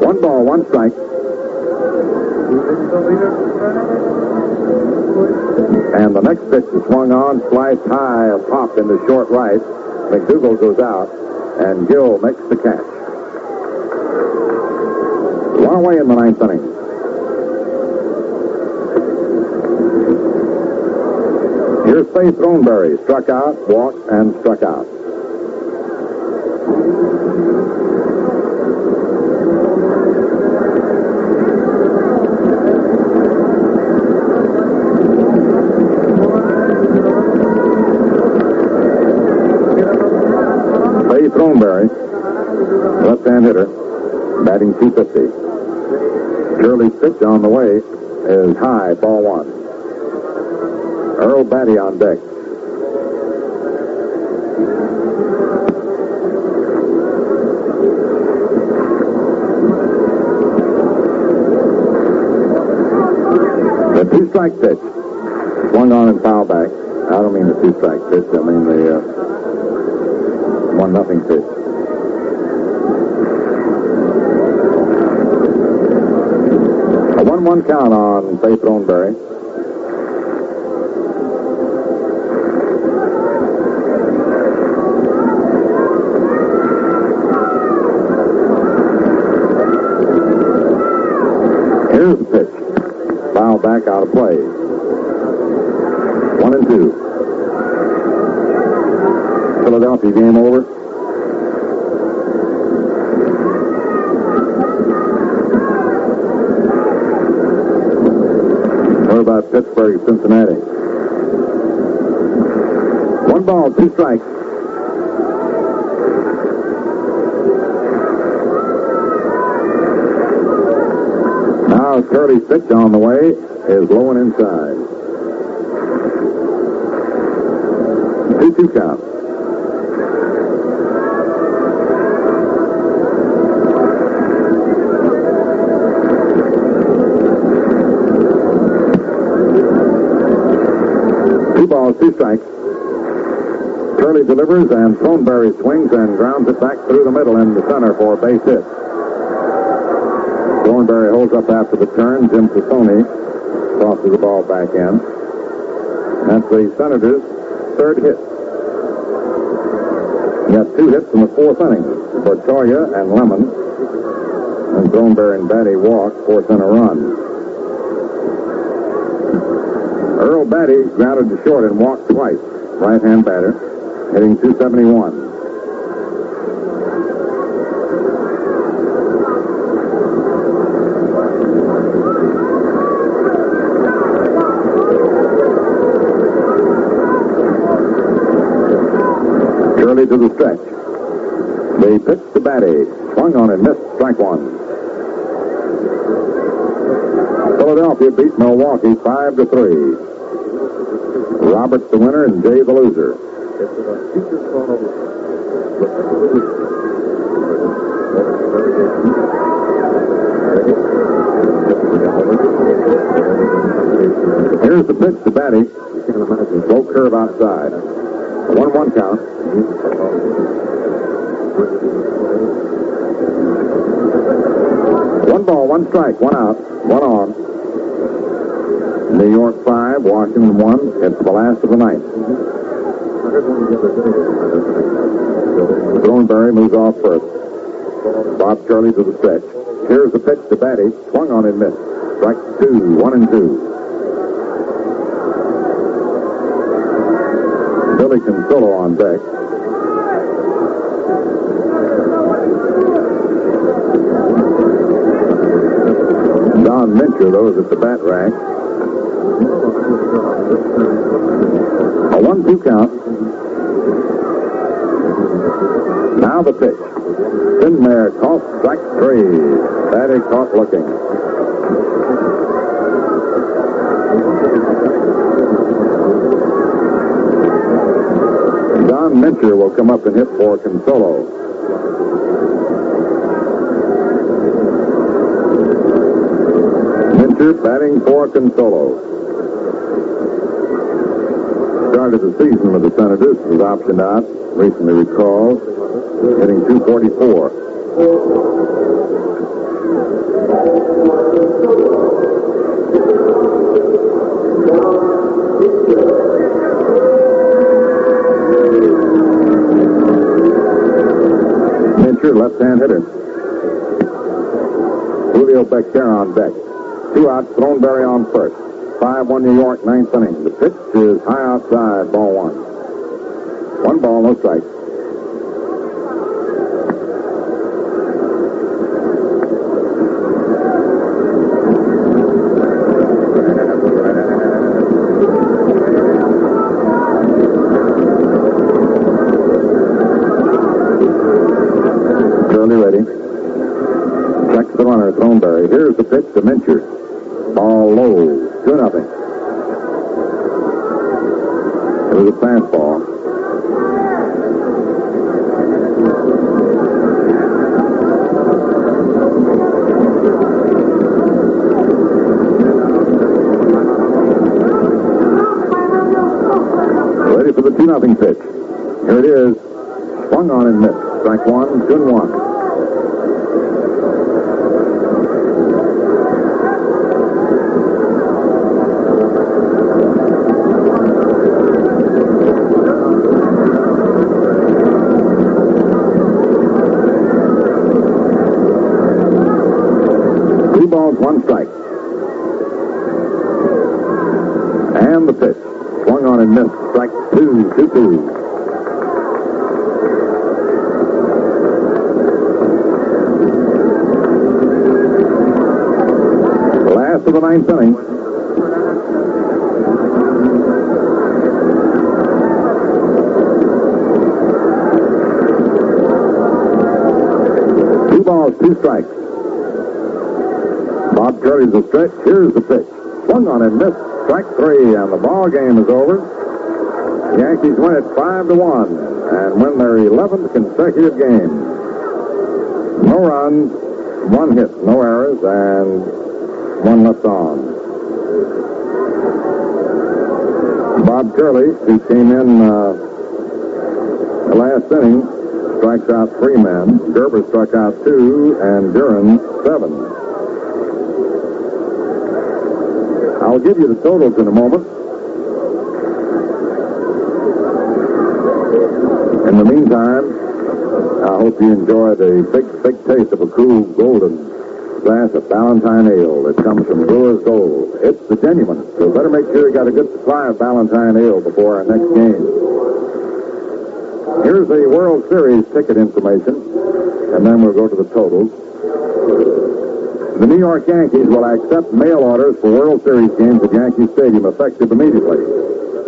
1 ball, 1 strike. And the next pitch is swung on, sliced high, a pop into short right. McDougal goes out, and Gill makes the catch. 1 away in the 9th inning. Here's Faye Thornberry, struck out, walked, and struck out. Faye Thornberry, left-hand hitter, batting .250. Shirley's pitch on the way is high, ball 1. Earl Batty on deck. The 2-strike pitch. Swung on and foul back. I don't mean the 2-strike pitch. I mean the 1-0 pitch. A 1-1 count on Faith Thornberry. Here's the pitch. Foul back out of play. 1-2. Philadelphia game over. What about Pittsburgh, Cincinnati? 1 ball, 2 strikes. Now Curly's pitch on the way is low and inside. 2-2 count. Balls, 2 strikes. Curley delivers, and Thornberry swings and grounds it back through the middle in the center for a base hit. Thornberry holds up after the turn. Jim Sassoni tosses the ball back in. That's the Senators' 3rd hit. He got 2 hits in the 4th inning for Toya and Lemon. And Thornberry and Batty walked, forced in a run. Earl Batty grounded to short and walked twice. Right-hand batter, hitting .271. Curley to the stretch. They pitched to Batty. Swung on and missed. Strike 1. Philadelphia beat Milwaukee 5-3. Roberts the winner and Jay the loser. Here's the pitch to Batty. Low curve outside. 1-1 count. One ball, 1 strike, 1 out, 1 on. New York 5, Washington 1. It's the last of the 9th. Thornberry moves off first. Bob Curley to the stretch. Here's the pitch to Batty. Swung on and missed. Strike 2, 1-2. Billy Consollo on deck. Don Mincher, though, is at the bat rack. A 1-2 count. Now the pitch. In there, caught, strike 3. Batty caught looking. Don Mincher will come up and hit for Consollo. Mincher batting for Consollo. Started the season with the Senators, was optioned out, recently recalled, hitting .244. Mincher, left-hand hitter. Julio Becker on deck. 2 outs, Thornberry on first. 5-1 New York, 9th inning. The pitch is high outside, ball 1. 1 ball, no strike. Curley ready. Checks the runner, Thornberry. Here's the pitch to Mincher. Ball low. 2-0. It was a fastball. Ready for the 2-0 pitch. Here it is. Swung on and missed. Strike 1, 2-1. the pitch. Swung on and missed. Strike 2, 2-2. Last of the ninth inning. Two balls, two strikes. Bob Curley's the stretch. Here's the pitch. Swung on and missed. Strike 3, and the ball game is over. The Yankees win it 5-1 and win their 11th consecutive game. No runs, one hit, no errors, and one left on. Bob Curley, who came in the last inning, strikes out 3 men. Gerber struck out 2, and Duren 7. I'll give you the totals in a moment. In the meantime, I hope you enjoyed a big taste of a cool golden glass of Ballantine Ale that comes from Brewer's Gold. It's the genuine, so better make sure you got a good supply of Ballantine Ale before our next game. Here's the World Series ticket information, and then we'll go to the totals. The New York Yankees will accept mail orders for World Series games at Yankee Stadium effective immediately.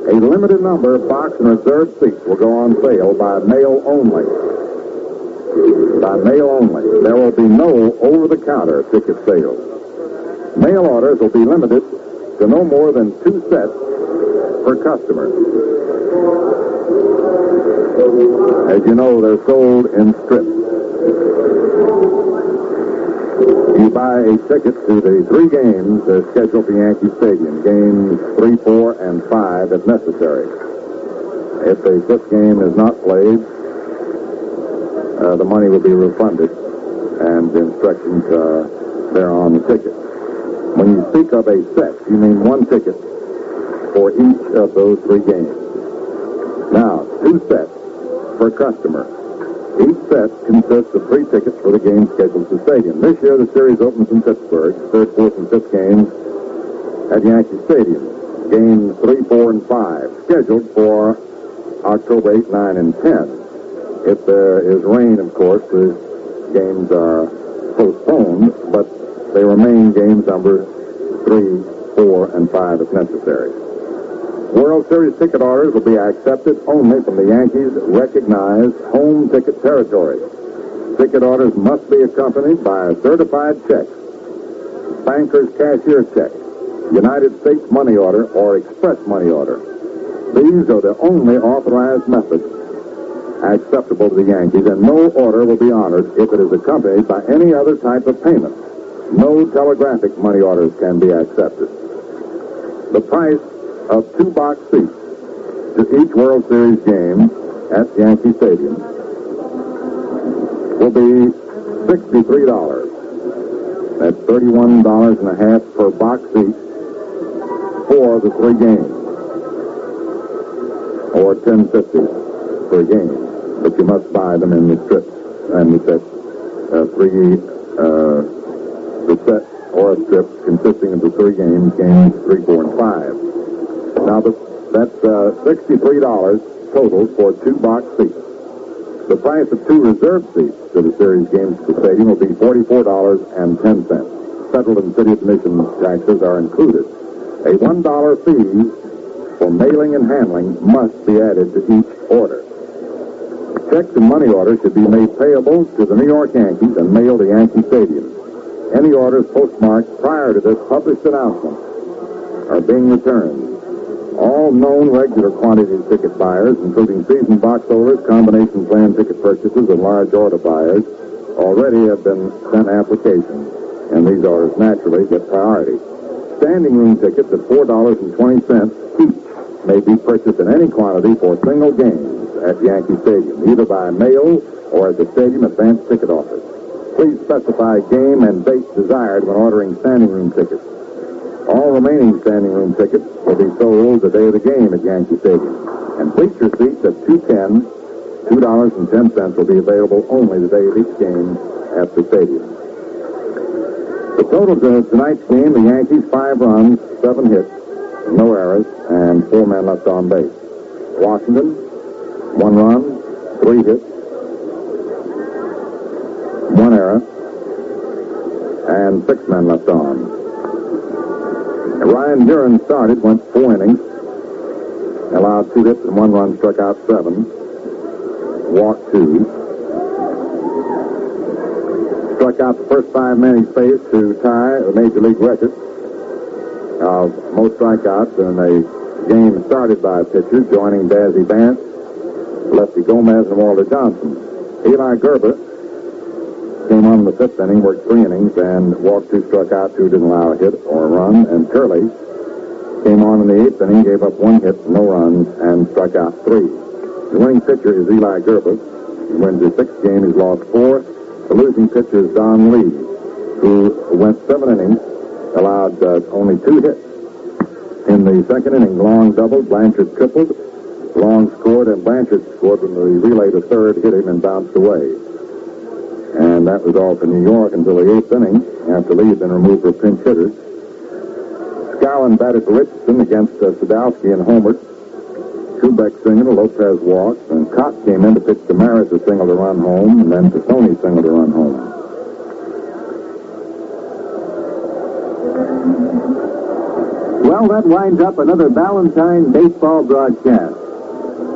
A limited number of box and reserved seats will go on sale by mail only. By mail only. There will be no over-the-counter ticket sales. Mail orders will be limited to no more than 2 sets per customer. As you know, they're sold in strips. You buy a ticket to the 3 games scheduled for Yankee Stadium, games 3, 4, and 5 if necessary. If a 5th game is not played, the money will be refunded, and the instructions are there on the ticket. When you speak of a set, you mean 1 ticket for each of those 3 games. Now, 2 sets per customer. Each set consists of 3 tickets for the games scheduled at the stadium. This year, the series opens in Pittsburgh, 3rd, 4th, and 5th games at Yankee Stadium. Games 3, 4, and 5, scheduled for October 8, 9, and 10. If there is rain, of course, the games are postponed, but they remain games number 3, 4, and 5 if necessary. World Series ticket orders will be accepted only from the Yankees' recognized home ticket territory. Ticket orders must be accompanied by a certified check, banker's cashier check, United States money order, or express money order. These are the only authorized methods acceptable to the Yankees, and no order will be honored if it is accompanied by any other type of payment. No telegraphic money orders can be accepted. The price of 2 box seats to each World Series game at Yankee Stadium will be $63. That's $31.50 per box seat for the 3 games, or $10.50 per game. But you must buy them in the strips, and the set or a strip consisting of the 3 games, games 3, 4, and 5. Now, that's $63 total for 2 box seats. The price of 2 reserved seats to the series games at the stadium will be $44.10. Federal and city admission taxes are included. A $1 fee for mailing and handling must be added to each order. Checks and money orders should be made payable to the New York Yankees and mailed to Yankee Stadium. Any orders postmarked prior to this published announcement are being returned. All known regular quantity ticket buyers, including season box holders, combination plan ticket purchasers, and large order buyers, already have been sent applications, and these orders naturally get priority. Standing room tickets at $4.20 each may be purchased in any quantity for single games at Yankee Stadium, either by mail or at the stadium advance ticket office. Please specify game and date desired when ordering standing room tickets. All remaining standing room tickets will be sold the day of the game at Yankee Stadium. And bleacher seats at $2.10 will be available only the day of each game at the stadium. The totals of tonight's game, the Yankees 5 runs, 7 hits, no errors. ties and 4 men left on base. Washington, 1 run, 3 hits, 1 error, and 6 men left on. Ryne Duren started, went 4 innings, allowed 2 hits and 1 run, struck out 7, walked 2. Struck out the first 5 men he faced to tie a major league record of most strikeouts in a game started by a pitcher, joining Dazzy Vance, Lefty Gomez, and Walter Johnson. Eli Gerber came on in the 5th inning, worked 3 innings, and walked 2, struck out 2, didn't allow a hit or a run. And Curley came on in the 8th inning, gave up 1 hit, no runs, and struck out 3. The winning pitcher is Eli Gerber. He wins his 6th game. He's lost 4. The losing pitcher is Don Lee, who went 7 innings, allowed only 2 hits. In the 2nd inning, Long doubled, Blanchard tripled. Long scored, and Blanchard scored when the relay to third hit him and bounced away. And that was all for New York until the 8th inning, after Lee had been removed for pinch hitters. Skowron batted for Richardson against Sadowski and homered. Kubek singled, Lopez walked, and Cott came in to pitch to Maris, a single to run home, and then to Tony, single to run home. Well, that winds up another Valentine baseball broadcast.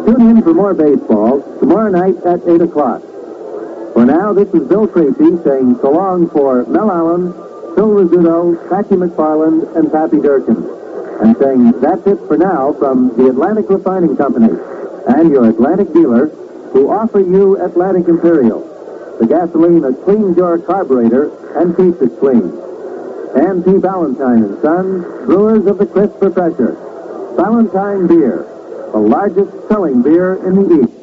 Tune in for more baseball tomorrow night at 8 o'clock. For now, this is Bill Tracy saying so long for Mel Allen, Phil Rizzuto, Patsy McFarland, and Pappy Durkin. And saying that's it for now from the Atlantic Refining Company and your Atlantic dealer, who offer you Atlantic Imperial, the gasoline that cleans your carburetor and keeps it clean. And P. Valentine and Sons, brewers of the crisp refresher, Valentine Beer, the largest selling beer in the East.